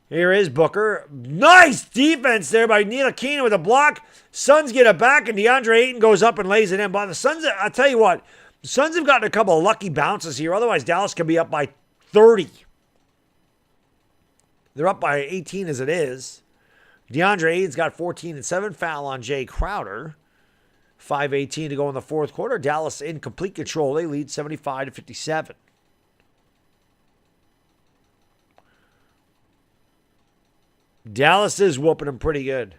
Here is Booker. Nice defense there by Ntilikina with a block. Suns get it back, and DeAndre Ayton goes up and lays it in. But the Suns, I'll tell you what, the Suns have gotten a couple of lucky bounces here. Otherwise, Dallas could be up by 30. They're up by 18 as it is. DeAndre Ayton's got 14 and 7. Foul on Jay Crowder. 5:18 to go in the fourth quarter. Dallas in complete control. They lead 75-57. Dallas is whooping them pretty good.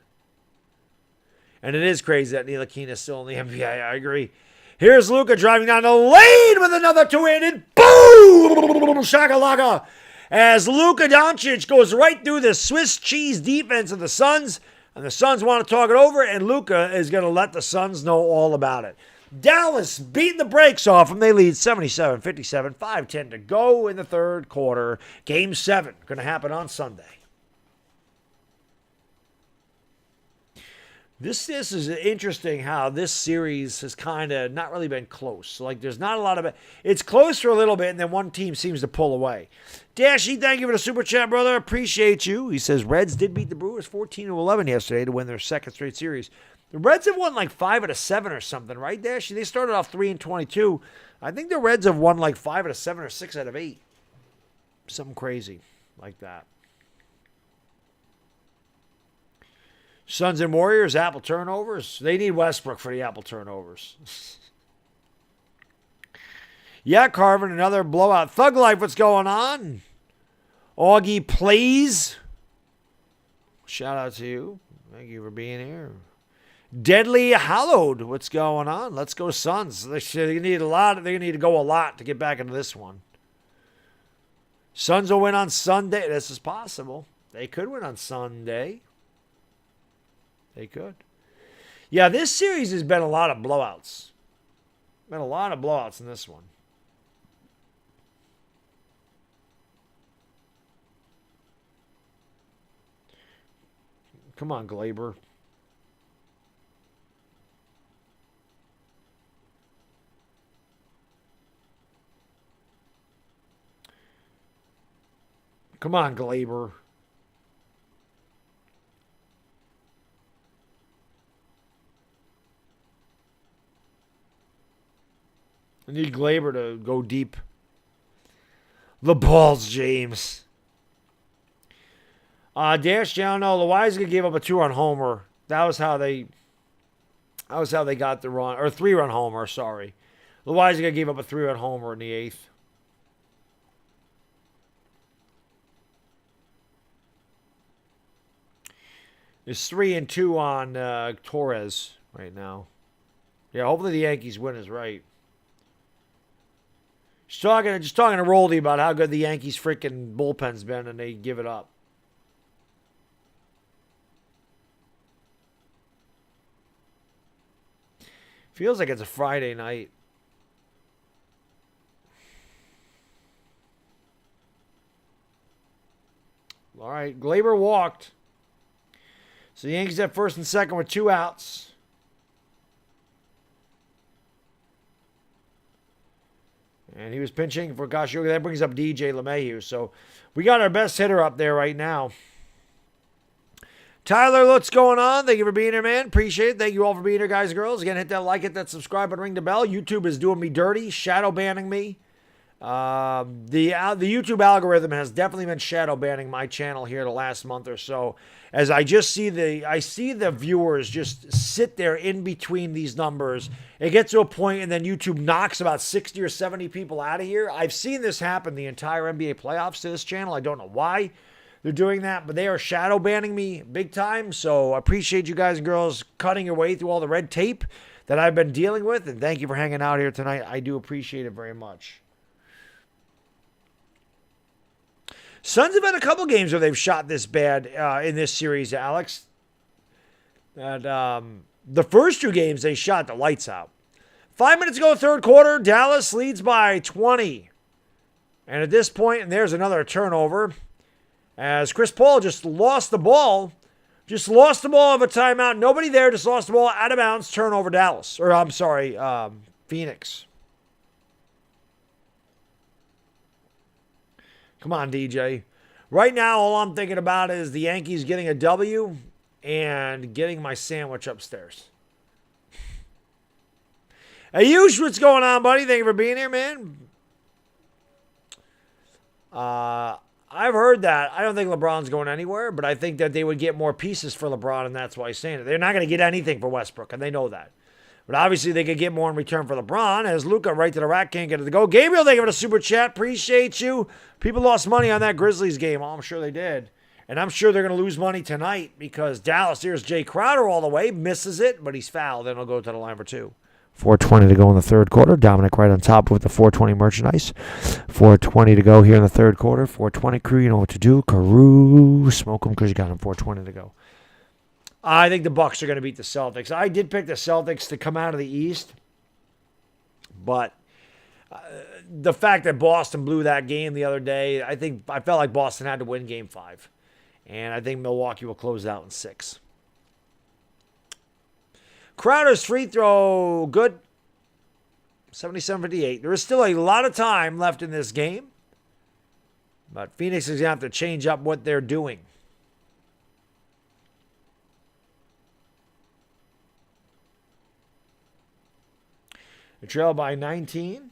And it is crazy that Ntilikina is still in the NBA. I agree. Here's Luka driving down the lane with another two-handed. Boom! Shakalaka. As Luka Doncic goes right through the Swiss cheese defense of the Suns. And the Suns want to talk it over. And Luka is going to let the Suns know all about it. Dallas beating the brakes off them. They lead 77-57. 5:10 to go in the third quarter. Game 7 going to happen on Sunday. This is interesting how this series has kind of not really been close. Like, there's not a lot of it. It's close for a little bit, and then one team seems to pull away. Dashy, thank you for the super chat, brother. Appreciate you. He says Reds did beat the Brewers 14-11 yesterday to win their second straight series. The Reds have won like 5 out of 7 or something, right, Dashy? They started off 3-22. I think the Reds have won like 5 out of 7 or 6 out of 8. Something crazy like that. Suns and Warriors, apple turnovers. They need Westbrook for the apple turnovers. Yeah, Carvin, another blowout. Thug Life, what's going on? Augie plays. Shout out to you. Thank you for being here. Deadly Hallowed, what's going on? Let's go Suns. They need a lot. They need to go a lot to get back into this one. Suns will win on Sunday. This is possible. They could win on Sunday. They could. Yeah, this series has been a lot of blowouts. Been a lot of blowouts in this one. Come on, Glaber. Come on, Glaber. I need Glaber to go deep. The balls, James. Dash down. No, Loizaga gave up a 2-run homer. That was how they got the run, or 3-run homer. Sorry, Loizaga gave up a 3-run homer in the 8th. It's 3-2 on Torres right now. Yeah, hopefully the Yankees win is right. Just talking to Roldy about how good the Yankees freaking bullpen's been, and they give it up. Feels like it's a Friday night. All right, Glaber walked. So the Yankees have first and second with 2 outs. And he was pinching for Kashoga. That brings up DJ LeMahieu. So we got our best hitter up there right now. Tyler, what's going on? Thank you for being here, man. Appreciate it. Thank you all for being here, guys and girls. Again, hit that like, hit that subscribe, and ring the bell. YouTube is doing me dirty, shadow banning me. The YouTube algorithm has definitely been shadow banning my channel here the last month or so, as I just see the viewers just sit there in between these numbers. It gets to a point, and then YouTube knocks about 60 or 70 people out of here. I've seen this happen the entire NBA playoffs to this channel. I don't know why they're doing that, but they are shadow banning me big time. So I appreciate you guys and girls cutting your way through all the red tape that I've been dealing with, and thank you for hanging out here tonight. I do appreciate it very much. Suns have had a couple games where they've shot this bad in this series, Alex. And the first 2 games, they shot the lights out. 5 minutes ago, third quarter, Dallas leads by 20. And at this point, and there's another turnover, as Chris Paul just lost the ball. Just lost the ball of a timeout. Nobody there, just lost the ball out of bounds. Turnover Dallas. Or, I'm sorry, Phoenix. Come on, DJ. Right now, all I'm thinking about is the Yankees getting a W and getting my sandwich upstairs. Hey, Huge, what's going on, buddy? Thank you for being here, man. I've heard that. I don't think LeBron's going anywhere, but I think that they would get more pieces for LeBron, and that's why he's saying it. They're not going to get anything for Westbrook, and they know that. But obviously, they could get more in return for LeBron, as Luka right to the rack can't get it to go. Gabriel, thank you for the super chat. Appreciate you. People lost money on that Grizzlies game. Oh, I'm sure they did. And I'm sure they're going to lose money tonight because Dallas, here's Jay Crowder all the way, misses it, but he's fouled. Then he'll go to the line for 2. 4:20 to go in the third quarter. Dominic right on top with the 4:20 merchandise. 4:20 to go here in the third quarter. 4:20 crew, you know what to do. Carew, smoke them because you got them. 4:20 to go. I think the Bucks are going to beat the Celtics. I did pick the Celtics to come out of the East, but the fact that Boston blew that game the other day, I felt like Boston had to win Game 5, and I think Milwaukee will close out in 6. Crowder's free throw, good. 77-58. There is still a lot of time left in this game, but Phoenix is going to have to change up what they're doing. They trail by 19.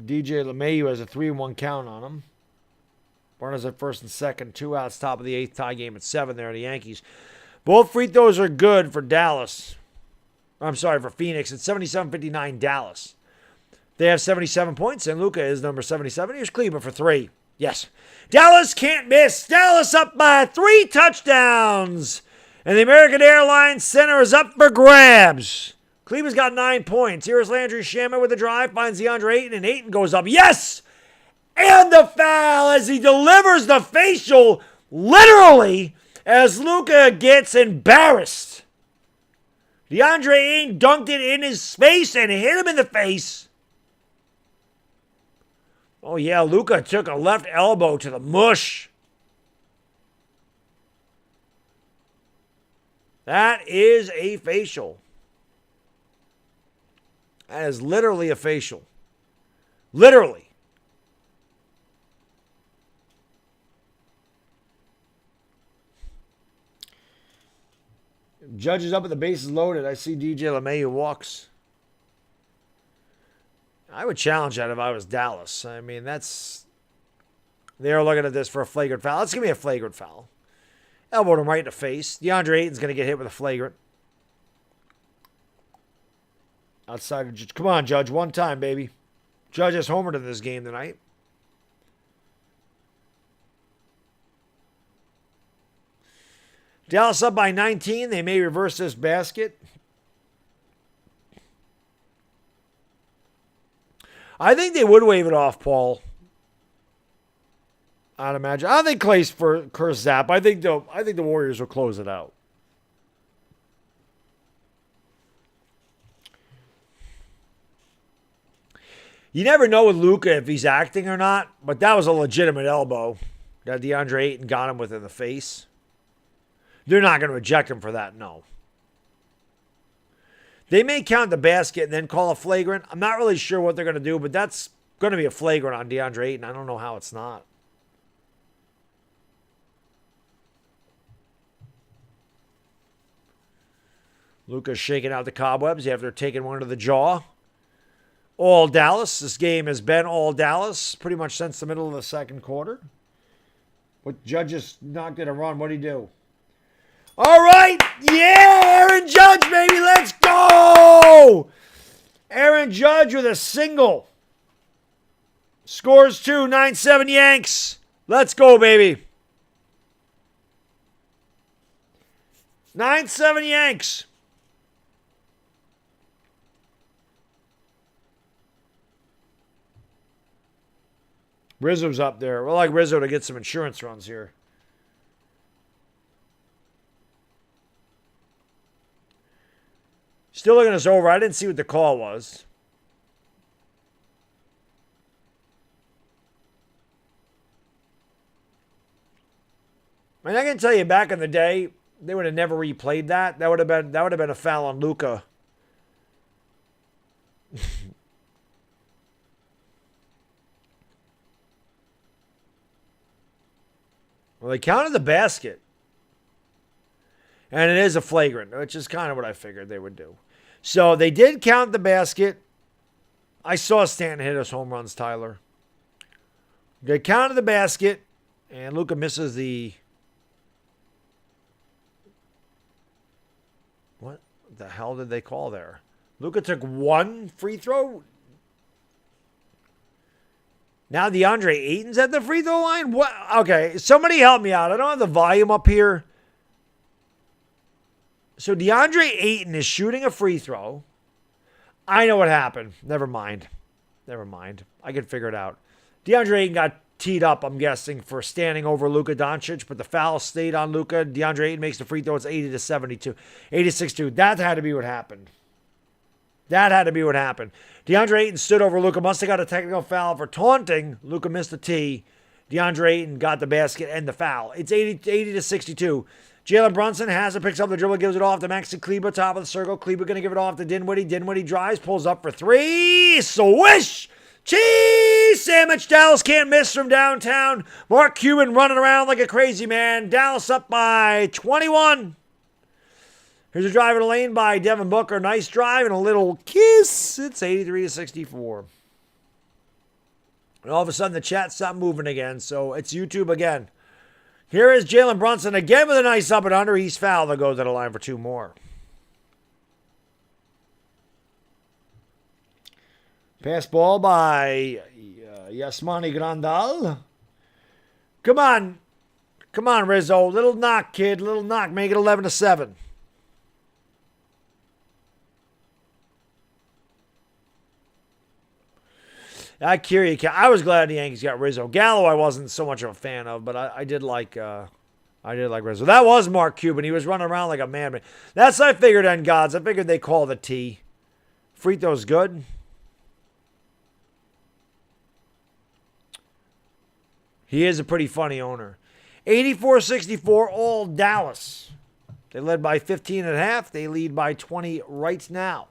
DJ LeMahieu has a 3-1 count on him. Barnes at first and second. 2 outs, top of the 8th, tie game at 7 there, the Yankees. Both free throws are good for Dallas. I'm sorry, for Phoenix. It's 77-59 Dallas. They have 77 points, and Luka is number 77. Here's Cleveland for 3. Yes. Dallas can't miss. Dallas up by 3 touchdowns. And the American Airlines Center is up for grabs. Cleveland's got 9 points. Here's Landry Shamet with the drive. Finds DeAndre Ayton, and Ayton goes up. Yes! And the foul as he delivers the facial, literally, as Luka gets embarrassed. DeAndre Ayton dunked it in his face and hit him in the face. Oh, yeah, Luka took a left elbow to the mush. That is a facial. That is literally a facial. Literally. Judge is up at the bases loaded. I see DJ LeMahieu walks. I would challenge that if I was Dallas. I mean, they're looking at this for a flagrant foul. It's going to be a flagrant foul. Elbowed him right in the face. DeAndre Ayton's going to get hit with a flagrant. Outside of Judge. Come on, Judge. One time, baby. Judge has homered in this game tonight. Dallas up by 19. They may reverse this basket. I think they would wave it off, Paul. I'd imagine. I don't think Clay's for curse zap. I think the Warriors will close it out. You never know with Luka if he's acting or not, but that was a legitimate elbow that DeAndre Ayton got him with in the face. They're not going to eject him for that, no. They may count the basket and then call a flagrant. I'm not really sure what they're going to do, but that's going to be a flagrant on DeAndre Ayton. I don't know how it's not. Luka's shaking out the cobwebs after taking one to the jaw. All Dallas. This game has been all Dallas pretty much since the middle of the second quarter. But Judge not going to run. What'd he do? All right. Yeah, Aaron Judge, baby. Let's go. Aaron Judge with a single. Scores 2, 9-7 Yanks. Let's go, baby. 9-7 Yanks. Rizzo's up there. We'll like Rizzo to get some insurance runs here. Still looking us over. I didn't see what the call was. And I can tell you, back in the day, they would have never replayed that. That would have been a foul on Luka. Well, they counted the basket. And it is a flagrant, which is kind of what I figured they would do. So they did count the basket. I saw Stanton hit us home runs, Tyler. They counted the basket, and Luka misses the... What the hell did they call there? Luka took one free throw? Now DeAndre Ayton's at the free throw line? What? Okay, somebody help me out. I don't have the volume up here. So DeAndre Ayton is shooting a free throw. I know what happened. Never mind. I can figure it out. DeAndre Ayton got teed up, I'm guessing, for standing over Luka Doncic, but the foul stayed on Luka. DeAndre Ayton makes the free throw. It's 80-72. 86-2. That had to be what happened. DeAndre Ayton stood over Luka. Must have got a technical foul for taunting. Luka missed the tee. DeAndre Ayton got the basket and the foul. It's 80-62. Jalen Brunson has it, picks up the dribble, gives it off to Maxi Kleber, top of the circle. Kleber going to give it off to Dinwiddie. Dinwiddie drives, pulls up for three. Swish! Cheese sandwich. Dallas can't miss from downtown. Mark Cuban running around like a crazy man. Dallas up by 21. Here's a drive in the lane by Devin Booker. Nice drive and a little kiss. It's 83-64. And all of a sudden, the chat stopped moving again, so it's YouTube again. Here is Jalen Brunson again with a nice up and under. He's fouled. They'll go to the line for two more. Pass ball by Yasmani Grandal. Come on, Rizzo. Little knock, kid. Little knock. Make it 11-7. I was glad the Yankees got Rizzo. Gallo, I wasn't so much of a fan of, but I did like Rizzo. That was Mark Cuban. He was running around like a madman. That's I figured on gods. I figured they call the T. Free throw's good. He is a pretty funny owner. 84-64, all Dallas. They led by 15 at half. They lead by 20 right now.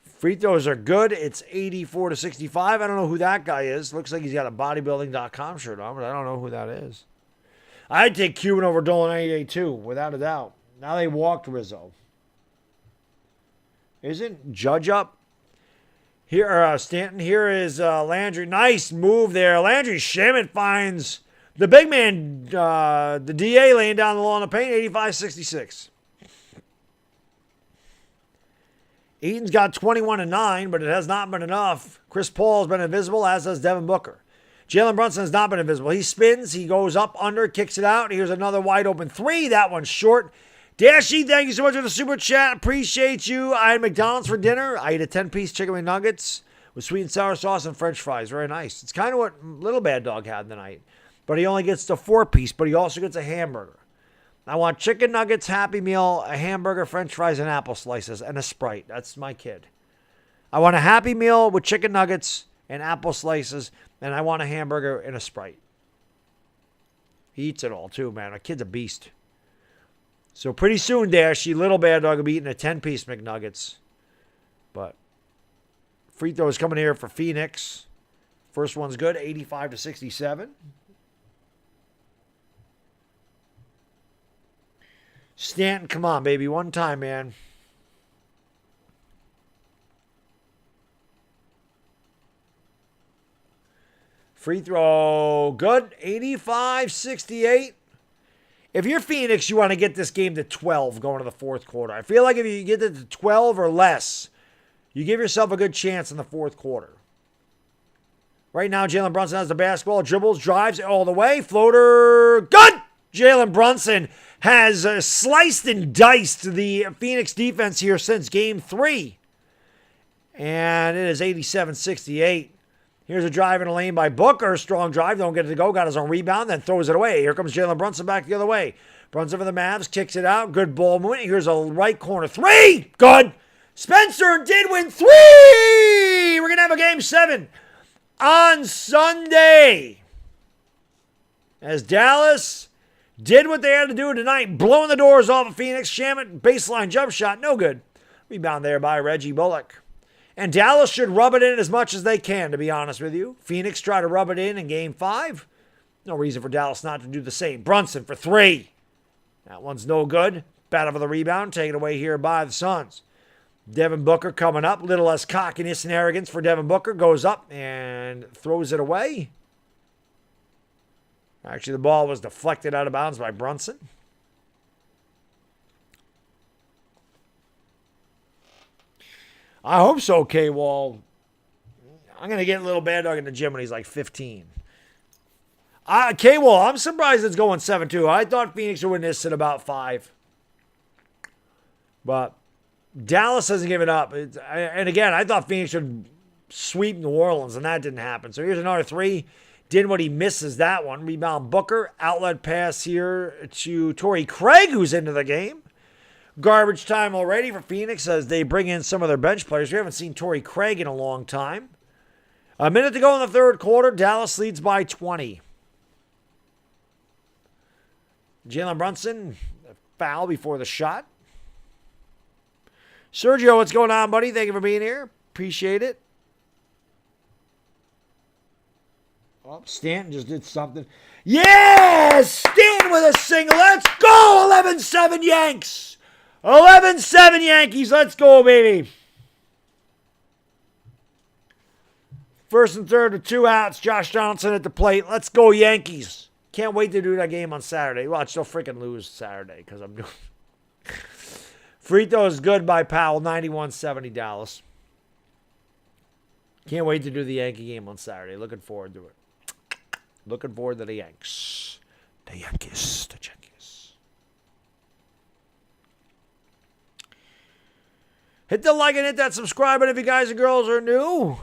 Free throws are good. It's 84-65. I don't know who that guy is. Looks like he's got a bodybuilding.com shirt on, but I don't know who that is. I'd take Cuban over Dolan 98 too, without a doubt. Now they walked Rizzo. Isn't Judge up? Here, Stanton. Here is Landry. Nice move there. Landry Shaman finds the big man, the DA laying down the law in the paint, 85-66. Eaton's got 21-9, but it has not been enough. Chris Paul has been invisible, as has Devin Booker. Jalen Brunson has not been invisible. He spins, he goes up, under, kicks it out. Here's another wide open three. That one's short. Dashy, thank you so much for the super chat. Appreciate you. I had McDonald's for dinner. I ate a 10-piece chicken McNuggets with sweet and sour sauce and French fries. Very nice. It's kind of what little Baddog had tonight. But he only gets the 4-piece, but he also gets a hamburger. I want chicken nuggets, Happy Meal, a hamburger, French fries, and apple slices, and a Sprite. That's my kid. I want a Happy Meal with chicken nuggets and apple slices, and I want a hamburger and a Sprite. He eats it all, too, man. A kid's a beast. So pretty soon, Dashy, little Baddog will be eating a 10-piece McNuggets. But free throws coming here for Phoenix. First one's good, 85-67. Stanton, come on, baby. One time, man. Free throw, good. 85-68. If you're Phoenix, you want to get this game to 12 going to the fourth quarter. I feel like if you get it to 12 or less, you give yourself a good chance in the fourth quarter. Right now, Jalen Brunson has the basketball, dribbles, drives all the way. Floater, good! Jalen Brunson has sliced and diced the Phoenix defense here since game 3. And it is 87-68. Here's a drive in the lane by Booker. Strong drive. Don't get it to go. Got his own rebound. Then throws it away. Here comes Jalen Brunson back the other way. Brunson for the Mavs. Kicks it out. Good ball movement. Here's a right corner three. Good. Spencer did win 3. We're going to have a game 7 on Sunday. As Dallas did what they had to do tonight. Blowing the doors off of Phoenix. Shamet, baseline jump shot. No good. Rebound there by Reggie Bullock. And Dallas should rub it in as much as they can, to be honest with you. Phoenix tried to rub it in game 5. No reason for Dallas not to do the same. Brunson for 3. That one's no good. Battle for the rebound, taken away here by the Suns. Devin Booker coming up. Little less cockiness and arrogance for Devin Booker. Goes up and throws it away. Actually, the ball was deflected out of bounds by Brunson. I hope so, K-Wall. I'm going to get a little Baddog in the gym when he's like 15. K-Wall, I'm surprised it's going 7-2. I thought Phoenix would win this at about 5. But Dallas hasn't given up. And again, I thought Phoenix would sweep New Orleans, and that didn't happen. So here's another 3. Dinwiddie misses that one. Rebound Booker. Outlet pass here to Torrey Craig, who's into the game. Garbage time already for Phoenix as they bring in some of their bench players. We haven't seen Torrey Craig in a long time. A minute to go in the third quarter. Dallas leads by 20. Jalen Brunson, foul before the shot. Sergio, what's going on, buddy? Thank you for being here. Appreciate it. Oh, Stanton just did something. Yes! Stanton with a single. Let's go! 11-7 Yanks. 11-7 Yankees. Let's go, baby. First and third with 2 outs. Josh Donaldson at the plate. Let's go, Yankees. Can't wait to do that game on Saturday. Watch, they'll freaking lose Saturday because I'm doing... Free throw is good by Powell. 91-70 Dallas. Can't wait to do the Yankee game on Saturday. Looking forward to it. Looking forward to the Yanks. The Yankees. The Yankees. Hit the like and hit that subscribe button if you guys and girls are new.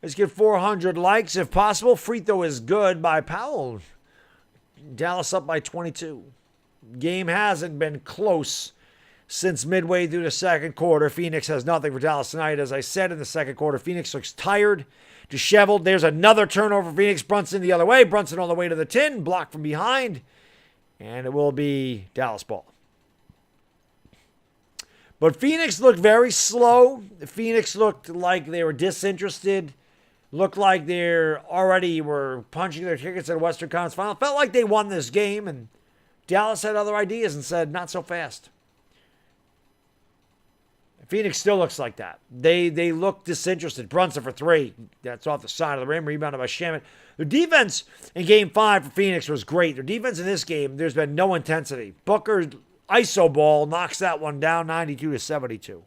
Let's get 400 likes if possible. Free throw is good by Powell. Dallas up by 22. Game hasn't been close since midway through the second quarter. Phoenix has nothing for Dallas tonight. As I said in the second quarter, Phoenix looks tired, disheveled. There's another turnover for Phoenix. Brunson the other way. Brunson on the way to the tin. Blocked from behind. And it will be Dallas ball. But Phoenix looked very slow. Phoenix looked like they were disinterested. Looked like they already were punching their tickets at a Western Conference Final. Felt like they won this game, and Dallas had other ideas and said, not so fast. Phoenix still looks like that. They look disinterested. Brunson for 3. That's off the side of the rim. Rebounded by Shamet. Their defense in Game 5 for Phoenix was great. Their defense in this game, there's been no intensity. Booker ISO ball knocks that one down 92-72.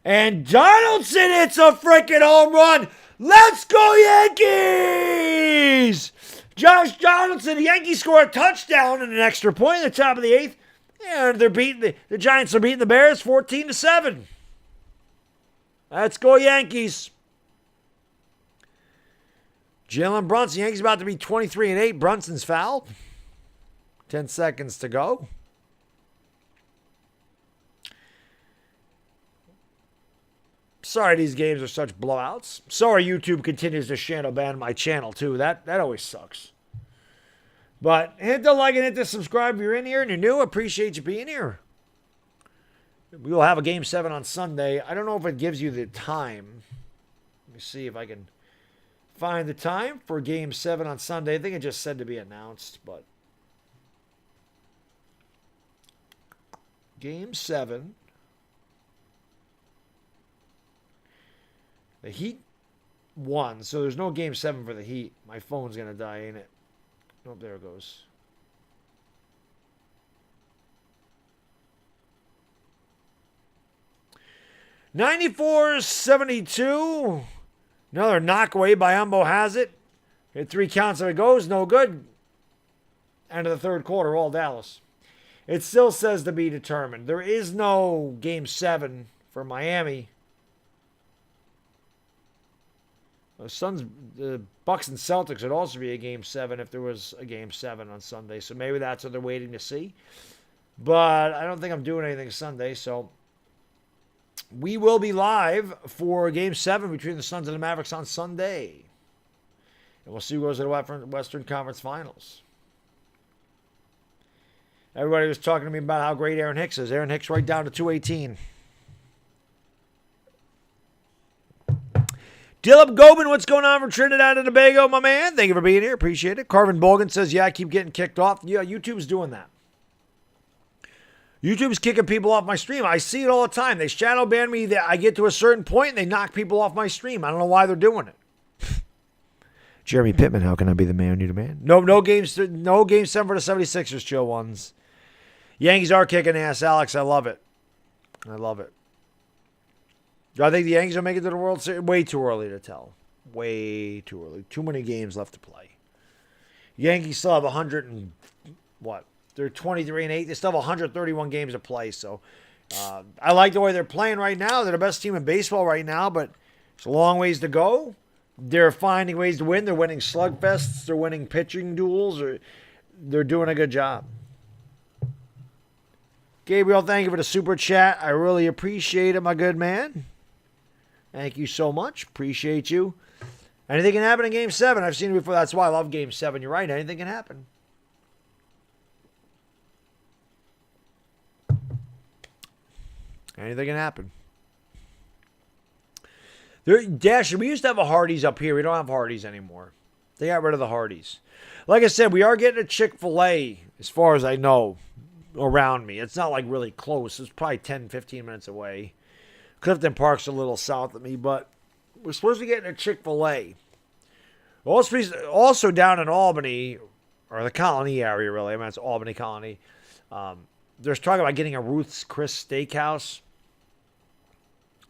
And Donaldson hits a freaking home run. Let's go Yankees! Josh Donaldson, the Yankees score a touchdown and an extra point at the top of the 8th. And they're beating the Giants are beating the Bears 14-7. Let's go Yankees. Jalen Brunson, Yankees about to be 23-8. Brunson's fouled. 10 seconds to go. Sorry these games are such blowouts. Sorry YouTube continues to shadow ban my channel too. That always sucks. But hit the like and hit the subscribe if you're in here and you're new. Appreciate you being here. We will have a Game 7 on Sunday. I don't know if it gives you the time. Let me see if I can find the time for Game 7 on Sunday. I think it just said to be announced, but Game 7. The Heat won, so there's no Game 7 for the Heat. My phone's going to die, ain't it? Nope, there it goes. (94-72). Another knockaway by Umbo has it. Hit 3 counts and it goes. No good. End of the third quarter, all Dallas. It still says to be determined. There is no Game 7 for Miami. The Bucks and Celtics would also be a Game 7 if there was a Game 7 on Sunday. So maybe that's what they're waiting to see. But I don't think I'm doing anything Sunday. So we will be live for Game 7 between the Suns and the Mavericks on Sunday. And we'll see who goes to the Western Conference Finals. Everybody was talking to me about how great Aaron Hicks is. Aaron Hicks right down to 218. Dylan Gobin, what's going on from Trinidad and Tobago, my man? Thank you for being here. Appreciate it. Carvin Bogan says, yeah, I keep getting kicked off. Yeah, YouTube's doing that. YouTube's kicking people off my stream. I see it all the time. They shadow ban me. I get to a certain point and they knock people off my stream. I don't know why they're doing it. Jeremy Pittman, how can I be the man who need a man? No Game 7 for the 76ers, chill ones. Yankees are kicking ass, Alex. I love it. I love it. Do I think the Yankees will make it to the World Series? Way too early to tell. Way too early. Too many games left to play. Yankees still have 100 and what? They're 23-8. They still have 131 games to play. So I like the way they're playing right now. They're the best team in baseball right now, but it's a long ways to go. They're finding ways to win. They're winning slugfests. They're winning pitching duels. They're doing a good job. Gabriel, thank you for the super chat. I really appreciate it, my good man. Thank you so much. Appreciate you. Anything can happen in Game 7. I've seen it before. That's why I love Game 7. You're right. Anything can happen. Anything can happen. Dasher, we used to have a Hardee's up here. We don't have Hardee's anymore. They got rid of the Hardee's. Like I said, we are getting a Chick-fil-A, as far as I know, around me. It's not like really close. It's probably 10, 15 minutes away. Clifton Park's a little south of me, but we're supposed to get a Chick-fil-A. Also down in Albany, or the Colony area, really. I mean, it's Albany Colony. There's talk about getting a Ruth's Chris Steakhouse.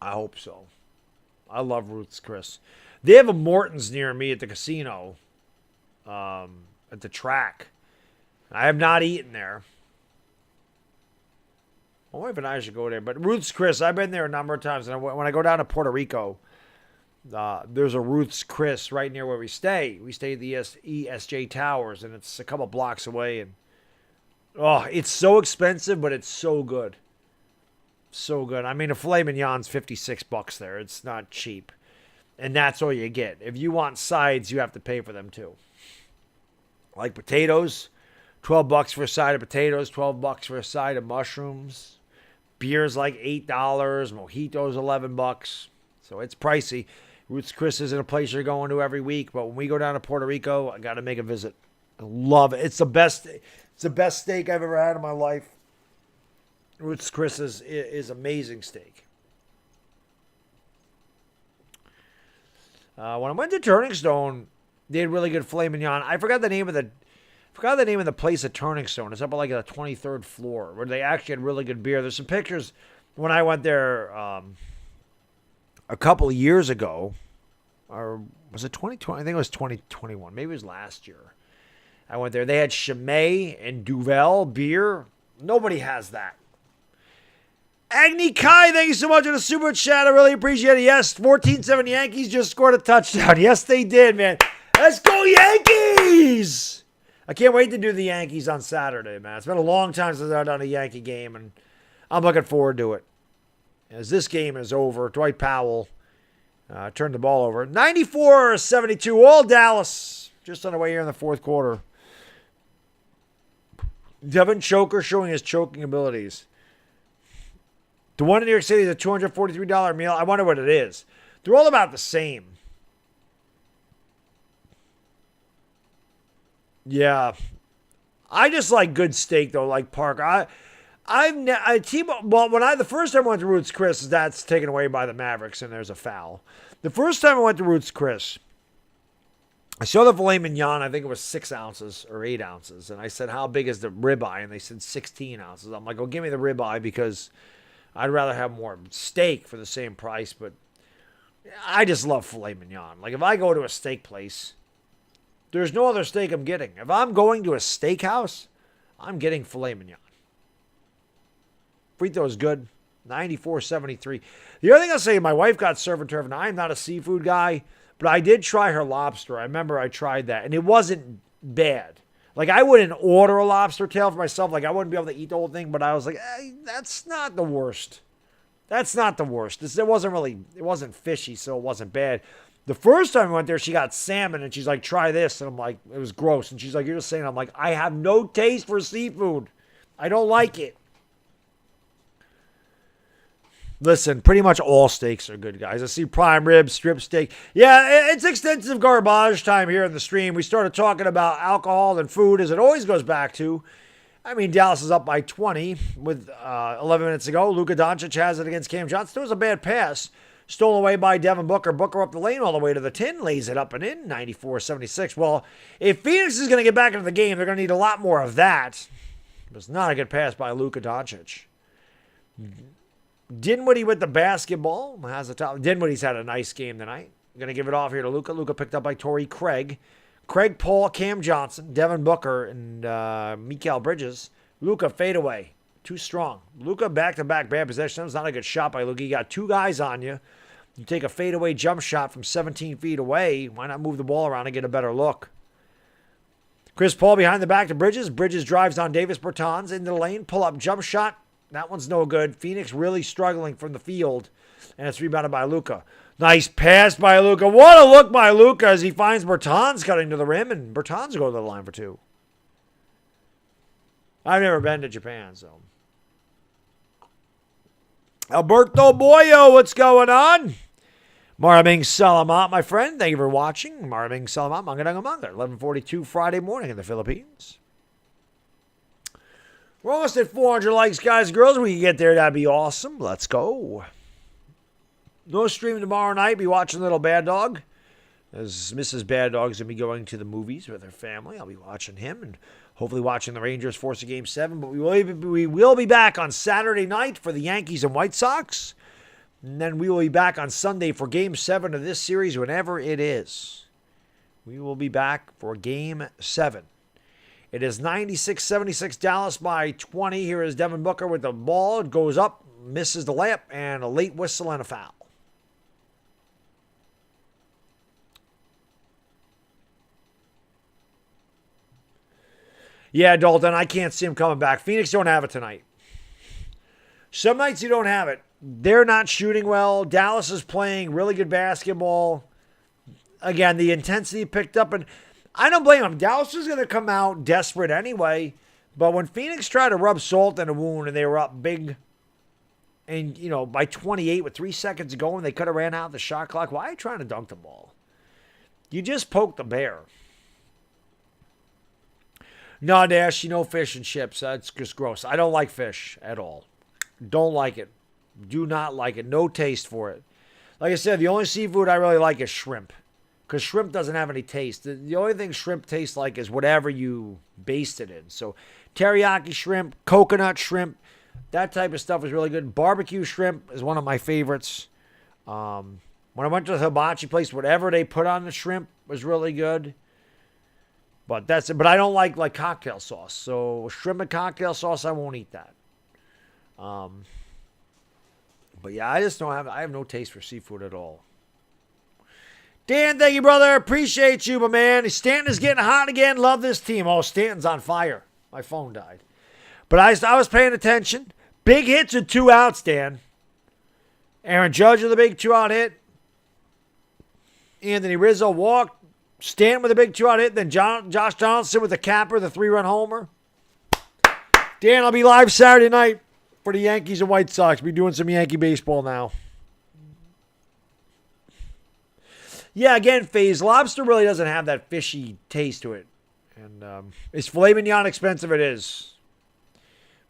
I hope so. I love Ruth's Chris. They have a Morton's near me at the casino, at the track. I have not eaten there. My wife and I should go there. But Ruth's Chris, I've been there a number of times. And when I go down to Puerto Rico, there's a Ruth's Chris right near where we stay. We stay at the ESJ Towers, and it's a couple blocks away. And oh, it's so expensive, but it's so good. So good. I mean, a filet mignon's $56 there. It's not cheap. And that's all you get. If you want sides, you have to pay for them too. Like potatoes, $12 for a side of potatoes, $12 for a side of mushrooms. Beer's like $8. Mojito's $11. So it's pricey. Ruth's Chris isn't a place you're going to every week, but when we go down to Puerto Rico, I got to make a visit. I love it. It's the best steak I've ever had in my life. Ruth's Chris is amazing steak. When I went to Turning Stone, they had really good filet mignon. I forgot the name of the place at Turning Stone. It's up at like the 23rd floor where they actually had really good beer. There's some pictures when I went there a couple of years ago. or was it 2020? I think it was 2021. Maybe it was last year. I went there. They had Chimay and Duvel beer. Nobody has that. Agni Kai, thank you so much for the super chat. I really appreciate it. Yes, 14-7 Yankees just scored a touchdown. Yes, they did, man. Let's go Yankees! I can't wait to do the Yankees on Saturday, man. It's been a long time since I've done a Yankee game, and I'm looking forward to it. As this game is over, Dwight Powell turned the ball over. 94-72, all Dallas. Just on the way here in the fourth quarter. Devin Choker showing his choking abilities. The one in New York City is a $243 meal. I wonder what it is. They're all about the same. Yeah. I just like good steak, though, like Park. Well, the first time I went to Ruth's Chris, that's taken away by the Mavericks, and there's a foul. The first time I went to Ruth's Chris, I saw the filet mignon. I think it was 6 ounces or 8 ounces. And I said, how big is the ribeye? And they said 16 ounces. I'm like, oh, give me the ribeye because I'd rather have more steak for the same price. But I just love filet mignon. Like, if I go to a steak place, there's no other steak I'm getting. If I'm going to a steakhouse, I'm getting filet mignon. Frito is good. 94.73. The other thing I'll say, my wife got surf and turf, and I'm not a seafood guy, but I did try her lobster. I remember I tried that, and it wasn't bad. Like, I wouldn't order a lobster tail for myself. Like, I wouldn't be able to eat the whole thing, but I was like, hey, that's not the worst. That's not the worst. It wasn't fishy, so it wasn't bad. The first time I went there, she got salmon, and she's like, try this. And I'm like, it was gross. And she's like, you're just saying. I'm like, I have no taste for seafood. I don't like it. Listen, pretty much all steaks are good, guys. I see prime rib, strip steak. Yeah, it's extensive garbage time here in the stream. We started talking about alcohol and food, as it always goes back to. I mean, Dallas is up by 20 with 11 minutes ago. Luka Doncic has it against Cam Johnson. There was a bad pass. Stolen away by Devin Booker. Booker up the lane all the way to the 10. Lays it up and in. 94-76. Well, if Phoenix is going to get back into the game, they're going to need a lot more of that. It was not a good pass by Luka Doncic. Dinwiddie with the basketball. Has the top. Dinwiddie's had a nice game tonight. Going to give it off here to Luka. Luka picked up by Torrey Craig. Craig Paul, Cam Johnson, Devin Booker, and Mikal Bridges. Luka fadeaway. Too strong. Luka back-to-back bad possessions. Not a good shot by Luka. You got 2 guys on you. You take a fadeaway jump shot from 17 feet away. Why not move the ball around and get a better look? Chris Paul behind the back to Bridges. Bridges drives on Davis Bertans into the lane. Pull-up jump shot. That one's no good. Phoenix really struggling from the field. And it's rebounded by Luka. Nice pass by Luka. What a look by Luka as he finds Bertans cutting to the rim. And Bertans will go to the line for 2. I've never been to Japan, so. Alberto Boyo, what's going on? Maraming Salamat, my friend. Thank you for watching. Maraming Salamat, Mangananga. 11:42 Friday morning in the Philippines. We're almost at 400 likes, guys and girls. We can get there. That'd be awesome. Let's go. No stream tomorrow night. Be watching Little Baddog. As Mrs. Baddog's going to be going to the movies with her family. I'll be watching him and hopefully watching the Rangers force a Game 7. But we will be back on Saturday night for the Yankees and White Sox. And then we will be back on Sunday for Game 7 of this series, whenever it is. We will be back for Game 7. It is 96-76 Dallas by 20. Here is Devin Booker with the ball. It goes up, misses the layup, and a late whistle and a foul. Yeah, Dalton, I can't see him coming back. Phoenix don't have it tonight. Some nights you don't have it. They're not shooting well. Dallas is playing really good basketball. Again, the intensity picked up, and I don't blame them. Dallas is going to come out desperate anyway. But when Phoenix tried to rub salt in a wound and they were up big, and, by 28 with 3 seconds to go and they could have ran out the shot clock, why are you trying to dunk the ball? You just poked the bear. No, Dash, fish and chips. That's just gross. I don't like fish at all. Don't like it. Do not like it. No taste for it. Like I said, the only seafood I really like is shrimp. Because shrimp doesn't have any taste. The only thing shrimp tastes like is whatever you baste it in. So teriyaki shrimp, coconut shrimp, that type of stuff is really good. Barbecue shrimp is one of my favorites. When I went to the hibachi place, whatever they put on the shrimp was really good. But that's it. But I don't like cocktail sauce. So shrimp and cocktail sauce, I won't eat that. But yeah, I have no taste for seafood at all. Dan, thank you, brother. Appreciate you, my man. Stanton's getting hot again. Love this team. Oh, Stanton's on fire. My phone died. But I was paying attention. Big hits and 2 outs, Dan. Aaron Judge with a big 2-out hit. Anthony Rizzo walked. Stanton with a big 2-out hit. Then Josh Donaldson with the capper, the 3-run homer. Dan, I'll be live Saturday night for the Yankees and White Sox. Be doing some Yankee baseball now. Yeah, again, FaZe, lobster really doesn't have that fishy taste to it. And is filet mignon expensive? It is.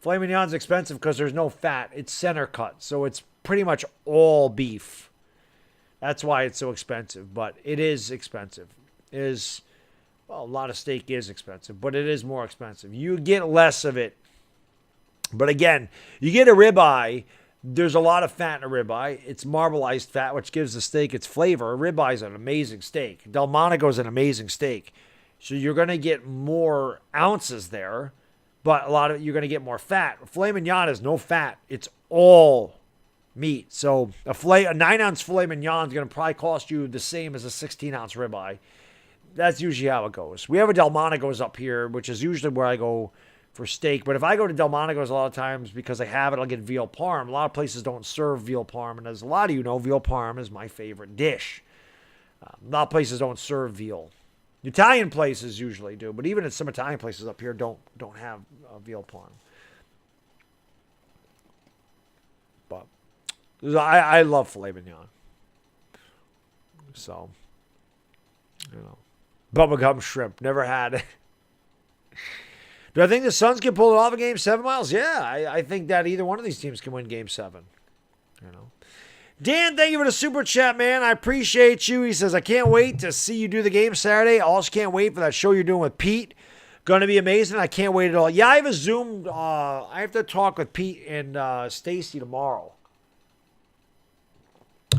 Filet mignon's expensive because there's no fat. It's center cut, so it's pretty much all beef. That's why it's so expensive, but it is expensive. A lot of steak is expensive, but it is more expensive. You get less of it. But again, you get a ribeye. There's a lot of fat in a ribeye. It's marbleized fat, which gives the steak its flavor. A ribeye is an amazing steak. Delmonico is an amazing steak. So you're going to get more ounces there, but you're going to get more fat. Filet mignon is no fat. It's all meat. So a 9-ounce filet mignon is going to probably cost you the same as a 16-ounce ribeye. That's usually how it goes. We have a Delmonico's up here, which is usually where I go for steak. But if I go to Delmonico's a lot of times because I have it, I'll get veal parm. A lot of places don't serve veal parm. And as a lot of you know, veal parm is my favorite dish. A lot of places don't serve veal. Italian places usually do. But even some Italian places up here don't have veal parm. But I love filet mignon. So, bubblegum shrimp. Never had it. Do I think the Suns can pull it off in Game 7, Miles? Yeah, I think that either one of these teams can win Game 7. Dan, thank you for the super chat, man. I appreciate you. He says, I can't wait to see you do the game Saturday. I also can't wait for that show you're doing with Pete. Going to be amazing. I can't wait at all. Yeah, I have a Zoom. I have to talk with Pete and Stacy tomorrow.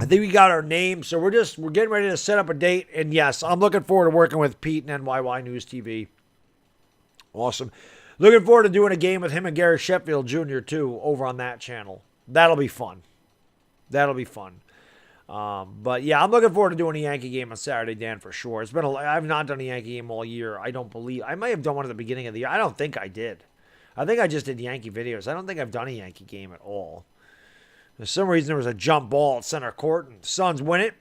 I think we got our name, so we're getting ready to set up a date. And yes, I'm looking forward to working with Pete and NYY News TV. Awesome. Looking forward to doing a game with him and Gary Sheffield Jr. too over on that channel. That'll be fun. But yeah, I'm looking forward to doing a Yankee game on Saturday, Dan, for sure. I've not done a Yankee game all year. I don't believe. I might have done one at the beginning of the year. I don't think I did. I think I just did Yankee videos. I don't think I've done a Yankee game at all. For some reason, there was a jump ball at center court, and the Suns win it.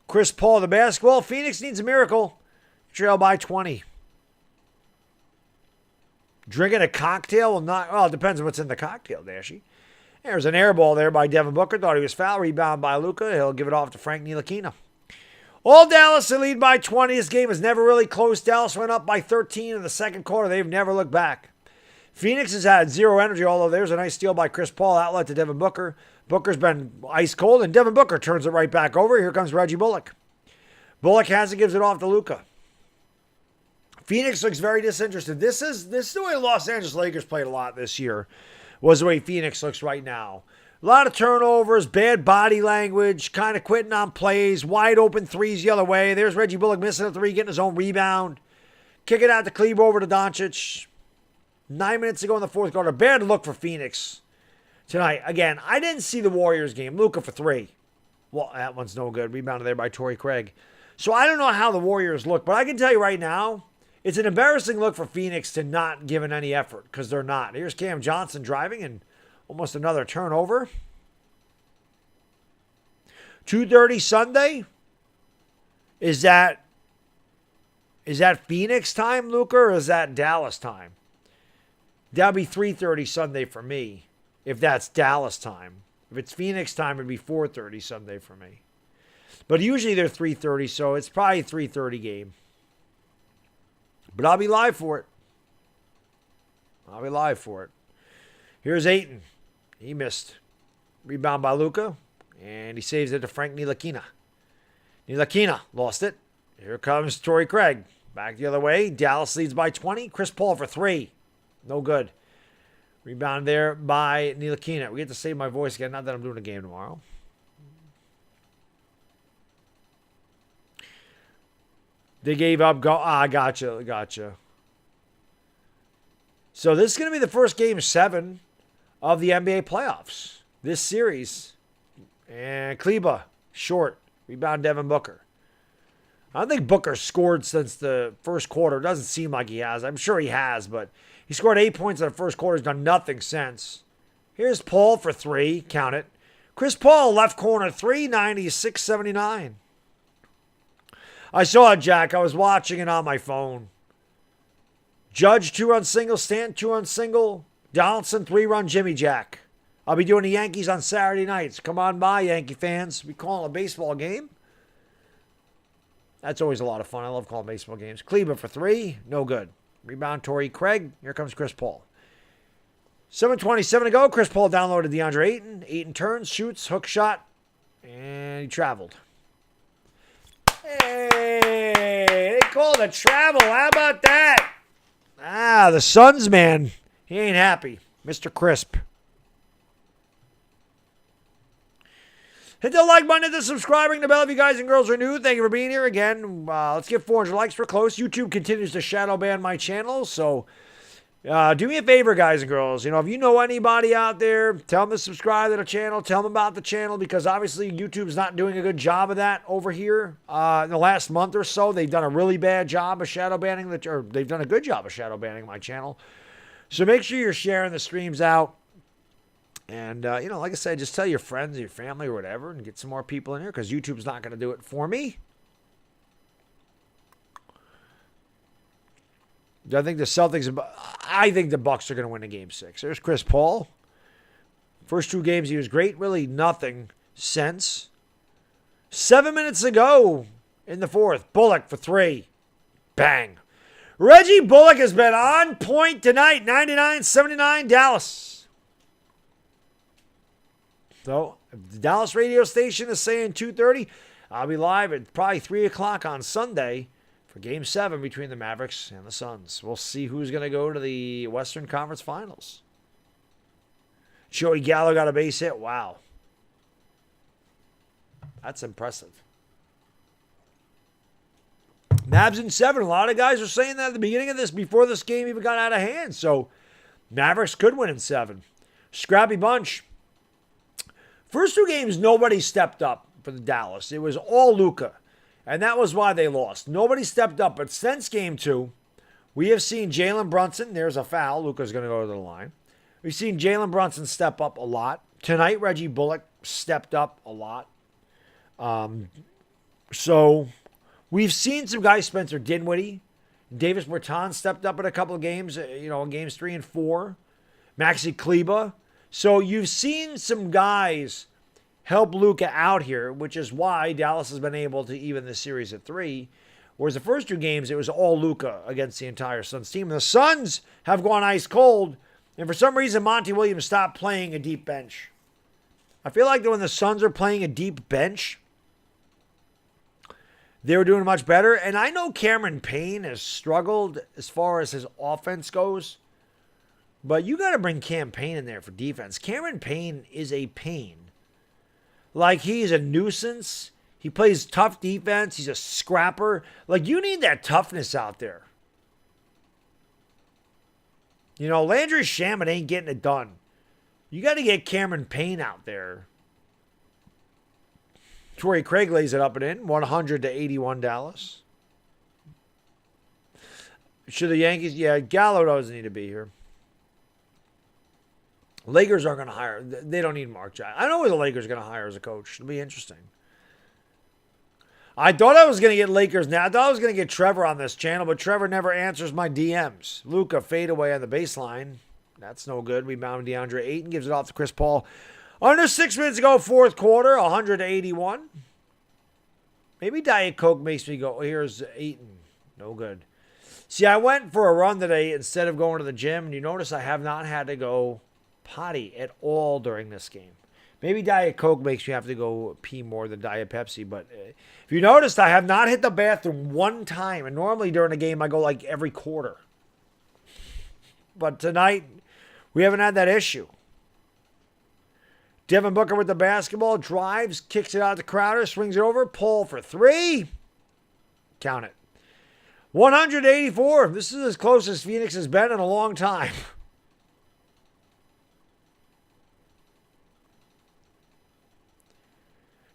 Chris Paul, the basketball. Phoenix needs a miracle. Trail by 20. Drinking a cocktail will not. Well, it depends on what's in the cocktail, Dashy. There's an air ball there by Devin Booker. Thought he was foul. Rebound by Luka. He'll give it off to Frank Ntilikina. All Dallas to lead by 20. This game is never really close. Dallas went up by 13 in the second quarter. They've never looked back. Phoenix has had zero energy, although there's a nice steal by Chris Paul. Outlet to Devin Booker. Booker's been ice cold, and Devin Booker turns it right back over. Here comes Reggie Bullock. Bullock has it, gives it off to Luka. Phoenix looks very disinterested. This is the way Los Angeles Lakers played a lot this year, was the way Phoenix looks right now. A lot of turnovers, bad body language, kind of quitting on plays, wide open threes the other way. There's Reggie Bullock missing a three, getting his own rebound. Kick it out to Kleber over to Doncic. 9 minutes to go in the fourth quarter. Bad look for Phoenix tonight. Again, I didn't see the Warriors game. Luka for three. Well, that one's no good. Rebounded there by Torrey Craig. So I don't know how the Warriors look, but I can tell you right now, it's an embarrassing look for Phoenix to not give it any effort, because they're not. Here's Cam Johnson driving and almost another turnover. 2:30 Sunday. Is that Phoenix time, Luka, or is that Dallas time? That'd be 3:30 Sunday for me, if that's Dallas time. If it's Phoenix time, it'd be 4:30 Sunday for me. But usually they're 3:30, so it's probably a 3:30 game. But I'll be live for it. Here's Ayton. He missed. Rebound by Luka. And he saves it to Frank Ntilikina. Ntilikina lost it. Here comes Torrey Craig. Back the other way. Dallas leads by 20. Chris Paul for three. No good. Rebound there by Ntilikina. We get to save my voice again. Not that I'm doing a game tomorrow. They gave up. Gotcha. So this is going to be the first game 7 of the NBA playoffs. This series. And Kleba, short. Rebound Devin Booker. I don't think Booker scored since the first quarter. It doesn't seem like he has. I'm sure he has, but he scored 8 points in the first quarter. He's done nothing since. Here's Paul for 3. Count it. Chris Paul, left corner, 3, 96-79. I saw it, Jack. I was watching it on my phone. Judge, 2-run single. Stanton, 2-run single. Donaldson, 3-run Jimmy Jack. I'll be doing the Yankees on Saturday nights. Come on by, Yankee fans. We calling a baseball game. That's always a lot of fun. I love calling baseball games. Kleba for 3. No good. Rebound, Torrey Craig. Here comes Chris Paul. 7:27 to go. Chris Paul downloaded DeAndre Ayton. Ayton turns, shoots, hook shot, and he traveled. Hey, they called a travel. How about that? The Suns, man. He ain't happy. Mr. Crisp. Hit the like button, hit the subscribe, ring the bell if you guys and girls are new. Thank you for being here again. Let's get 400 likes. We're close. YouTube continues to shadow ban my channel, so do me a favor, guys and girls. If you know anybody out there, tell them to subscribe to the channel. Tell them about the channel, because obviously YouTube's not doing a good job of that over here. In the last month or so, they've done a really bad job of shadow banning, or they've done a good job of shadow banning my channel. So make sure you're sharing the streams out. And, like I said, just tell your friends, your family, or whatever, and get some more people in here, because YouTube's not going to do it for me. I think the Bucks are going to win in Game 6. There's Chris Paul. First 2 games, he was great. Really nothing since. 7 minutes ago in the fourth. Bullock for 3. Bang. Reggie Bullock has been on point tonight. 99-79 Dallas. So, if the Dallas radio station is saying 2:30, I'll be live at probably 3 o'clock on Sunday for Game 7 between the Mavericks and the Suns. We'll see who's going to go to the Western Conference Finals. Joey Gallo got a base hit. Wow. That's impressive. Mavs in 7. A lot of guys are saying that at the beginning of this, before this game even got out of hand. So, Mavericks could win in 7. Scrappy bunch. First 2 games, nobody stepped up for the Dallas. It was all Luka, and that was why they lost. Nobody stepped up, but since Game 2, we have seen Jalen Brunson. There's a foul. Luka's going to go to the line. We've seen Jalen Brunson step up a lot. Tonight, Reggie Bullock stepped up a lot. So we've seen some guys, Spencer Dinwiddie, Davis Bertans stepped up in a couple of games, in games 3 and 4. Maxi Kleba. So you've seen some guys help Luka out here, which is why Dallas has been able to even the series at 3. Whereas the first 2 games, it was all Luka against the entire Suns team. The Suns have gone ice cold, and for some reason, Monty Williams stopped playing a deep bench. I feel like that when the Suns are playing a deep bench, they were doing much better. And I know Cameron Payne has struggled as far as his offense goes. But you got to bring Cam Payne in there for defense. Cameron Payne is a pain. Like, he's a nuisance. He plays tough defense. He's a scrapper. Like, you need that toughness out there. Landry Shamet ain't getting it done. You got to get Cameron Payne out there. Torrey Craig lays it up and in. 100-81 Dallas. Should the Yankees... Yeah, Gallo doesn't need to be here. Lakers aren't going to hire. They don't need Mark Jackson. I know who the Lakers are going to hire as a coach. It'll be interesting. I thought I was going to get Lakers now. I thought I was going to get Trevor on this channel, but Trevor never answers my DMs. Luka fadeaway on the baseline. That's no good. Rebound DeAndre Ayton gives it off to Chris Paul. Under 6 minutes to go, fourth quarter, 100-81. Maybe Diet Coke makes me go, here's Ayton. No good. See, I went for a run today instead of going to the gym, and you notice I have not had to go potty at all during this game. Maybe Diet Coke makes you have to go pee more than Diet Pepsi, but if you noticed, I have not hit the bathroom one time, and normally during a game I go like every quarter. But tonight, we haven't had that issue. Devin Booker with the basketball, drives, kicks it out to Crowder, swings it over, Paul for 3. Count it. 184. This is as close as Phoenix has been in a long time.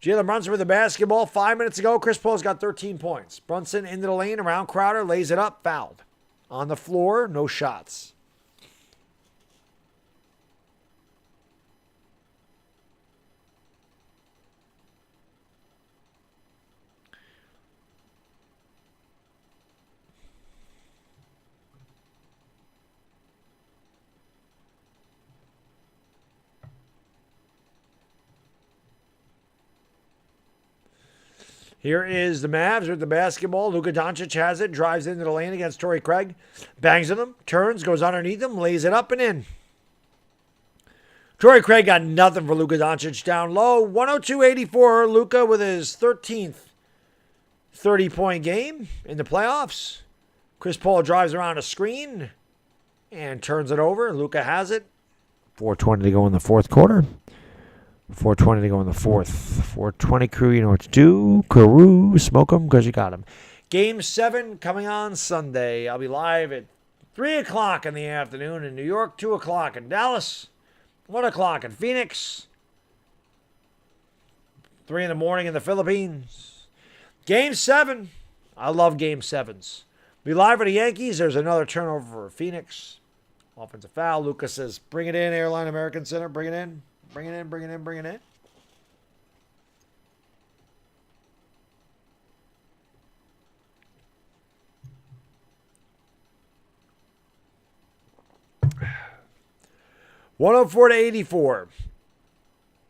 Jalen Brunson with the basketball. 5 minutes ago, Chris Paul's got 13 points. Brunson into the lane around Crowder, lays it up, fouled. On the floor, no shots. Here is the Mavs with the basketball. Luka Doncic has it, drives into the lane against Torrey Craig. Bangs on him, turns, goes underneath him, lays it up and in. Torrey Craig got nothing for Luka Doncic down low. 102-84, Luka with his 13th 30-point game in the playoffs. Chris Paul drives around a screen and turns it over. Luka has it. 4:20 to go in the fourth quarter. 4:20 to go in the fourth. 4:20 crew, you know what to do. Crew, smoke them because you got them. Game 7 coming on Sunday. I'll be live at 3 o'clock in the afternoon in New York, 2 o'clock in Dallas, 1 o'clock in Phoenix, 3 in the morning in the Philippines. Game 7. I love Game 7s. Be live for the Yankees. There's another turnover for Phoenix. Offensive foul. Lucas says, bring it in, Airline American Center. Bring it in. Bring it in, bring it in, bring it in. $104-84.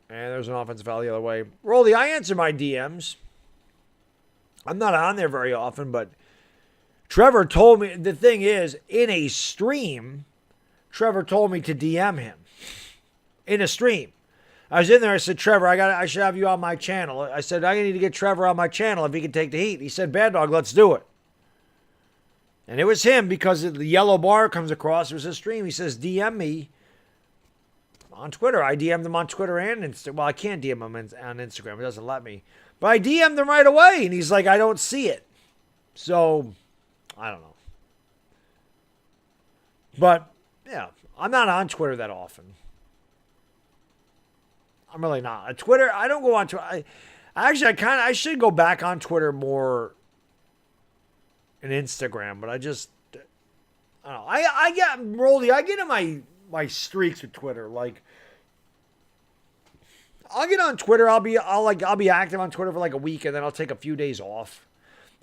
And there's an offensive foul the other way. Rolly, I answer my DMs. I'm not on there very often, but Trevor told me, the thing is, in a stream, Trevor told me to DM him. In a stream. I was in there, I said, Trevor, I should have you on my channel. I said, I need to get Trevor on my channel if he can take the heat. He said, Baddog, let's do it. And it was him because the yellow bar comes across. It was his stream. He says, DM me on Twitter. I DM'd him on Twitter and Instagram. Well, I can't DM him on Instagram. It doesn't let me. But I DM'd him right away. And he's like, I don't see it. So, I don't know. But, yeah, I'm not on Twitter that often. I'm really not. Twitter, I don't go on Twitter. I should go back on Twitter more and Instagram, but I don't know. I get in my streaks with Twitter. Like, I'll get on Twitter. I'll be active on Twitter for like a week, and then I'll take a few days off.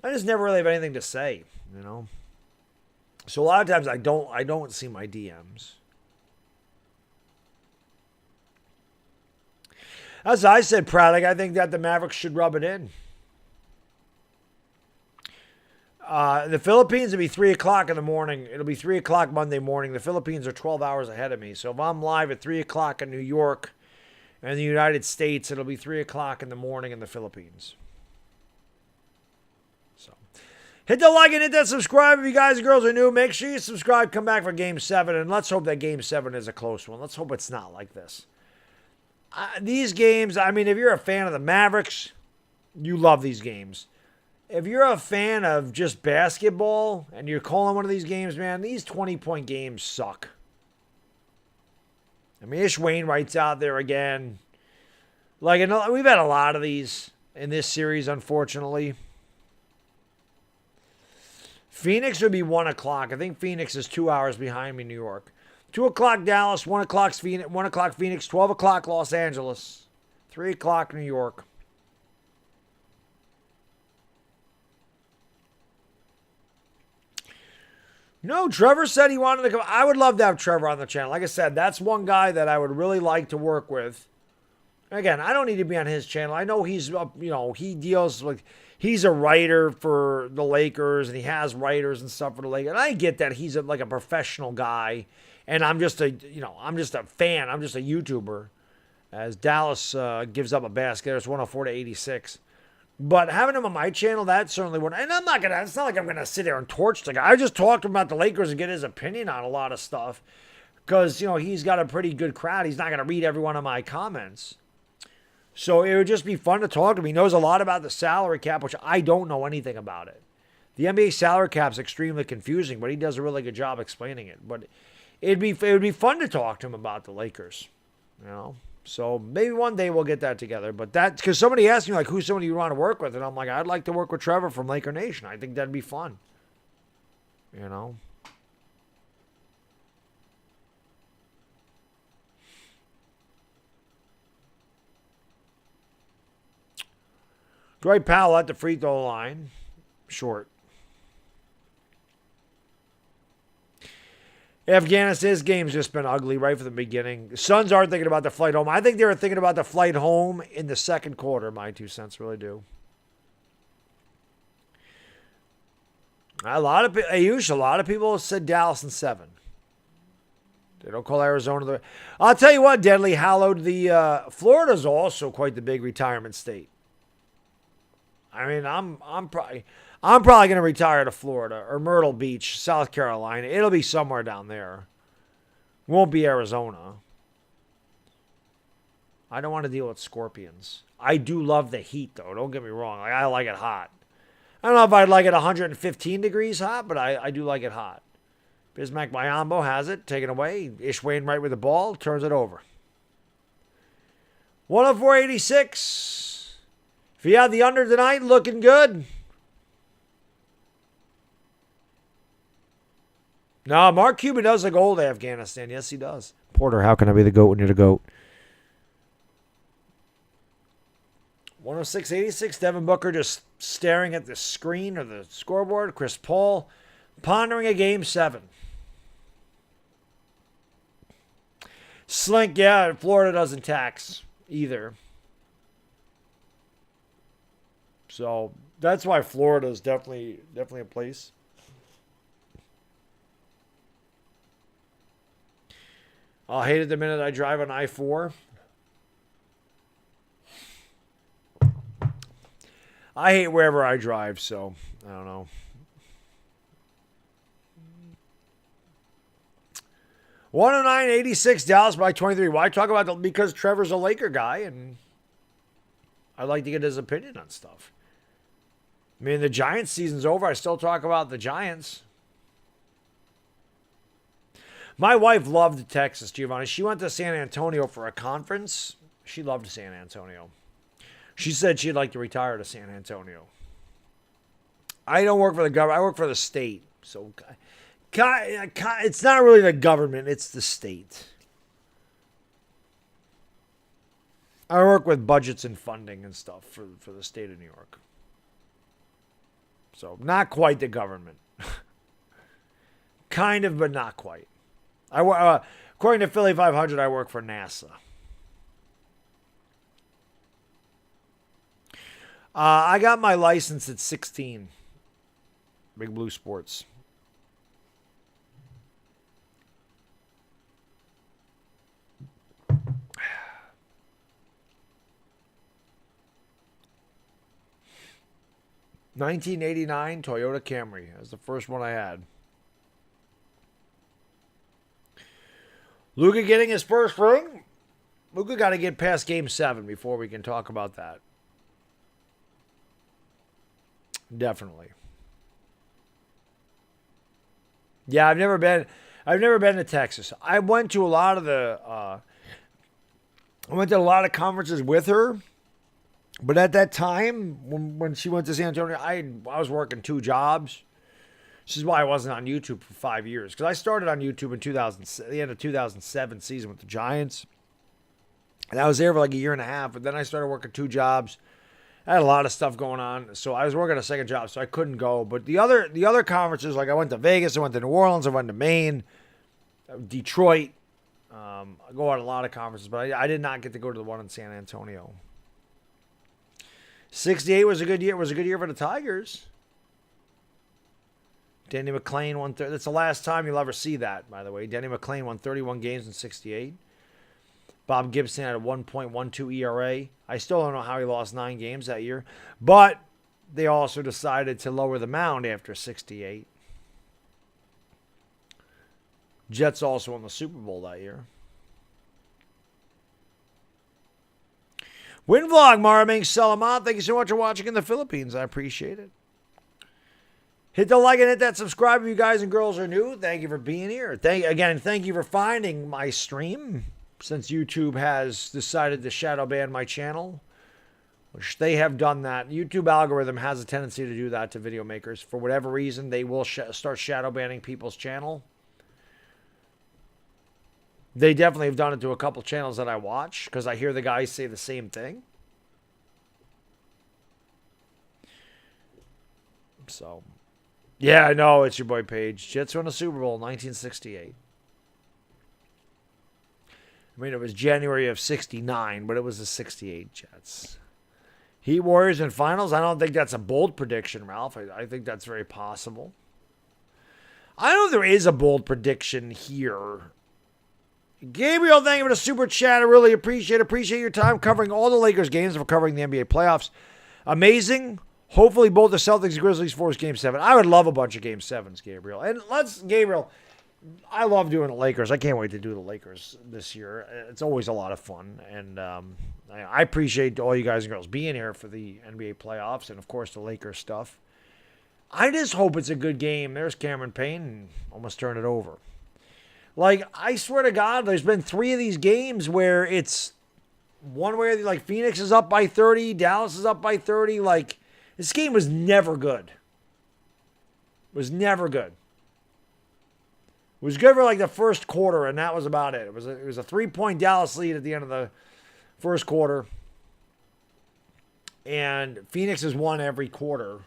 I just never really have anything to say, you know. So a lot of times I don't see my DMs. As I said, Praddock, I think that the Mavericks should rub it in. The Philippines will be 3 o'clock in the morning. It'll be 3 o'clock Monday morning. The Philippines are 12 hours ahead of me. So if I'm live at 3 o'clock in New York and the United States, it'll be 3 o'clock in the morning in the Philippines. So hit the like and hit that subscribe if you guys and girls are new. Make sure you subscribe. Come back for Game 7. And let's hope that Game 7 is a close one. Let's hope it's not like this. These games, I mean, if you're a fan of the Mavericks, you love these games. If you're a fan of just basketball and you're calling one of these games, man, these 20-point games suck. I mean, Ish Wainwright's out there again. Like, we've had a lot of these in this series, unfortunately. Phoenix would be 1 o'clock. I think Phoenix is 2 hours behind me, New York. 2 o'clock Dallas, 1 o'clock Phoenix, 12 o'clock Los Angeles, 3 o'clock New York. No, Trevor said he wanted to come. I would love to have Trevor on the channel. Like I said, that's one guy that I would really like to work with. Again, I don't need to be on his channel. I know he's, he deals with, he's a writer for the Lakers and he has writers and stuff for the Lakers. And I get that he's like a professional guy. And I'm just a fan. I'm just a YouTuber. As Dallas gives up a basket, it's 104-86. But having him on my channel, that certainly would. And it's not like I'm gonna sit there and torch the guy. I just talked about the Lakers and get his opinion on a lot of stuff. Because, he's got a pretty good crowd. He's not gonna read every one of my comments. So it would just be fun to talk to him. He knows a lot about the salary cap, which I don't know anything about it. The NBA salary cap's extremely confusing, but he does a really good job explaining it. But it would be fun to talk to him about the Lakers, you know. So maybe one day we'll get that together. But that's because somebody asked me like, who's somebody you want to work with, and I'm like, I'd like to work with Trevor from Laker Nation. I think that'd be fun, you know. Dwight Powell at the free throw line, short. Afghanistan's game's just been ugly right from the beginning. The Suns are thinking about the flight home. I think they were thinking about the flight home in the second quarter. My 2 cents really do. A lot of people said Dallas in 7. They don't call Arizona. I'll tell you what, Deadly Hallowed. The Florida's also quite the big retirement state. I mean, I'm probably going to retire to Florida or Myrtle Beach, South Carolina. It'll be somewhere down there. Won't be Arizona. I don't want to deal with scorpions. I do love the heat, though. Don't get me wrong. I like it hot. I don't know if I'd like it 115 degrees hot, but I do like it hot. Bismack Biyombo has it taken away. Ish Wainwright with the ball turns it over. 104.86. If you had the under tonight, looking good. No, Mark Cuban does look old, Afghanistan. Yes, he does. Porter, how can I be the GOAT when you're the GOAT? 106.86. Devin Booker just staring at the screen or the scoreboard. Chris Paul pondering a game 7. Slink, yeah, Florida doesn't tax either. So that's why Florida is definitely a place. I'll hate it the minute I drive on I-4. I hate wherever I drive, so I don't know. 109.86 Dallas by 23. Why talk about that? Because Trevor's a Laker guy, and I'd like to get his opinion on stuff. I mean, the Giants season's over. I still talk about the Giants. My wife loved Texas, Giovanni. She went to San Antonio for a conference. She loved San Antonio. She said she'd like to retire to San Antonio. I don't work for the government. I work for the state. So it's not really the government. It's the state. I work with budgets and funding and stuff for the state of New York. So not quite the government. Kind of, but not quite. According to Philly 500, I work for NASA. I got my license at 16. Big Blue Sports. $1989 Toyota Camry. That was the first one I had. Luka getting his first ring? Luka got to get past Game 7 before we can talk about that. Definitely. Yeah, I've never been to Texas. I went to a lot of conferences with her. But at that time, when she went to San Antonio, I was working 2 jobs. This is why I wasn't on YouTube for 5 years. Because I started on YouTube in the end of 2007 season with the Giants. And I was there for like a year and a half. But then I started working 2 jobs. I had a lot of stuff going on. So I was working a second job, so I couldn't go. But the other conferences, like I went to Vegas, I went to New Orleans, I went to Maine, Detroit. I go on a lot of conferences, but I did not get to go to the one in San Antonio. 68 was a good year. It was a good year for the Tigers. Denny McClain won. That's the last time you'll ever see that, by the way. Denny McClain won 31 games in 68. Bob Gibson had a 1.12 ERA. I still don't know how he lost 9 games that year. But they also decided to lower the mound after 68. Jets also won the Super Bowl that year. Win vlog, Maraming Salamat. Thank you so much for watching in the Philippines. I appreciate it. Hit the like and hit that subscribe if you guys and girls are new. Thank you for being here. Thank you for finding my stream since YouTube has decided to shadow ban my channel, which they have done that. YouTube algorithm has a tendency to do that to video makers. For whatever reason, they will start shadow banning people's channel. They definitely have done it to a couple channels that I watch because I hear the guys say the same thing. So, yeah, I know. It's your boy Paige. Jets won a Super Bowl in 1968. I mean, it was January of 69, but it was the 68 Jets. Heat Warriors in finals? I don't think that's a bold prediction, Ralph. I think that's very possible. I know there is a bold prediction here. Gabriel, thank you for the super chat. I really appreciate your time covering all the Lakers games and for covering the NBA playoffs. Amazing. Hopefully both the Celtics and Grizzlies force Game 7. I would love a bunch of Game 7s, Gabriel. And Gabriel, I love doing the Lakers. I can't wait to do the Lakers this year. It's always a lot of fun. And I appreciate all you guys and girls being here for the NBA playoffs and, of course, the Lakers stuff. I just hope it's a good game. There's Cameron Payne. Almost turned it over. Like, I swear to God, there's been 3 of these games where it's one where, like, Phoenix is up by 30, Dallas is up by 30. Like, this game was never good. It was never good. It was good for, like, the first quarter, and that was about it. It was a 3-point Dallas lead at the end of the first quarter. And Phoenix has won every quarter.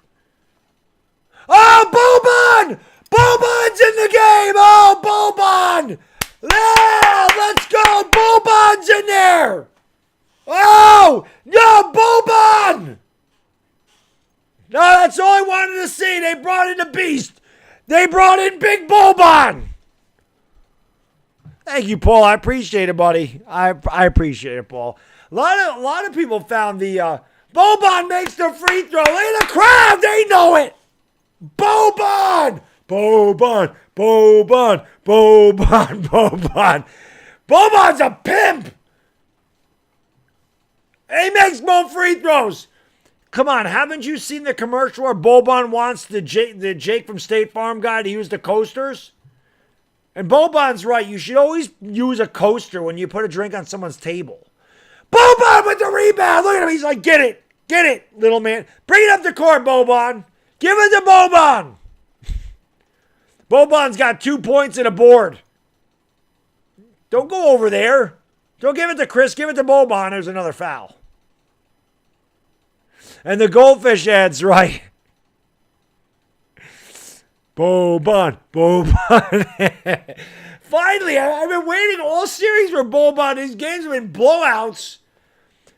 Oh, Boban! Boban's in the game! Oh, Boban! Yeah, let's go! Boban's in there! Oh! No, Boban! No, that's all I wanted to see. They brought in the beast. They brought in Big Boban. Thank you, Paul. I appreciate it, buddy. I appreciate it, Paul. A lot of people found the Boban makes the free throw. Look at the crowd. They know it. Boban! Boban! Boban! Boban! Boban! Boban's a pimp! He makes more free throws. Come on, haven't you seen the commercial where Boban wants the Jake from State Farm guy to use the coasters? And Boban's right. You should always use a coaster when you put a drink on someone's table. Boban with the rebound. Look at him. He's like, get it. Get it, little man. Bring it up the court, Boban. Give it to Boban. Boban's got 2 points and a board. Don't go over there. Don't give it to Chris. Give it to Boban. There's another foul. And the goldfish ad's right. Boban. Boban. Finally, I've been waiting all series for Boban. These games have been blowouts.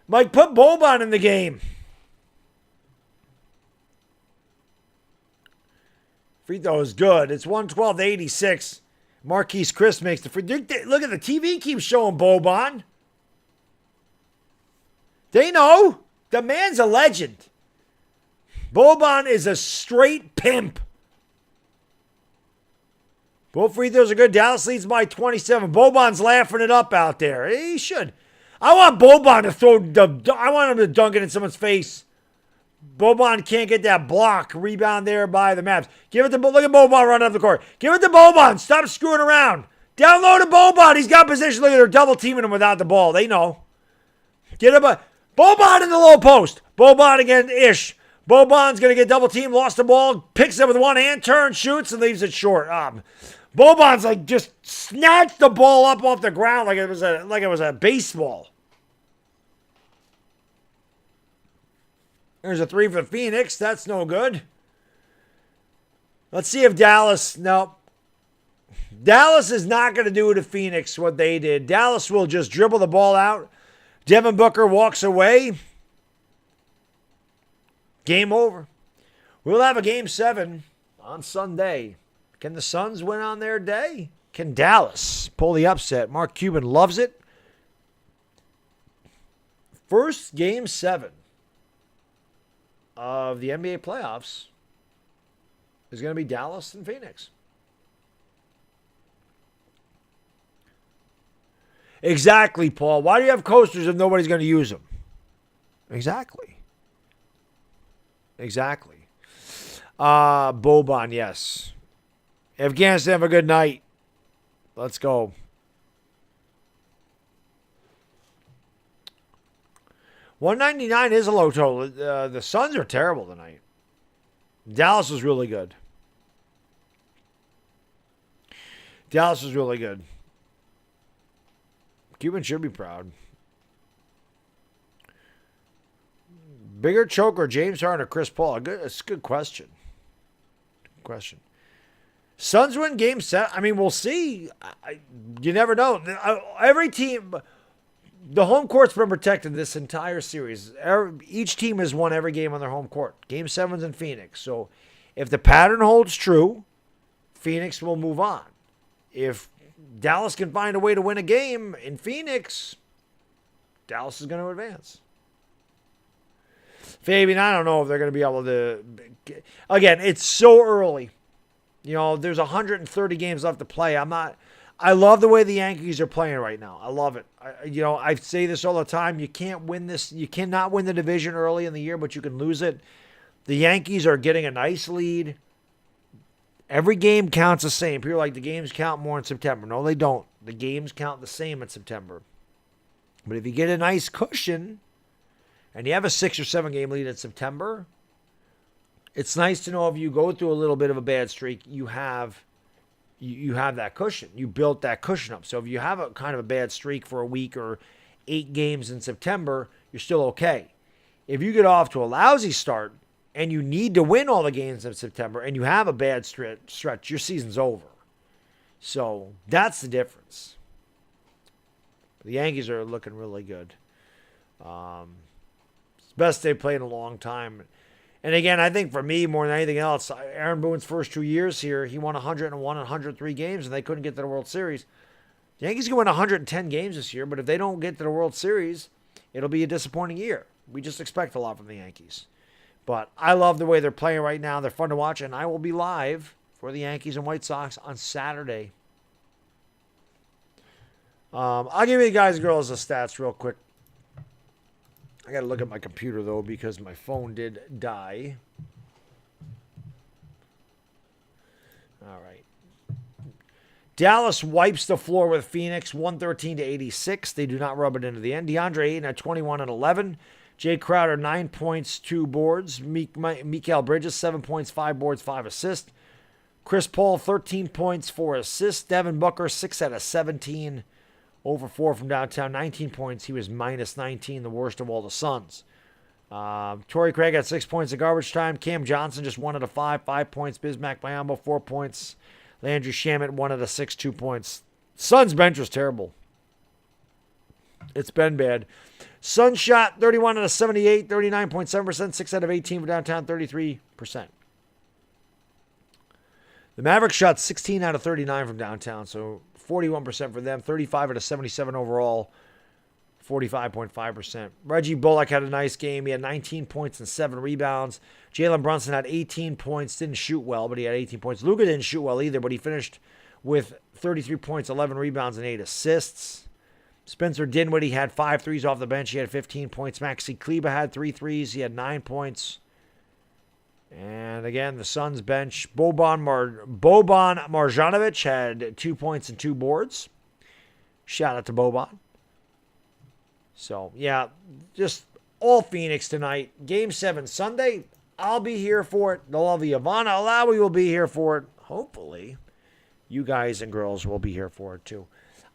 Mike, put Boban in the game. Free throw is good. It's 112-86. Marquise Chris makes the free. Look at the TV keeps showing Boban. They know. The man's a legend. Boban is a straight pimp. Both free throws are good. Dallas leads by 27. Boban's laughing it up out there. He should. I want Boban to throw I want him to dunk it in someone's face. Boban can't get that block. Rebound there by the Mavs. Look at Boban running up the court. Give it to Boban. Stop screwing around. Down low to Boban. He's got position. Look at they're double teaming him without the ball. They know. Get him Boban in the low post. Boban again, Ish. Boban's going to get double teamed. Lost the ball. Picks it with one hand. Turns, shoots, and leaves it short. Boban's like just snatched the ball up off the ground like it was a baseball. There's a 3 for Phoenix. That's no good. Let's see if Dallas. No. Dallas is not going to do to Phoenix what they did. Dallas will just dribble the ball out. Devin Booker walks away. Game over. We'll have a Game 7 on Sunday. Can the Suns win on their day? Can Dallas pull the upset? Mark Cuban loves it. First Game 7 of the NBA playoffs is going to be Dallas and Phoenix. Exactly, Paul. Why do you have coasters if nobody's going to use them? Exactly. Boban, yes. Afghanistan, have a good night. Let's go. $199 is a low total. The Suns are terrible tonight. Dallas was really good. Dallas was really good. Cuban should be proud. Bigger choker, James Harden or Chris Paul? It's a good question. Suns win game 7. I mean, we'll see. You never know. Every team, the home court's been protected this entire series. Each team has won every game on their home court. Game 7's in Phoenix. So if the pattern holds true, Phoenix will move on. If Dallas can find a way to win a game in Phoenix, Dallas is going to advance. Fabian, I don't know if they're going to be able to. Again, it's so early. You know, there's 130 games left to play. I love the way the Yankees are playing right now. I love it. I say this all the time. You can't win this. You cannot win the division early in the year, but you can lose it. The Yankees are getting a nice lead. Every game counts the same. People are like, the games count more in September. No, they don't. The games count the same in September. But if you get a nice cushion and you have a 6 or 7 game lead in September, it's nice to know if you go through a little bit of a bad streak, you have that cushion. You built that cushion up. So if you have a kind of a bad streak for a week or 8 games in September, you're still okay. If you get off to a lousy start and you need to win all the games in September and you have a bad stretch, your season's over. So that's the difference. The Yankees are looking really good. It's the best they've played in a long time. And again, I think for me, more than anything else, Aaron Boone's first 2 years here, he won 101 and 103 games, and they couldn't get to the World Series. The Yankees can win 110 games this year, but if they don't get to the World Series, it'll be a disappointing year. We just expect a lot from the Yankees. But I love the way they're playing right now. They're fun to watch, and I will be live for the Yankees and White Sox on Saturday. I'll give you guys and girls the stats real quick. I got to look at my computer, though, because my phone did die. All right. Dallas wipes the floor with Phoenix, 113-86. They do not rub it into the end. DeAndre Ayton at 21 and 11. Jay Crowder, 9 points, 2 boards. Mikal Bridges, 7 points, 5 boards, 5 assists. Chris Paul, 13 points, 4 assists. Devin Booker, 6 out of 17. Over 4 from downtown, 19 points. He was minus 19, the worst of all the Suns. Torrey Craig had 6 points in garbage time. Cam Johnson just 1 out of 5, 5 points. Bismack Biyombo, 4 points. Landry Shamet, 1 out of 6, 2 points. Suns bench was terrible. It's been bad. Suns shot 31 out of 78, 39.7%, 6 out of 18 for downtown, 33%. The Mavericks shot 16 out of 39 from downtown, so 41% for them, 35 out of 77 overall, 45.5%. Reggie Bullock had a nice game. He had 19 points and 7 rebounds. Jalen Brunson had 18 points, didn't shoot well, but he had 18 points. Luka didn't shoot well either, but he finished with 33 points, 11 rebounds, and 8 assists. Spencer Dinwiddie had 5 threes off the bench. He had 15 points. Maxi Kleba had 3 threes. He had 9 points. And again, the Suns bench, Boban Marjanovic had 2 points and 2 boards. Shout out to Boban. So, yeah, just all Phoenix tonight. Game 7 Sunday. I'll be here for it. The lovely Ivana Alawi will be here for it. Hopefully, you guys and girls will be here for it too.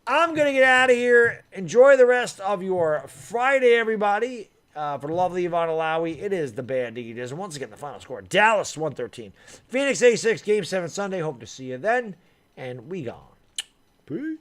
I'm going to get out of here. Enjoy the rest of your Friday, everybody. For the lovely Ivana Alawi, it is the Bad Diggies. And once again, the final score, Dallas 113. Phoenix 86, Game 7 Sunday. Hope to see you then. And we gone. Peace.